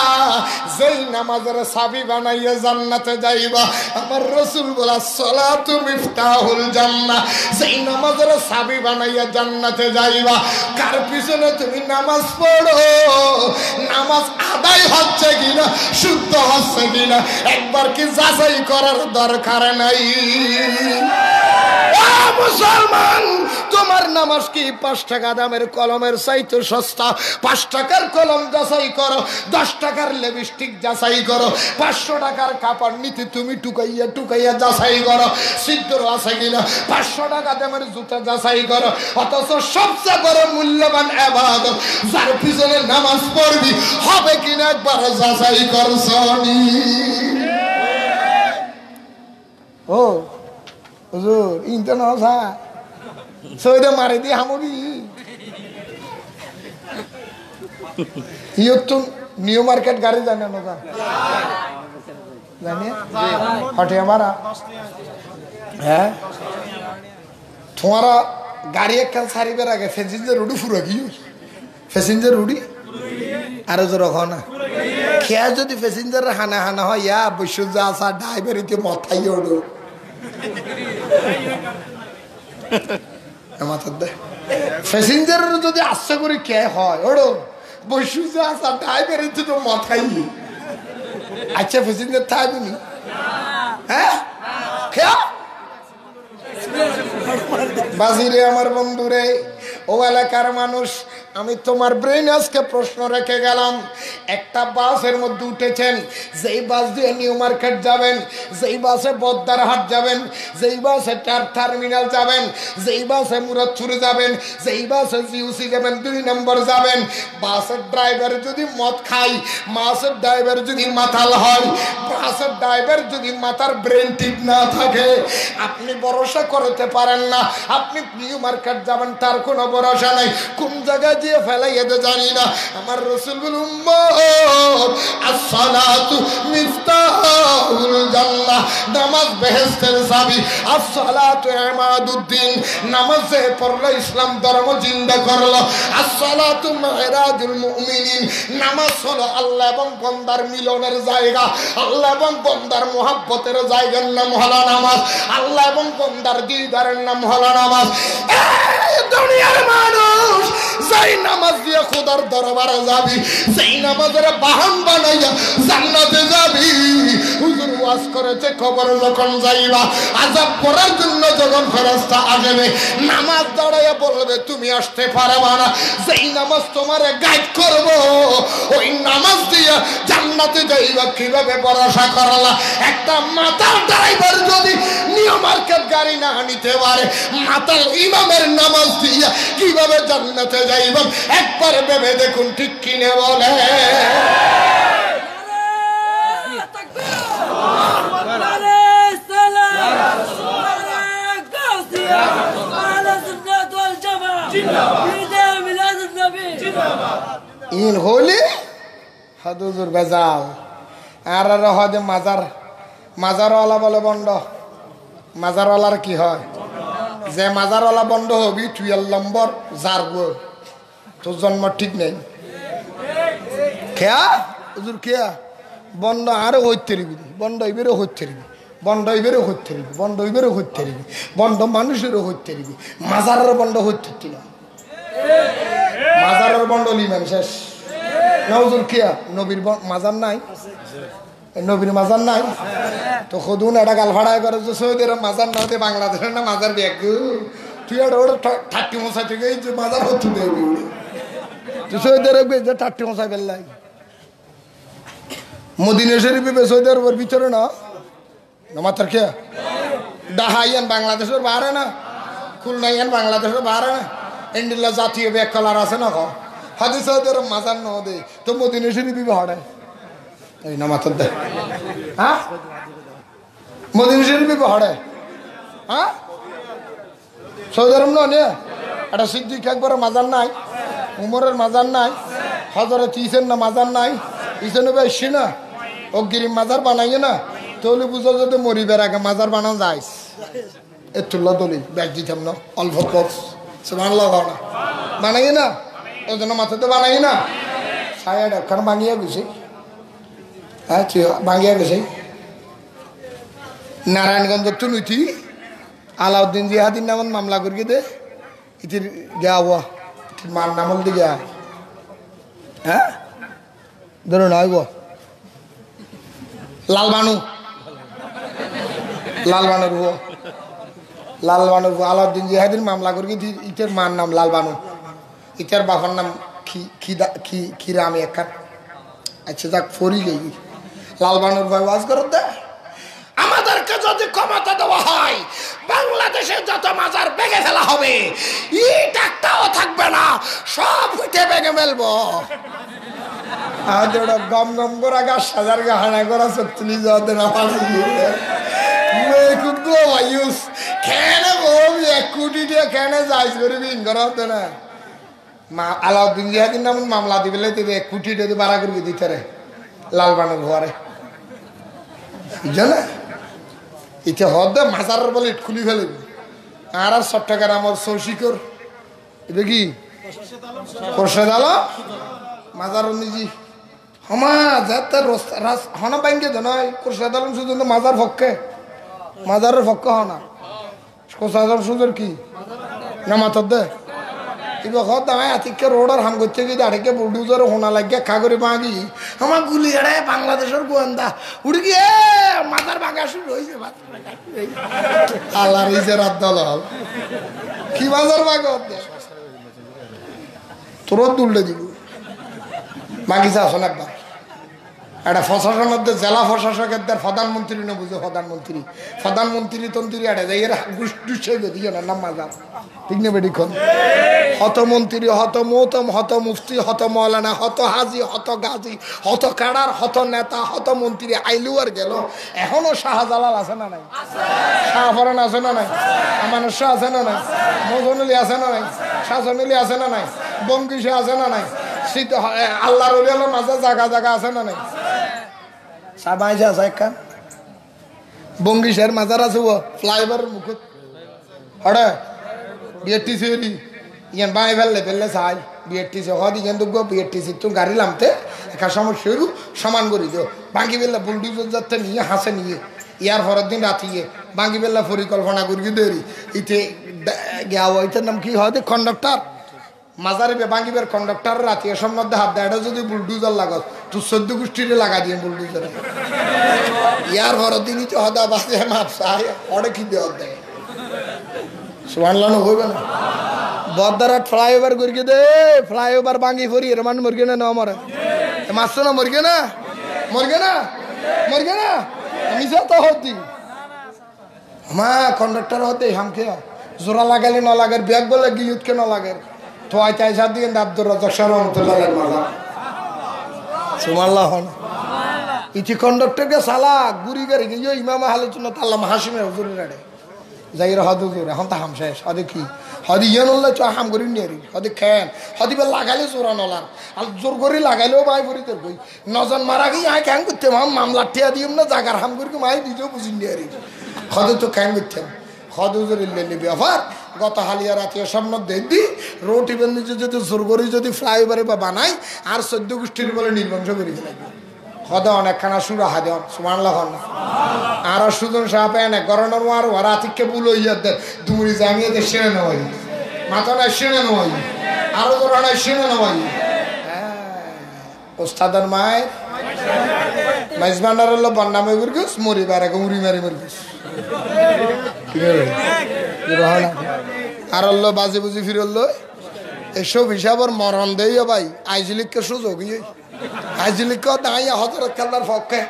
যেই নামাজের চাবি বানাইয়া জান্নাতে যাইবা। আমার রাসূল বলা সালাতু মিফতাহুল জান্নাহ, সেই নামাজের চাবি বানাইয়া জান্নাতে যাইবা। কার পিছনে তুমি নামাজ পড়ো, নামাজ আদায় হচ্ছে কিনা, শুদ্ধ হচ্ছে কিনা একবার কি যাচাই করার দরকার নাই? মুসলমান তোমার নামাজ কি 5 টাকা দামের কলমের চাইতে সস্তা? 5 টাকার কলম যাচাই করো, 10 টাকার লিপস্টিক যাচাই করো, 500 টাকার কাপড় নিতে তুমি টুকাইয়া টুকাইয়া যাচাই করো সিদ্ধর আছে কিনা, 500 টাকা দামের জুতা যাচাই করো। অথচ সবচেয়ে বড় মূল্যবান ইবাদত যার পিছনে নামাজ পড়বি হবে কিনা একবার যাচাই করছনি? ও হুজুর ইনতে না সা সইদে মারি দি হামবি ইয়ত নিউ মার্কেট গাড়ি জানে না কা জানে হটে हमारा है तुम्हारा गाड़ी एक सारी बेर आगे पैसेंजर उड़ी ফুরা কি पैसेंजर उड़ी আর জোর না খেয়া যদি প্যাসেঞ্জার হানা হানা হয় ইয়া বসে যা আসা ড্রাইভার ইতে মাথায় ওড়ো মাথার দে প্যাসেঞ্জার যদি আশা করে কে হয় ওড়ো বসে যা আসা ড্রাইভার ইতে তো মাথায় আচ্ছা প্যাসেঞ্জার থাকবে নি হ্যাঁ খেয়া বাজিরে আমার বন্ধুরে, ও এলাকার মানুষ, আমি তোমার ব্রেন আজকে প্রশ্ন রেখে গেলাম। একটা বাসের মধ্যে উঠেছেন, যেই বাস দিয়ে নিউ মার্কেট যাবেন, যেই বাসে বদ্দারহাট যাবেন, যেই বাসে টার্মিনাল যাবেন, যেই বাসে মুরাদপুর যাবেন, যেই বাসে জিউসি যাবেন, 2 নম্বর যাবেন, বাসের ড্রাইভার যদি মদ খায়, বাসের ড্রাইভার যদি মাতাল হয়, বাসের ড্রাইভার যদি মাথার ব্রেন ঠিক না থাকে, আপনি ভরসা করতে পারেন না। আপনি নিউ মার্কেট যাবেন, তার কোনো ভরসা নাই, কোন জায়গায় দিয়ে ফেলাই এতে জানি না। আমার রাসূল বলেন, উম্মত আসসালাতু মিফতাহুল জান্নাহ, নামাজ বেহেশতের চাবি। আসসালাতু ইমাদুদ্দিন, নামাজে পড়লে ইসলাম ধর্ম জিন্দা করলো। আসসালাতু মিরাজুল মুমিনিন, নামাজ হলো আল্লাহ এবং বান্দার মিলনের জায়গা। আল্লাহ এবং বান্দার মুহাব্বতের জায়গার নাম হলো নামাজ। আল্লাহ এবং বান্দার দিদারের নাম হলো নামাজ। এই দুনিয়ার মানুষ, যেই নামাজ দিয়ে খোদার দরবারে যাবি, যেই নামাজের বাহন বানাইয়া জান্নাতে যাবি। হুজুর ওয়াজ করেছে, কবরে যখন যাইবা, আযাব করার জন্য যখন ফেরেশতা আসবে, নামাজ দাঁড়াইয়া বলবে তুমি আসতে পারবা না। যেই নামাজ তোমারে গাইড করব, ওই নামাজ দিয়ে জান্নাতে যাইবা। কিভাবে ভরসা করলা? একটা মাতাল ড্রাইভার যদি নিউ মার্কেট গাড়ি না নিতে পারে, মাতাল ইমামের নামাজ দিয়া কিভাবে জান্নাতে যাইবা? একবার ভেবে দেখুন, ঠিক কিনে বলে? ইন হলি হাদুজুর বেজাল আর হদে মাজারওয়ালা বলে বন্ড। মাজারওয়ালার কি হয়? যে মাজারওয়ালা বন্ড হবি, 12 নম্বর যার গো, তোর জন্ম ঠিক নেই। খেয়া হুজুর খেয়া বন্ড আরো হইতে রিবি, বন্ড হইবেরও হইতে রিবি, বন্ড হইবেরও হইতে রিবি, বন্ড হইবেরও হইতে রিবি, বন্ড মানুষেরও হইতে রিবি। মাজারের বন্ড হইতে না, মাজারের বন্ড লিমান শেষ। না হুজুর খেয়া নবীর মাজার নাই, নবীর মাজার নাই তো খুদুন একটা গাল ভাড়ায় করে যে সৌদির মাজার না হতে বাংলাদেশের না মাজার ব্যাগ, তুই একটা ওটা ঠাট্টি মশাই থেকে যে মাজার হচ্ছে দেখবি, তুই সৌদি আরবে যে ঠাট্টি মশাই বেল্লাই মদিনা শরীফে সৌদি আরবের ভিতরে না মাথার খেয়া ডাহাইয়ান বাংলাদেশের বাহারে না, খুলনাইয়ান বাংলাদেশের বাহারে না, ইন্ডিয়া জাতীয় ব্যাগ কালার আছে না হাদিস সৌদি আরব মাজার না দে তো মদিনা শরীফে হাড়ায় এই না মাথার দে। হ্যাঁ মদিনা শরীফে হাড়ায়, হ্যাঁ সৌদি আরব না একটা সিদ্দিক একবার মাজার নাই, উমরের মাজার নাই, হজরত ইসেন না মাজার নাই, ইসেন বেশি না অগ্রিম মাজার বানাইয়ে না, তাহলে বুঝো যদি মরিবার আগে মাজার বানানো যায়। এতুল্লা দলিল ব্যাগ দিতাম না, অল্প বক্স সেমান লাগাও না, বানাইয়ে না ওই জন্য মাথাতে বানাই না। সায়াড একখান ভাঙিয়া গেছে, হ্যাঁ ভাঙিয়া গেছে। নারায়ণগঞ্জের তো নুইতি আলাউদ্দিন জিহাদির নামত মামলা করিয়ে দে, ইতির গা হওয়া মার নামল দিকে, হ্যাঁ ধরুন আইব লালবানু, লালবানুর হো, লালবানুর হো আলাউদ্দিন জিহাদির মামলা করিয়ে ইতের মার নাম লালবানু, ইতার বাবার নাম খিরামি একখান। আচ্ছা যাক ফরি গেই লালবানুর ভাই ওয়াজ করত দে, আমাদেরকে যদি ক্ষমতা দেওয়া হয় বাংলাদেশে যত মাজার ভেঙে ফেলা হবে, ইট একটাও থাকবে না, সব উঠে ভেঙে ফেলবো। গম গম করা গাছ সাজার গাহানা করা সত্যি যাতে না পারি এক কোটি দিয়ে কেন যাইস করবি হতে না। আলাউদ্দিন জিহাদির নাম মামলা দিবে 1 কোটি টাকা বাড়া করবি দিতে রে লালবানুর ঘরে জানে ইতে হদ মাজার বলে ইট খুলি ফেলবি। আর চট্টগ্রামের সৌশিকর এটা কি খোরশেদ আলম মাজার নিজে হমা যাতে হনা ব্যাংকে জানাই খোরশেদ আলম শুধু মাজার পক্ষে, মাজারের পক্ষে হনা খোরশেদ আলম সুদের কি না মাথার দে এবার হত আমি আতিককে রোডের হাম করতে গিয়ে আরেককে বুলডুজার হোনা লাগিয়ে খা করে বাঁধি আমার গুলি এড়ে বাংলাদেশের গোয়েন্দা উড়ে গিয়ে মাথার বাঁকা শুরু হয়েছে আল্লাহ রয়েছে রাত দল কি বাজার বাঁকা তোর তুললে দিব বাগিচা আসুন একবার একটা প্রশাসনের জেলা প্রশাসকের প্রধানমন্ত্রী না বুঝে প্রধানমন্ত্রী তন্ত্রী আড়ে যাই এরা গুষ্টি দিয়ে নাম মাজা ঠিক না বেডিক্ষণ হত মন্ত্রী হত মৌতম হত মুফতি হত মৌলানা হত হাজি হত গাজী হত কাড়ার হত নেতা হত মন্ত্রী আইলু আর গেল এখনো শাহজালাল আছে না নাই শাহফরান আছে না নাই আমানুর শাহ আছে না নাই মজনুলি আছে না নাই শাহজনুলি আছে না নাই বঙ্গিশা আছে না নাই আল্লাহর ওলিয়ার মাঝে জায়গা জায়গা আছে না নাই সাবাইছে আছে একটা বঙ্গিশের মাজার আছে ও ফ্লাইওভার মুকুট হড়ে বিএটিসি ইয়ান বাই ফেললে চাই বিএটিসি হদি ইয়ান দুগো বিএটিসি তো গাড়ি লামতে একা সমস্যা শুরু সমান করে দিও বাঙ্গি বেলা বুলডুজার যাতে নিয়ে হাসে নিয়ে ইয়ার পরের দিন রাতিয়ে বাঙ্গি বেলা পরিকল্পনা করি দেরি ইতে এটার নাম কি হয় কন্ডাক্টর মাজারে বাঙ্গিবের কন্ডাক্টর রাতি এসব মধ্যে হাত দেয় এটা যদি বুলডুজার লাগাস তুই 14 গোষ্ঠীরে লাগা দিয়ে বুলডুজার ইয়ার পরের দিনই তো হদা বাজে মাপ চাই অনেক কি দেওয়া দেয় সুবহানাল্লাহ হইবে না বদারাট ফ্লাইওভার করিয়ে দে ফ্লাইওভার ভাঙি ফরি এর মান মরগে না মরে মাছ না মরগে না আমি তো হতি মা কন্ডাক্টর হতে হামকে জোড়া লাগালে না লাগার ব্যাগ বলে গিয়ুতকে না লাগার তো আইতাই সাত দিন আব্দুর রাজ্জাক সাহেব রহমাতুল্লাহ আলাইহি মাজা সুবহানাল্লাহ ইতি কন্ডাক্টরকে সালা গুরি গাড়ি গিয়ে ইমাম আহলুসুন্নাত আল্লামা হাশিমের হুজুরের আড়ে যাই হদ হুজুর এখন তো হাম শেষ হদে কি হদি ইয়ানুল্লাহ চ হাম করি নিয়ে হদি খেন হদি বে লাগালে জোরা নলার আর জোর করে লাগাইলেও মাই ভরি তোর বই নজন মারা গিয়ে আয় ক্যাং করতে মামলা টিয়া দিম না জাগার হাম করি মাই দিতেও বুঝি নিয়ে হদে তো ক্যাং করতাম হদ হুজুর ইল্লি ব্যাপার গত হালিয়া রাতীয় স্বপ্ন দেখবি রোটি বেন যদি জোর করে যদি ফ্লাইওভারে বা বানাই আর 14 গোষ্ঠীর বলে নির্বংশ করে লাগবে হদে অনেকখানা সুরা হাদে সুবহানাল্লাহ আর সুজন সাহেব এনে গরনের মার রাতিকে বুলো ইয়াদের দুমুরি জামিয়ে দে সেনে নয় মাথা না সেনে নয় আরো ধরনের সেনে নয় ওস্তাদের মায় মাইজবান্ডার হলো বন্নামে গুরগুস মরি বারে উড়ি মারি মরগুস আর হলো বাজে বুঝি ফিরল এসব হিসাবর মরণ দেই ভাই আইজিলিককে সুযোগ আইজিলিক দাঁড়াই হজরত খেলার পক্ষে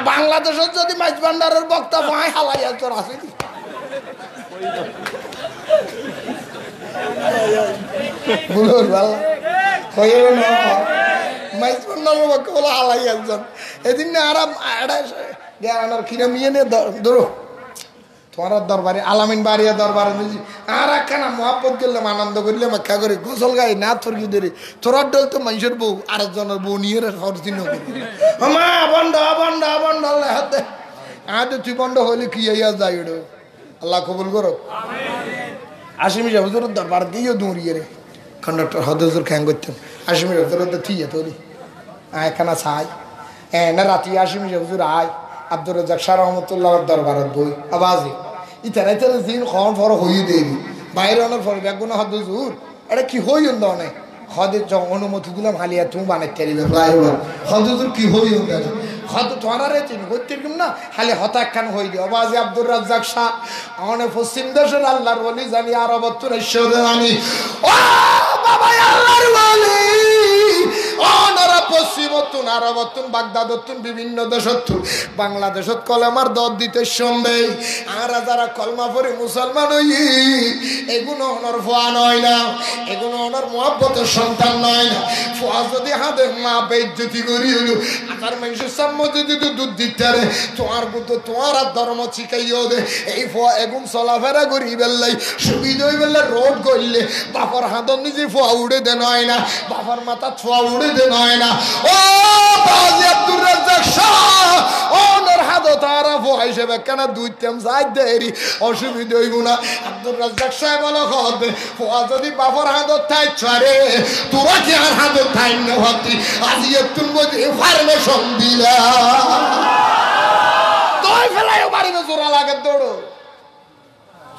বাংলাদেশের যদি মাইজ ভান্ডারের বক্তব্য হয় হালাই তোর আছে বুঝল ভালো মাইজ ভান্ডারের বক্তব্য হলো হালাই একজন এদিন না আরাম জ্ঞানার কিনে মিয়ে নে ধরো তোমার দরবারে আলামিন বাড়িয়া দরবারে বুঝি আর একখানা মহাপত করলাম আনন্দ করলাম একটা করে গোসল গাই না তোর কি ধরে তোরার ডল তো মানুষের বউ আরেকজনের বউ নিয়ে সরদিন মা বন্ধ বন্ধ বন্ধ হাতে আদে তুই বন্ধ হইলে কি ইয়া যাই ওটা আল্লাহ কবুল করো আশিমি হুজুরের দরবার গিয়েও দৌড়িয়ে রে কন্ডাক্টর হদুজুর খ্যাং করতাম আশিমি হুজুরের ঠিক তোলি একখানা ছাই না রাতি আশিমি হুজুর আয় আব্দুর রাজ্জাক শাহ রহমতুল্লাহর দরবারত বই আবাজে ইতারা দিন খন ফর হই দেবি বাইরে অনেক ফর ব্যাগুন হদুজুর এটা কি হই অনেক হদের অনুমতি দিলাম হালিয়া তুমি বানাইতে ফ্লাইওভার হদুজুর কি হই হদ তোমার চিনি করতে না হালি হতাক্ষান হই দি আবাজে আব্দুর রাজ্জাক শাহ অনেক পশ্চিম দেশের আল্লাহর বলি জানি আরবত্তর ঈশ্বরের আমি ও বাবা আল্লাহর বলি অনারা পশ্চিমত্তুন আরবত্তুন বাগদাদত্তুন বিভিন্ন দেশত্তুন বাংলাদেশত কলেমার দর দিতে সন্দেহ আর যারা কলমা পড়ে মুসলমান হই এগুলো ওনার ফোয়া নয় না এগুলো ওনার মহব্বতের সন্তান নয় না ফোয়া যদি হাতে মা বেজ্জতি করি হলো আর মানুষের সামনে যদি দুধ দিতে রে তোমার বুদ্ধ তোমার আর ধর্ম শিখাইও দে এই ফোয়া এগুন চলাফেরা করি বেললাই সুবিধা হয়ে বেললে রোড করলে বাপর হাতর নিজে ফোয়া উড়ে দে নয় না বাপর মাথা ছোয়া উড়ে দে নয় না ও বাজি আব্দুর রাজ্জাক শাহ ওনার হাত তারা ফোয়া হিসেবে কেন দুইটাম যাই দেরি অসুবিধা হইব না আব্দুর রাজ্জাক সাহেব বলো হবে ফোয়া যদি বাপর হাতর থাই ছড়ে তোরা কি আর হাতর থাই না হতি আজি একটু মধ্যে ফার্মেশন দিলা তোই ফেলাইও বাড়িতে জোড়া লাগে দৌড়ো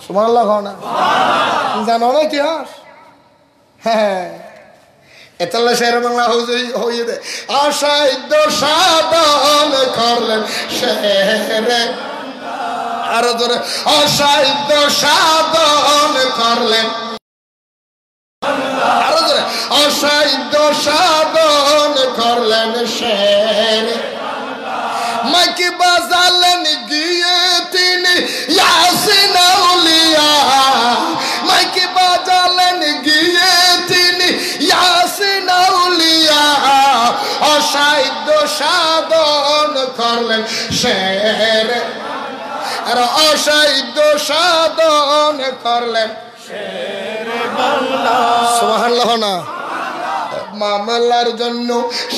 সুবহানাল্লাহ না জানো না ইতিহাস হ্যাঁ এতলা শের বাংলা হইয়ে দে অসাধ্য সাধন করলেন শেরে আরো ধরে অসাধ্য সাধন করলেন আরো ধরে অসাধ্য সাধন করলেন শেরে মাইকে বাজালেন গিয়ে তিনি ইয়াসিন আউলিয়া মাইকে বাজালেন গিয়ে তিনি ইয়াসিন আউলিয়া অসাধ্য সাধন করলেন শেরে আর অসাধ্য সাধন করলেন শেরে বাংলা সুবহানাল্লাহ না মামলার জন্য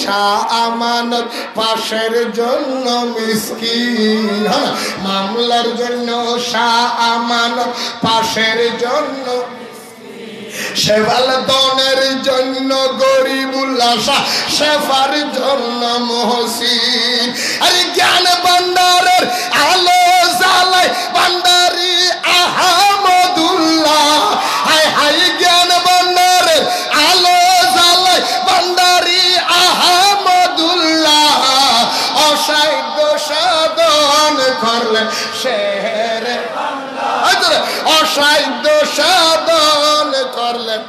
শাহ আমানত পাশের জন্য মিসকিন মামলার জন্য শাহ আমানত পাশের জন্য শেফাল দনের জন্য গরিবুল্লাহ শাহ শেফার জন্য মহসিন আরে জ্ঞান ভান্ডারের আলো জ্বালায় ভান্ডারি আহমদুল্লাহ হায় হায় জ্ঞান ভান্ডারের আলো জ্বালায় ভান্ডারি আহমদুল্লাহ অসাধ্য সাধন করলেন শেরে অসাধ্য সাধন করলেন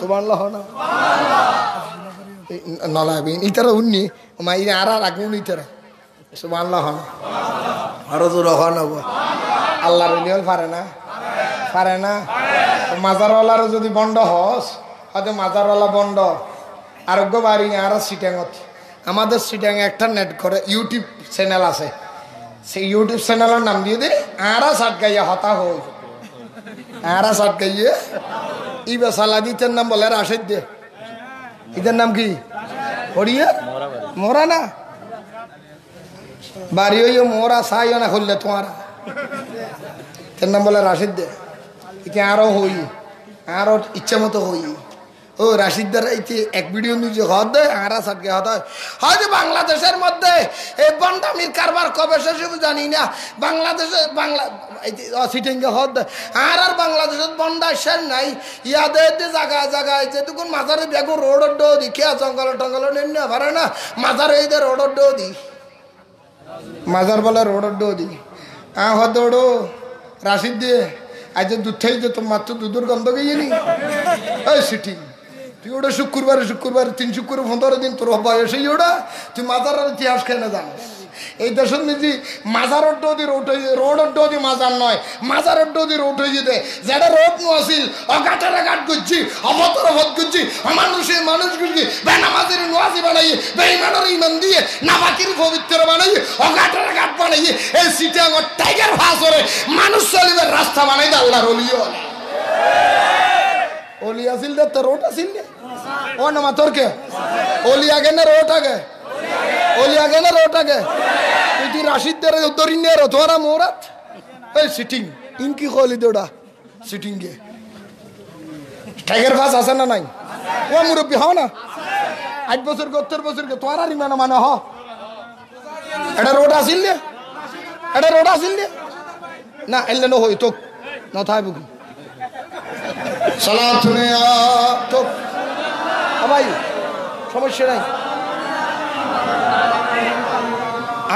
সুবহানাল্লাহ নলাবিন ইতারা উন্নি মাই আর আগুন ইতারা সুবহানাল্লাহ আরো জোর হন হবো আল্লাহর ওলিও পারে না মাজারওয়ালার যদি বন্ধ হস হয়তো মাজারওয়ালা বন্ধ আরোগ্য বাড়ি আর সিটাঙত আমাদের সিটাঙে একটা নেট করে ইউটিউব চ্যানেল আছে সেই ইউটিউব চ্যানেলের নাম দিয়ে দে আরা সাত গাইয়া হতা হই আরা সাত গাইয়ে ই বেসালা দিতের নাম বলে রাশেদ দে ইদের নাম কি হরিয়া মোরা না বাড়ি হইও মোরা সাইও না খুললে তোমার তের নাম বলে রাশেদ দে একে আরো হই আরো ইচ্ছা মতো হই ও রাশিদার এক ভিডিও নিজে হদ দেয় আরা সাটকে হদ হয় হয়তো বাংলাদেশের মধ্যে এই বন্ডামির কারবার কবে শেষ জানি না বাংলাদেশে বাংলা সিটিংকে হদ দেয় আর বাংলাদেশের বন্ডা শেষ নাই ইয়াদের জায়গায় জায়গায় যেটুকুন মাজারে বেগুন রোডের ডো দি খেয়া জঙ্গল টঙ্গল নেন পারে না মাজারে এই রোডের ডো দি মাজার বলে রোডের ডো দি হদ ওড়ো রাশিদ দিয়ে আজ দুধ খাই যে তোর মাত্র দুধের গন্ধ গিয়ে নি এই সিটিং তুই ওটা শুক্রবার 3 শুক্র 15 দিন তোর বয়সেই ওটা তুই মাজারের ইতিহাস খেয়ে না জানিস এই দেশের নিজে মাজারের ডোদি রোডের ডোদি মাজার নয় মাজারের ডোদি রোড হয়ে যেতে যেটা রোড নো আসিল অঘাটারা ঘাট করছি অবতর অবধ করছি অমানুষের মানুষ করছি বেনামাজের নোয়াজি বানাইয়ে বেঈমানের ইমান দিয়ে নাবাকির পবিত্র বানাইয়ে অঘাটারা ঘাট বানাইয়ে এই সিটে আমার টাইগার ভাসরে মানুষ চলিবার রাস্তা বানাই দে আল্লাহর ওলিও ওলি আসিল দে তো রোড আসিল দে ও না তোরকে ওলি আগে না রোড আগে ওলি আগে না রোড আগে তুই রাশিদ দে দরি নে রো তোরা মোরাত এই সিটিং ইনকি খলি দেড়া সিটিং গে টাইগার পাস আছে না নাই ও মুরব্বি হও না 8 বছর 70 বছর কে তোরা রিমানা মানে হ এটা রোড আসিল দে এটা রোড আসিল দে না এলে ন হই তো না থাই বুকি সালাত শুনে তো ভাই সমস্যা নাই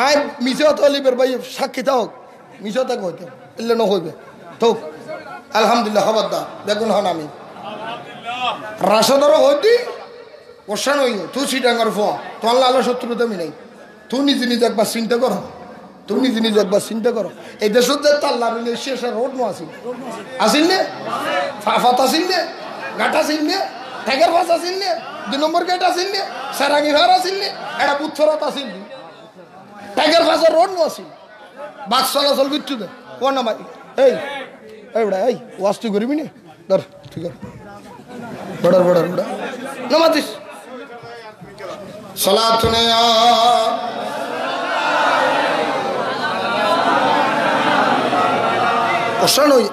আয় মিশত অলিবের ভাই সাক্ষী থাক মিশত হইতে এলে ন হইবে তো আলহামদুলিল্লাহ খবরদার দেখুন হন আমি রাশাদার হইতি ওসান হইব তুই সিটাঙ্গার ফোয়া তোমার লাল শত্রুতা আমি নাই তুই নিজে নিজে একবার চিন্তা করো তুমি নিজে নিজে একবার চিন্তা করো এই দেশের যে তাল্লা মিলে শেষ রোড নো আসিল আসিল নে ফাফাত আসিল নে ঘাট আসিল নে ঠেকের ফাঁস আসিল নে 2 নম্বর গেট আসিল নে সারাঙ্গি ঘর আসিল নে এটা বুথরাত আসিল নে ঠেকের ফাঁসের রোড নো আসিল বাস চলাচল করছু দে ও না ভাই এই বেড়া এই ওয়াশ তুই করবি না ধর ঠিক আছে বড় বড় বড় নামাতিস সালাত নে অসান হই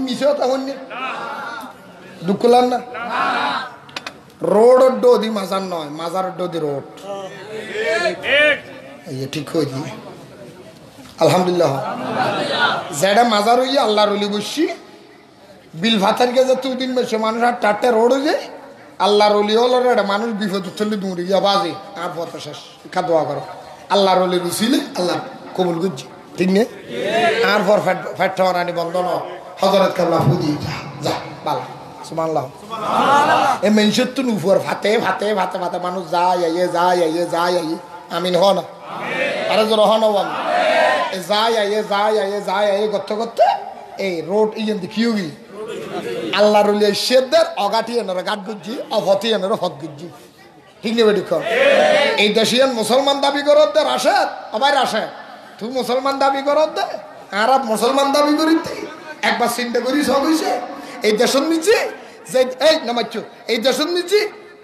মিশে তখন দুঃখ লাগ না রোড ডোদি মাজার নয় মাজার ডোদি রোড ঠিক হয়ে দিয়ে আলহামদুলিল্লাহ যেটা মাজার হইয়া আল্লাহর ওলি বসছি বিল ভাতার গেছে 2 দিন বেশি মানুষ আর টাটে রোড হয়ে যায় আল্লাহর ওলি হলো রে মানুষ বিপদ চলে দৌড়ে গিয়া বাজে আর পথ শেষ কা দোয়া করো আল্লাহর ওলি রুসিলে আল্লাহ কবুল করছি ঠিক নেই আর পর ফ্যাট রানি বন্ধন হজরত কাল্লা ফুদি যা বালা সুবহানাল্লাহ এ মেনশত তো নুফর ভাতে ভাতে ভাতে ভাতে মানুষ যায় যায় আমিন হ না আরে জোর হ না আমি যায় করতে করতে এই রোড ইয়েন দেখিও গি আল্লাহর ওলি শেদদের অগাটি এনারা গাট গুজি অফতি এনারা ফত গুজি ঠিক নেই বেটি কর এই দেশিয়ান মুসলমান দাবি করত দে রাশেদ আবার রাশেদ তুই মুসলমান দাবি করত দে আরব মুসলমান দাবি করিতে একবার চিন্তা করি সব হইছে এই দেশের নিচে যে এই নামাচ্ছ এই দেশের নিচে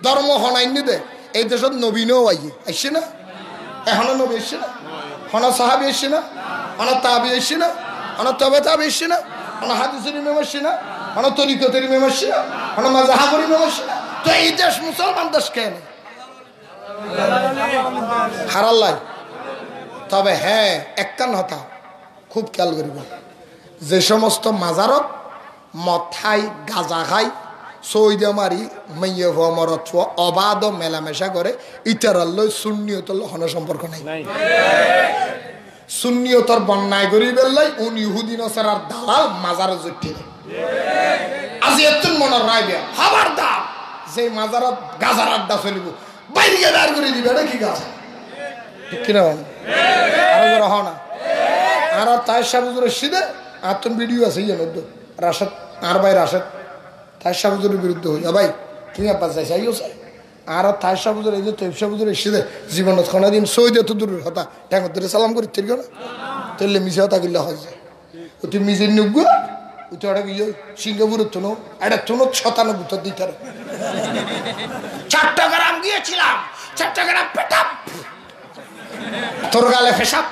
ধর্ম হনাইনি দে এই দেশের নবীনও আইসে না এখনো নবী এসছে না হন সাহাবি এসছে না হন তাবি এসছে না হন তবে তাবি এসছে না হন হাদিসের ইমাম এসছে না হন তরিকতের ইমাম এসছে না হন মাযহাবের ইমাম এসছে না তো এই দেশ মুসলমান দেশ কেন হারাল্লাই তবে হ্যাঁ একখান হতা খুব খেয়াল করিব যে সমস্ত মাজারত মদ খাই গাঁজা খাই সৌদে মারি মেয়ে মরত অবাধ মেলামেশা করে ইতারাল্লই সুন্নিয়তল হন সম্পর্ক নাই সুন্নিয়তর বন্যায় করি বেললাই উন ইহুদি নসারার দালাল মাজার জুটি আজি এতন মনের রায় বিয়া হাবার দা যে মাজারত গাজার আড্ডা চলিব বাইরে বের করে দিবে এটা কি গাছ ঠিক কিনা আরো জোর হ না আর তাই সাবুজুরের সিধে আর তোর ভিডিও আছে ইয়ে মধ্যে রাশেদ আর ভাই রাশেদ তাই সাবুজুরের বিরুদ্ধে হইয়া ভাই তুমি আব্বাস যাইছে আইও স্যার আর তাই সাবুজুর এই যে তৈব সাবুজুর এসে জীবনত খানা দিন সৌদি এত দূরের হতা ট্যাঙ্গর ধরে সালাম করি ঠিক না তাহলে মিশে হতা গিল্লা হয় তুই মিজের নুগো তুই ওটা গিয়ে সিঙ্গাপুরের তো এটা তো 96 দিতে চট্টগ্রাম গিয়েছিলাম চট্টগ্রাম পেটাপ তোর গালে ফেসাপ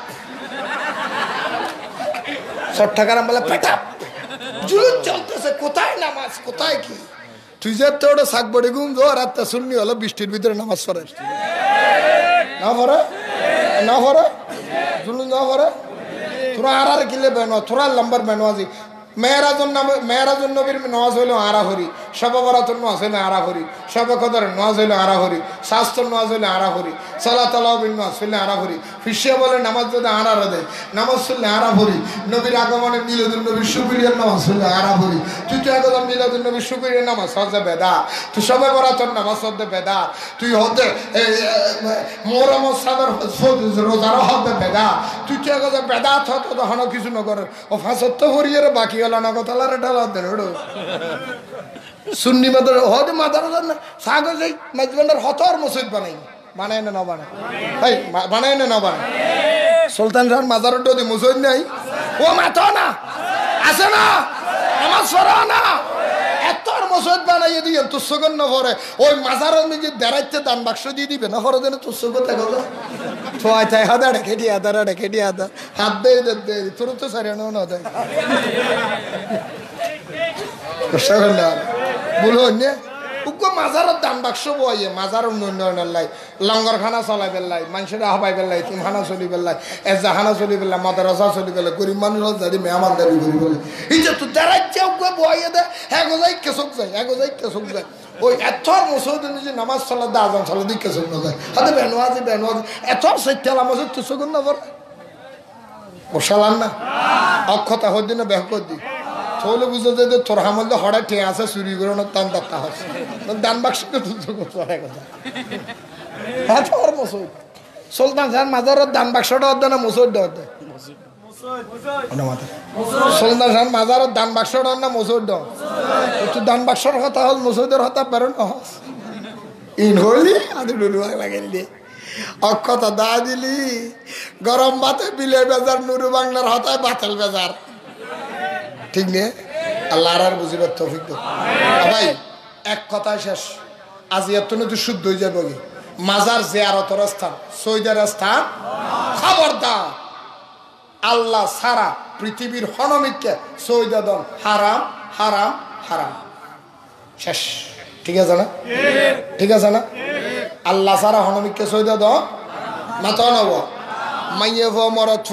চট্টগ্রাম বলে পেটাপ জুলুম চলতেছে কোথায় নামাজ কোথায় কি তুই যে তো ওটা শাক বড়ি ঘুম দো রাতটা শুননি হলো বৃষ্টির ভিতরে নামাজ পড়ে না পড়ে জুলুম না পড়ে তোরা আর কিলে বেনো তোরা লম্বার বেনো আজি মেয়েরাজন নবীর নামাজ হইল আড়াহরি সবাবরাতর নামাজ হইল আড়াহরি সবাকদর নামাজ হইল আড়াহরি শাস্ত্র নামাজ হইল আড়াহরি সালাত আলাউবিন নামাজ হইলে আড়াহরি ফিসিয়া বলে নামাজ যদি আড়ারে দেয় নামাজ হইলে আড়াহরি নবীর আগমনে মিলাদুন নবীর শুকরিয়ার নামাজ হইলে আড়াহরি তুই তো একদম মিলাদুন নবীর শুকরিয়ার নামাজ হজে বেদা তুই সবাবরাতর নামাজ হতে বেদা তুই হতে মোহরম সাদর রোজারও হতে বেদা তুই তো একদম বেদাত হতো তখন কিছু নগর ও ফাঁসত্ব ভরিয়ে বাকি সুন্নি মাদার হতে মাদার না সাগর যাই মাইজবান্ডার হতর মসজিদ বানায় না বানায় ভাই বানায় না বানায় সুলতান শাহ মাজার ডোদি মসজিদ নাই ও মাথা না আছে না আমার সরা না এতর মসজিদ বানাইয়ে দিয়ে তুসগন না ভরে ওই মাজারের নিজে দাঁড়াইতে দান বাক্স দিয়ে দিবে না ভরে দেন তুসগ থেকে ছোয়াই চাই হাদা রেখে আদা হাত দে তোর তো সারিয়ানো না দেয় বলুন উগ্র মাজারের দান বাক্স বইয়ে মাজার উন্নয়নের লাই লঙ্গর খানা চলাই বেলাই মানুষের হাবাই বেলাই তুমি খানা চলি বেলাই এজাহানা চলি বেলা মাদ্রাসা চলি বেলা গরিব মানুষ যদি মেহমান দাবি করি বলে এই যে তুই দাঁড়াইছে উগ্র বইয়ে দে এগোজাই কেসক যায় ওই এথর মুসলমান নিজে নামাজ চলা দা আজান চলা দিকে কেসক না যায় হাতে বেনোয়াজি এথর সৈত্যাল আমার তুই চকুন না পরে বসালাম না অক্ষতা হদি না বেহ দি তাহলে বুঝতে যে তোর হামল হঠাৎ ঠিক আছে চুরি করে টান দাত্তা হচ্ছে দান বাক্স সুলতান শাহ মাজারের দান বাক্সটা হতে না মুসুর হতে সুলতান শাহ মাজারের দান বাক্সটা না মুসুর তুই দান বাক্সর কথা হল মুসুদের হতা পারো না ইন হইলি আদি লাগাইল দিয়ে অক্ষতা দা দিলি গরম ভাতে বিলে বেজার নুরু বাংলার হতায় বাতেল বেজার ঠিক নেই আল্লাহ আর বুঝিবার তৌফিক দাও ভাই এক কথায় শেষ আজ এত তুই শুদ্ধ হয়ে যাবে মাজার জিয়ারতের স্থান সৈদের স্থান খবরদার আল্লাহ সারা পৃথিবীর হনমিককে সৈদাদন হারাম হারাম হারাম শেষ ঠিক আছে না আল্লাহ সারা হনমিককে সৈদাদন না তো নব মাইয়ে মরত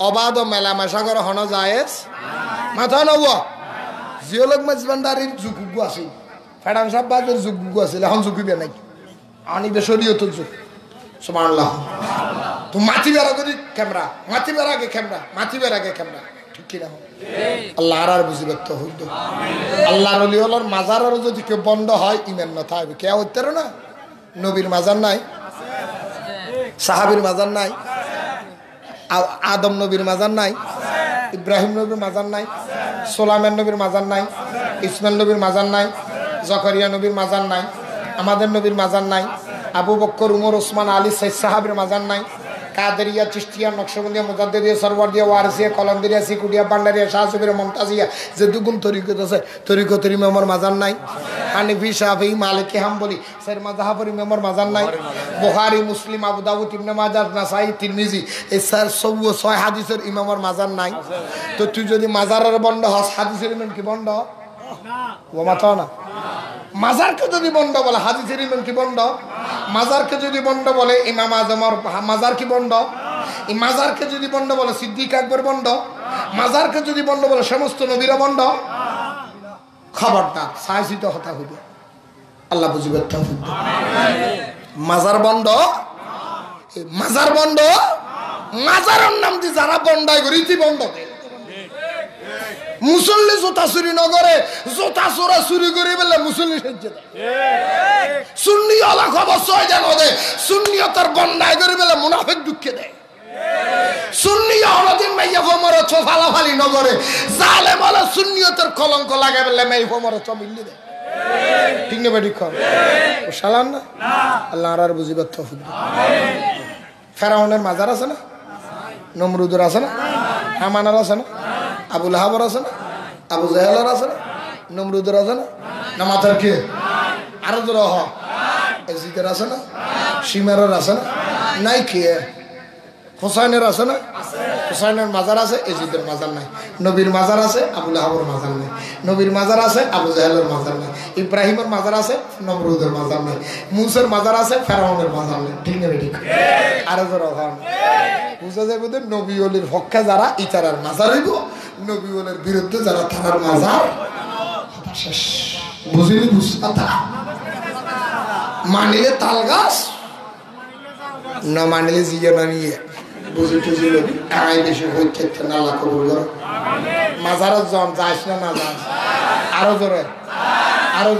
অবাধ মেলামেশা করে হন জায়েজ মাথা নব জিওলগ মাছ ভান্ডারির যুগু আছে ফেডাং সাহেব বাজের যুগু আছে এখন যুগিবে নাই আনিবে শরীয়তের যুগ সুবহানাল্লাহ তো মাটি বেড়া করি ক্যামেরা মাটি বেড়া আগে ক্যামেরা মাটি বেড়া আগে ক্যামেরা ঠিক কিনা আল্লাহ আর বুঝিবে তো হইতো আল্লাহর ওলি ওলার মাজারেরও যদি কেউ বন্ধ হয় ইমান না থাকবে কে হইতে না নবীর মাজার নাই সাহাবীর মাজার নাই আদম নবীর মাজার নাই ইব্রাহিম নবীর মাজার নাই সোলাইমান নবীর মাজার নাই ইসমাইল নবীর মাজার নাই জাকারিয়া নবীর মাজার নাই আমাদের নবীর মাজার নাই আবু বকর উমর ওসমান আলী সাইদ সাহাবের মাজার নাই কাদেরিয়া চিশতিয়া নকশবন্দিয়া মুজাদ্দিদিয়া সরওয়ারদিয়া ওয়ারিসিয়া কলমদিয়া সিকুডিয়া বান্ডারিয়া শাহসুবিরা মমতাজিয়া যে দুগুণ তরিকত আছে তরিকতের ইমামের মাজার নাই হানিফি শাফি মালিকি হাম্বলি স্যার মাযহাবের ইমামের মাজার নাই বুখারী মুসলিম আবু দাউদ ইবনে মাজাহ নাসাই তিরমিজি এই স্যার সব ছয় হাদিসের ইমামের মাজার নাই তো তুই যদি মাজারের বন্ধ হস হাদিসের ইমাম কি বন্ধ না ও মাথা না মাজারকে যদি বন্ধ বলে হাদিসের ইমাম কি বন্ধ মাজারকে যদি বন্ধ বলে ইমাম আজমের মাজার কি বন্ধ এই মাজারকে যদি বন্ধ বলে সিদ্দিক আকবর বন্ধ মাজারকে যদি বন্ধ বলে সমস্ত নবীরা বন্ধ খবরদার সাহসিত হতা হইবে আল্লাহ বুঝিবে তৌফিক মাজার বন্ধ মাজার বন্ধ মাজারের নাম দিয়ে যারা বন্ধাই করিতি বন্ধ মুসল্লি জোতা চুরি নগরে জোতা চোরা চুরি করে বলে মুসল্লি সেজে দেয় সুন্নি আলা খবর ছয় দেন ওদে সুন্নিয়তের বন্যায় করে বলে মুনাফিক দুঃখে দেয় সুন্নি হলদিন মাইয়া ফমরে ছ ফালাফালি নগরে জালে বলে সুন্নিয়তের কলঙ্ক লাগাই বলে মাই ফমরে ছ মিল্লি দেয় ঠিক না বেটি কম ও সালাম না আল্লাহ আর বুঝিবার তৌফিক ফেরাউনের মাজার আছে না নমরুদের আছে না হামানের আছে না আবু লাহাবের আছে না আবু জাহেলের আছে না নমরুদের আছে না না মাথার কে আরো জোর হ এজিদের আছে না সীমারের আছে না নাই কে হোসাইনের আছে না হোসাইনের মাজার আছে এজিদের মাজার নাই নবীর মাজার আছে আবু লাহাবের মাজার নাই নবীর মাজার আছে আবু জাহেলের মাজার নাই ইব্রাহিমের মাজার আছে নমরুদের মাজার নাই মুসার মাজার আছে ফেরাউনের মাজার নাই ঠিক না ঠিক আরো জোর হ বুঝা যাবে যে নবী ওলির পক্ষে যারা ইতারার মাজার হইব নবী ওলির বিরুদ্ধে যারা থানার মাজার শেষ বুঝিনি বুঝতা মানিলে তাল গাছ না মানিলে জিয়া না নিয়ে বুঝি টুঝি লবি আই বেশি হইতে না আল্লাহ কবুল করো মাজারত জন যাইস না না যাস আরো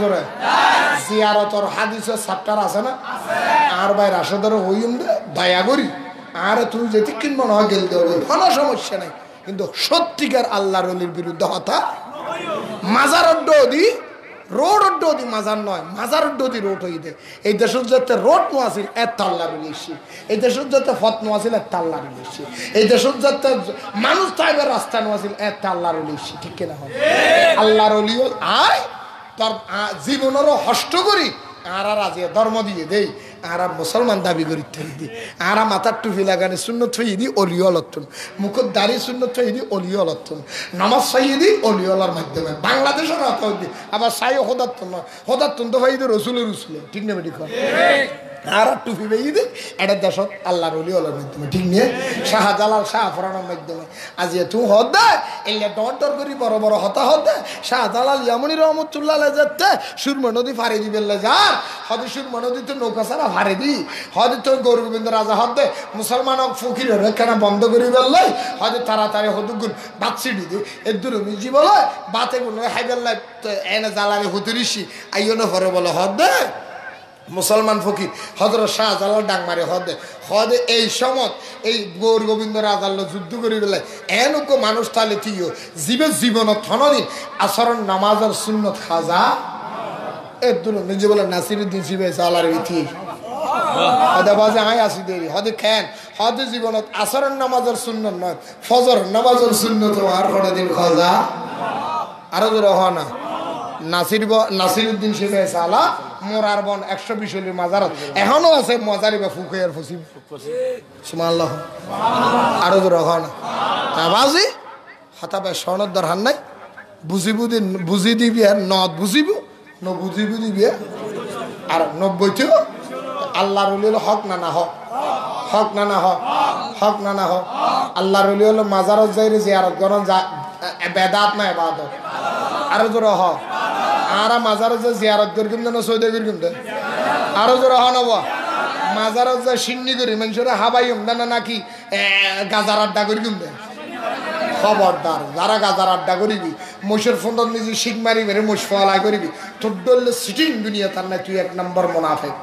জোরে জিয়ারতর হাদিসের চ্যাপ্টার আছে না আর ভাই রাশেদার হইম দয়া করি আর তুই যেতে কিনবো না গেল দেবে কোনো সমস্যা নাই কিন্তু সত্যিকার আল্লাহর ওলির বিরুদ্ধে হতা মাজার অড্ডি রোড অড্ডি মাজার নয় মাজার অড্ডি রোড হইতে এই দেশের যাতে রোড নো আসিল এত আল্লাহর ওলিশি এই দেশের যাতে ফত নো আসিল এত আল্লাহর ওলিশি এই দেশের যাতে মানুষ চাইবে রাস্তা নো আসিল এত আল্লাহর ওলিশি ঠিক কিনা হয় আল্লাহর ওলি আয় তার জীবনেরও হষ্ট করি আর আজ ধর্ম দিয়ে দেই আর মুসলমান দাবি করি দি আর মাথার টুপি লাগানি শূন্য থই দি অলিওলত্তন মুখত দাড়ি শূন্য থই দি অলিওলত্তন নামাজ সাইয়ে দি অলিওলার মাধ্যমে বাংলাদেশের হতা দি আবার সাই হদাত্তন তো ভাই রসুলের ঠিক না বেটি আর টুপি বেয়ে দিই এটা দেশত আল্লাহর ওলিওলার মাধ্যমে ঠিক নিয়ে শাহজালাল শাহফরানোর মাধ্যমে আজ তুই হদ দেয় এলে ডর ডর করি বড় বড় হতা হদ দেয় শাহজালাল ইয়ামনি রহমতুল্লাহ যেতে সুরমা নদী ফাড়ি দিবেলে যার হদি সুরমা নদী তো নৌকা ছাড়া ফাড়ি দি হদি তো গৌর গোবিন্দ রাজা হদ দে মুসলমান ফকির রেখানা বন্ধ করি বেললাই হদি তাড়াতাড়ি হদুগুন বাত ছিড়ি দি এর দূর মিজি বলে বাতে গুলো হাই বেললাই এনে জ্বালানি হুতুরিসি আইয়নো ফরে বলে হদ দে মুসলমান ফকির হজরত শাহজালাল ডাং মারে হদে এই সময় এই গৌর গোবিন্দ রাজাল যুদ্ধ করি বেলায় এনুক মানুষ তাহলে তিও জীবনত থনদিন আসরণ নামাজের সুন্নত খাজা এর দূর নিজে বলে নাসিরুদ্দিন শিবে সালার ইতি হদে বাজে আই আসি দেরি হদে খেন হদে জীবনত আসরণ নামাজের সুন্নত নয় ফজর নামাজের সুন্নত আর কটা দিন খাজা আরো জোর হ না নাসিরুদ্দিন শিবে সালা মোরার বন 120 মাজারত এখনো আছে মজারিবা ফুকের ফসিম সুবহানাল্লাহ আরো জোর হ না আবাজি হতাবে সনদ দরহান নাই বুঝি দিবি আর নদ বুঝিব ন বুঝিব দিবি আর 90 আল্লাহর ওলি হলো হক না না হক হক না না হক হক না না হক আল্লাহর ওলি হলো মাজারত যাইরে জিয়ারত করন বেদাত না ইবাদত আরো জোরে হ আর মাজারে যে জিয়ারত করি কিন্তু না সৌদি করি কিন্তু আরো জোরে হ নব মাজারে যে সিন্নি করি মানুষের হাবাই না নাকি গাজার আড্ডা করি কিন্তু খবরদার যারা গাজার আড্ডা করিবি মোষের ফোন নিজে শিখ মারি মেরে মোষ ফলাই করিবি তোর ডললে সিটিং দুনিয়া তার না তুই 1 নম্বর মুনাফিক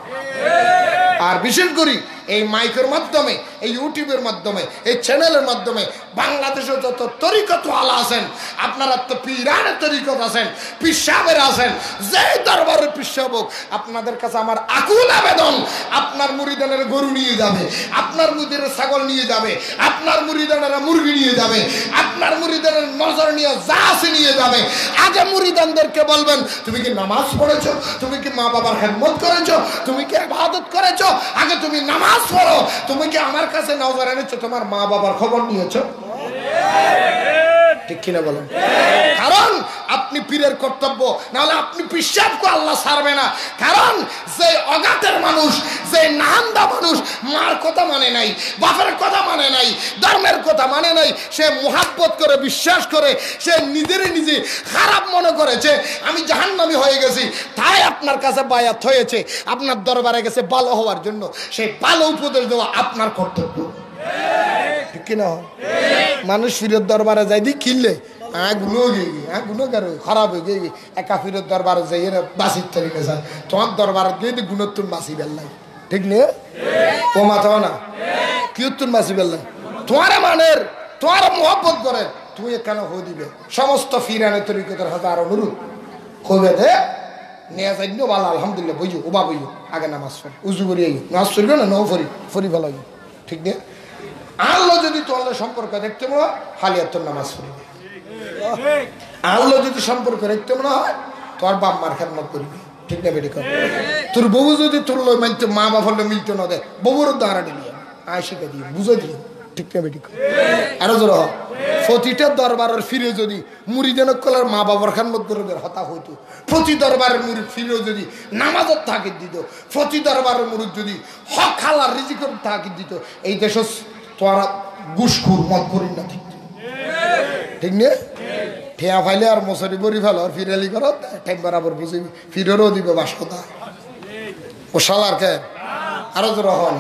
আর বিশেষ করি এই মাইকের মাধ্যমে এই ইউটিউবের মাধ্যমে এই চ্যানেলের মাধ্যমে বাংলাদেশে যত তরিকত ওয়ালা আছেন আপনারা তো পীরানের তরিকত আছেন পিসাবের আছেন যে দরবারের পিসাব হোক আপনাদের কাছে আমার আকুল আবেদন আপনার মুরিদানের গরু নিয়ে যাবে আপনার মুরিদানের ছাগল নিয়ে যাবে আপনার মুরিদানের মুরগি নিয়ে যাবে আপনার মুরিদানের নজর নিয়ে যা আছে নিয়ে যাবে আগে মুরিদানদেরকে বলবেন তুমি কি নামাজ পড়েছো তুমি কি মা বাবার খেদমত করেছো তুমি কি ইবাদত করেছো আগে তুমি নামাজ পড়ো তুমি কি আমার কাছে নজর এনেছো তোমার মা বাবার খবর নিয়েছো ঠিক কিনা বলেন কারণ আপনি পীরের কর্তব্য নাহলে আপনি পিসাবকে আল্লাহ ছাড়বে না কারণ যে অগাতের মানুষ যে নাহান্দা মানুষ মার কথা মানে নাই বাপের কথা মানে নাই ধর্মের কথা মানে নাই সে মুহাব্বত করে বিশ্বাস করে সে নিজে খারাপ মনে করেছে আমি জাহান্নামী হয়ে গেছি তাই আপনার কাছে বায়াত হয়েছে আপনার দরবারে গেছে ভালো হওয়ার জন্য সেই ভালো উপদেশ দেওয়া আপনার কর্তব্য ঠিক কিনা মানুষ ফিরের দরবারে যাই দি কিনলে গুণগার খারাপ হয়ে গিয়ে একা ফিরের দরবারে যাই বাসির তরিকে যায় তোমার দরবারে গিয়ে গুণত্তুন বাসি বেল্লাই ঠিক নেই ও মাথা না কিয়ত্তুন বাসি বেল্লাই তোমার মানের তোমার মহব্বত করে তুমি কেন হয়ে দিবে সমস্ত ফিরানের তরিকতার হাজার অনুরোধ হবে দে নিয়ে যাই ভালো আলহামদুলিল্লাহ বইজু ওবা বইজু আগে নামাজ পড়ি উজু করি নামাজ পড়বে না নৌ ফরি ফেলাই ঠিক নেই আল্লাহ যদি তোর সম্পর্ক দেখতে মনে হয় হালিয়ার তোর নামাজ পড়িবে আল্লাহ যদি সম্পর্ক দেখতে মনে হয় তোর বাপ মার খেদমত করবি ঠিক না বেটি তোর বউ যদি তোর মানতে মা বাবার মিলতে না দেয় বউর দাঁড়া দিবি আয় শিখে দিয়ে বুঝে দিই ঠিক না বেটি আরো জোর প্রতিটা দরবারের ফিরে যদি মুরিদানক কলার মা বাবার খেদমত করে হতা হইতো প্রতি দরবারের মুরিদ ফিরেও যদি নামাজের তাকিদ দিত প্রতি দরবারের মুরিদ যদি হক খালার রিজিকের তাকিদ দিত এই দেশ তোরা গুসখুর মত করি না ঠিক নে ঠেয়া ফাইলে আর মশারি বড়ি ফেলো আর ফিরালি করো টাইম বরাবর বুঝিবি ফিরেরও দিবে বাসকতা ও শালার কে আরো জোর হন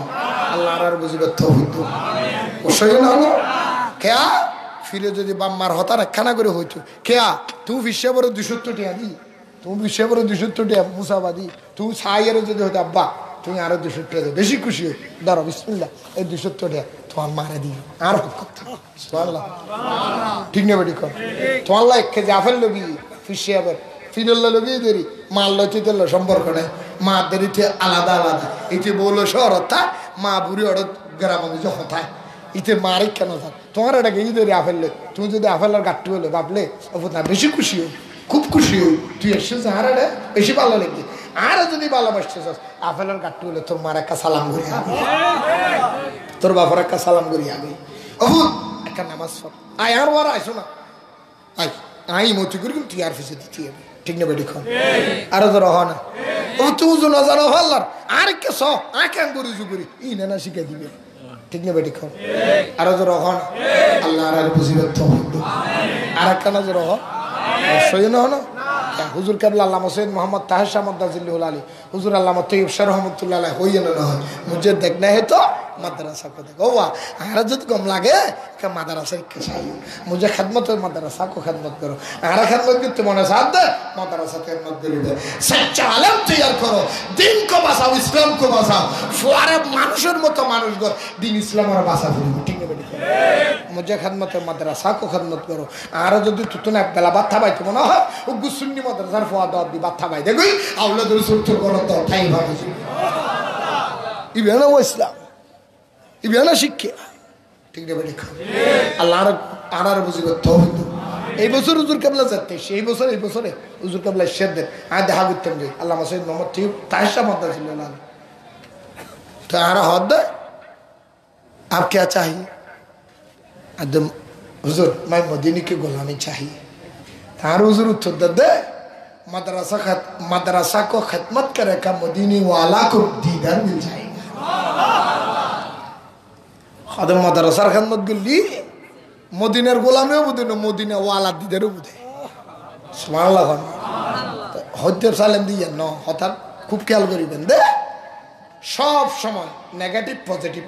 আল্লাহ আর বুঝিবে তো হইতো ও সই না হলো কেয়া ফিরে যদি বাম্মার হতার একখানা করে হইতো কেয়া তুমি বিশ্বে বড় 270 টিয়া দি তুমি বিশ্বে বড় 270 টিয়া মুসাবাদি তুমি ছাইয়েরও যদি হইতো আব্বা তুমি আরো 270 টাকা বেশি খুশি হই ধরো বিসমিল্লাহ এই 270 টাকা তোমার মারা দিই আর ঠিক না বেটি কর তোমার লা 1 কেজি আপেল লগি ফিসে আবার ফিরল্লা লগি দেরি মাল লইতে দিল সম্পর্ক নাই মা দেরিতে আলাদা আলাদা এতে বলো শহরতা মা বুড়ি ওর গ্রামে যখন থাকে ইতে মারে কেন থাক তোমার এটা গিয়ে দেরি আপেল তুমি যদি আপেলের গাঠটি হলে ভাবলে না বেশি খুশি হই খুব খুশি হই তুই এসেছিস আর এটা বেশি ভালো লাগবে আর যদি ভালোবাসতে চাস আপেলের গাঠটি হলে তোর মার একটা সালাম করি আগে তোর বাবার একটা সালাম করি আগে অহুত একটা নামাজ পড় আয় আর ওরা আইসো না আই আই মতি করি তুই আর ফিসে দিতে হবে ঠিক না বেটি খান আরো তো রহ না ও তুই না জানো হল্লার আর কে স আঁকান করি জুগুরি ই না শিখে দিবে ঠিক না বেটি খান আরো তো রহ না আল্লাহ আর বুঝিবে তো আর একটা না রহ সই না হলো হুজুর কেবলা আল্লামা সৈয়দ মোহাম্মদ তাহের শাহ মদ্দাজিল্লুল আলী হুজুর আল্লামা তৈয়ব শাহ রহমতুল্লাহ আলাইহি হইয়ে না হয় মুঝে দেখনা है तो मदरसा को देखो वाह हरजत कम लागे का मदरसा के चाहिए मुझे खिदमत और मदरसा को खिदमत करो हर खिदमत की तुम्हारे साथ दे मदरसा के खिदमत करो सच्चा आलम तैयार करो दिन को बसाओ इस्लाम को बसाओ फुआरे मानुषের মতো মানুষ গো দিন ইসলাম আর বাসা ফিরি ঠিক না मुझे खिदमत और मदरसा को खिदमत करो আর যদি তুতনা বেলা বাথা ভাই তুমি না ও গুসুন্নি মাদ্রাসার ফুয়াদ দি বাথা ভাই দেখই আওলাদ রাসূল তো কোন তো ঠাই ভাবে ইবেনা ইসলাম ইবেনা শিক্ষা ঠিক না বেটি আল্লাহ আর বুঝিবে তৌহিদ এই বছর হুজুর কেবলা যাচ্ছে সেই বছর এই বছরে হুজুর কেবলা শের দেন আর দেখা করতেন যে আল্লামা সৈয়দ মোহাম্মদ তৈয়ব তাহের শাহ মদ্দাজিল্লুল আলী तो आरा हद आप क्या चाहिए अदम हुजूर मैं मदीने की गुलामी चाहिए तार हुजूर उत्तर दे मदरसा को खिदमत करेगा मदीने वाला को दीदार मिल जाएगा अदम मदरसार खिदमत गुल्ली मदीनार गुलामी बुदे न मदीना वाला दीदार बुदे সুবহানাল্লাহ হদ্দের সালেম দিয়ে ন হঠাৎ খুব খেয়াল করিবেন দে সব সময় নেগেটিভ পজিটিভ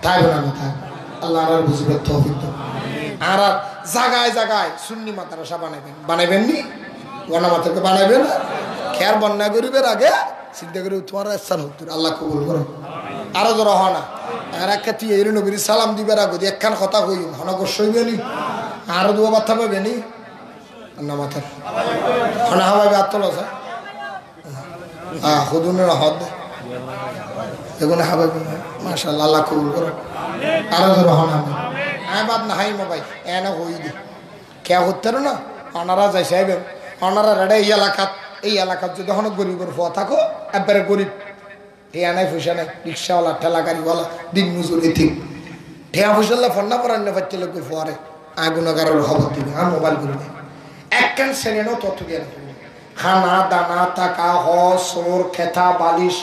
থাকবে না থাকবে আল্লাহ আর বুঝবে তৌফিক দাও আর জায়গায় জায়গায় সুন্নি মাদ্রাসা বানাইবেন নি গণা মাতাকে বানাইবেন খেয়ার বন্যা করিবেন আগে চিন্তা করি তোমার ইচ্ছার হতুর আল্লাহ কবুল করো আরো ধরো হনা আর একটা তুই এই নবীর সালাম দিবার আগে একখান কথা কই হনগর সইবে নি আরো দুয়া বার্তা পাবে নি না মাথার হনা হাবাবে আত্মল আছে হুদুনের হদ এগুলো হাবাবে মাশাআল্লাহ আল্লাহ কবুল করো আরো ধরো হনা আমি বাদ না হাই মোবাইল এনে হই দি কে হতে না ওনারা যাই সাহেব ওনারা রেডে এই এলাকাত যদি হন গরিবের ফোয়া থাকো একবারে গরিব ঠেয়া নাই পয়সা নাই রিক্সাওয়ালা ঠেলা গাড়িওয়ালা দিন মজুরি ঠিক ঠেয়া পয়সাল্লা ফন্না পড়ার না পাচ্ছে লোক ফোয়ারে আগুনাগারের খবর দিবে আর মোবাইল করবে একখান শ্রেণীও তথ্য দিয়ে রাখবে খানা দানা টাকা হসর খেতা বালিশ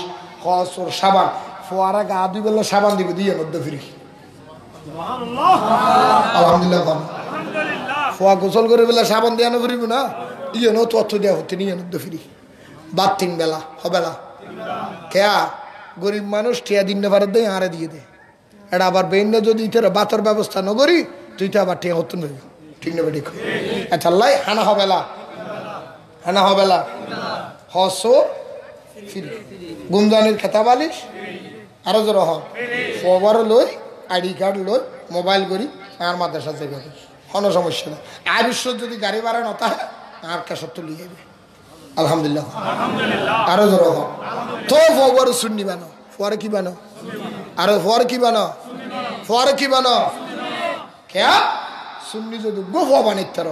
হসর সাবান ফোয়ারা গা দুই বেলা সাবান দিবে দিয়ে মধ্যে ফিরি আলহামদুলিল্লাহ ফোয়া গোসল করে বেলা সাবান দিয়ে ফিরিব না ইয়ে নো তথ্য দেওয়া হচ্ছে নিয়ে মধ্যে ফিরি বাতিং বেলা হবেলা খেয়া গরিব মানুষ ঠেয়া দিন নেবার দেয় আরে দিয়ে দে এটা আবার বেইন যদি ইতার বাতর ব্যবস্থা ন করি তুই তো আবার ঠেয়া হতো নবি ঠিক নেবে ঠিক আচ্ছা আল্লাহ হানা হবেলা হসো ফিরি গুমজানির খেতা বালিশ আরো জোর খবর লই আইডি কার্ড লই মোবাইল করি আর মাদ্রাসা যাবে কোনো সমস্যা নেই আর বিশ্ব যদি গাড়ি ভাড়া নতা আর কেশর লিয়ে যাবে আলহামদুলিল্লাহ আরো জোর তো ফোয়ার শুননি বানো ফোয়ারে কি বানো আরো ফোয়ারে কি বানো খেয়া শুননি যদি গো ফোয়া বানিতার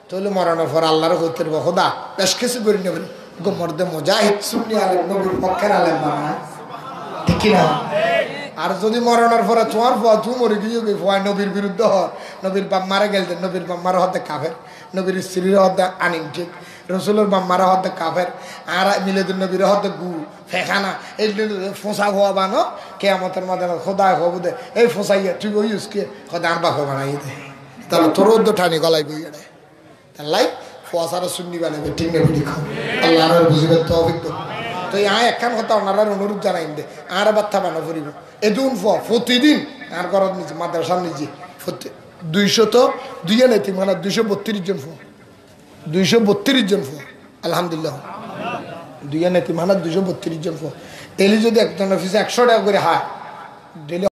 তাহলে মরানোর পর আল্লাহর হইতে খোদা বেশ কিছু করি নেবেন গো মর্দে মজাহিদ শুননি আলেম নবীর পক্ষের আলেম বানা ঠিক না আর যদি মরণের পরে তোমার ফোয়া তুই মরে গিয়ে ফোয়া নবীর বিরুদ্ধে নবীর বাপ মারা গেলতেন নবীর বাপ মারা হতে কাফের নবীর স্ত্রীর হতে আনিন ঠিক রসুলের বাপ মারা হতে কাফের আর মিলেদুল নবীর হতে গু ফেখানা এই ফোঁসা হওয়া বানো কেয়ামতের মাঝে খোদায় হবো দে এই ফোঁসাইয়া তুই ওই ইউজকে খোদা আর বাপ বানাই দে তাহলে তোর ঠানি গলাই বই এড়ে তাহলে ফোয়া সারা শুননি বানাবে ঠিক নেবে খাও আল্লাহ বুঝবে তো অভিজ্ঞ তো একখান কথা ওনারা অনুরোধ জানাই দে আর বার্তা বানা ফুরিব এদিন প্রতিদিন আর ঘর নিচে মাদ্রাসার নিচে 200 তো দুইয়ে নেই মানে 232 জন 232 জন আলহামদুলিল্লাহ দুইয়ে নেই মানে 232 জন এলি যদি একজন অফিসে 100 টাকা করে হায় ডেলি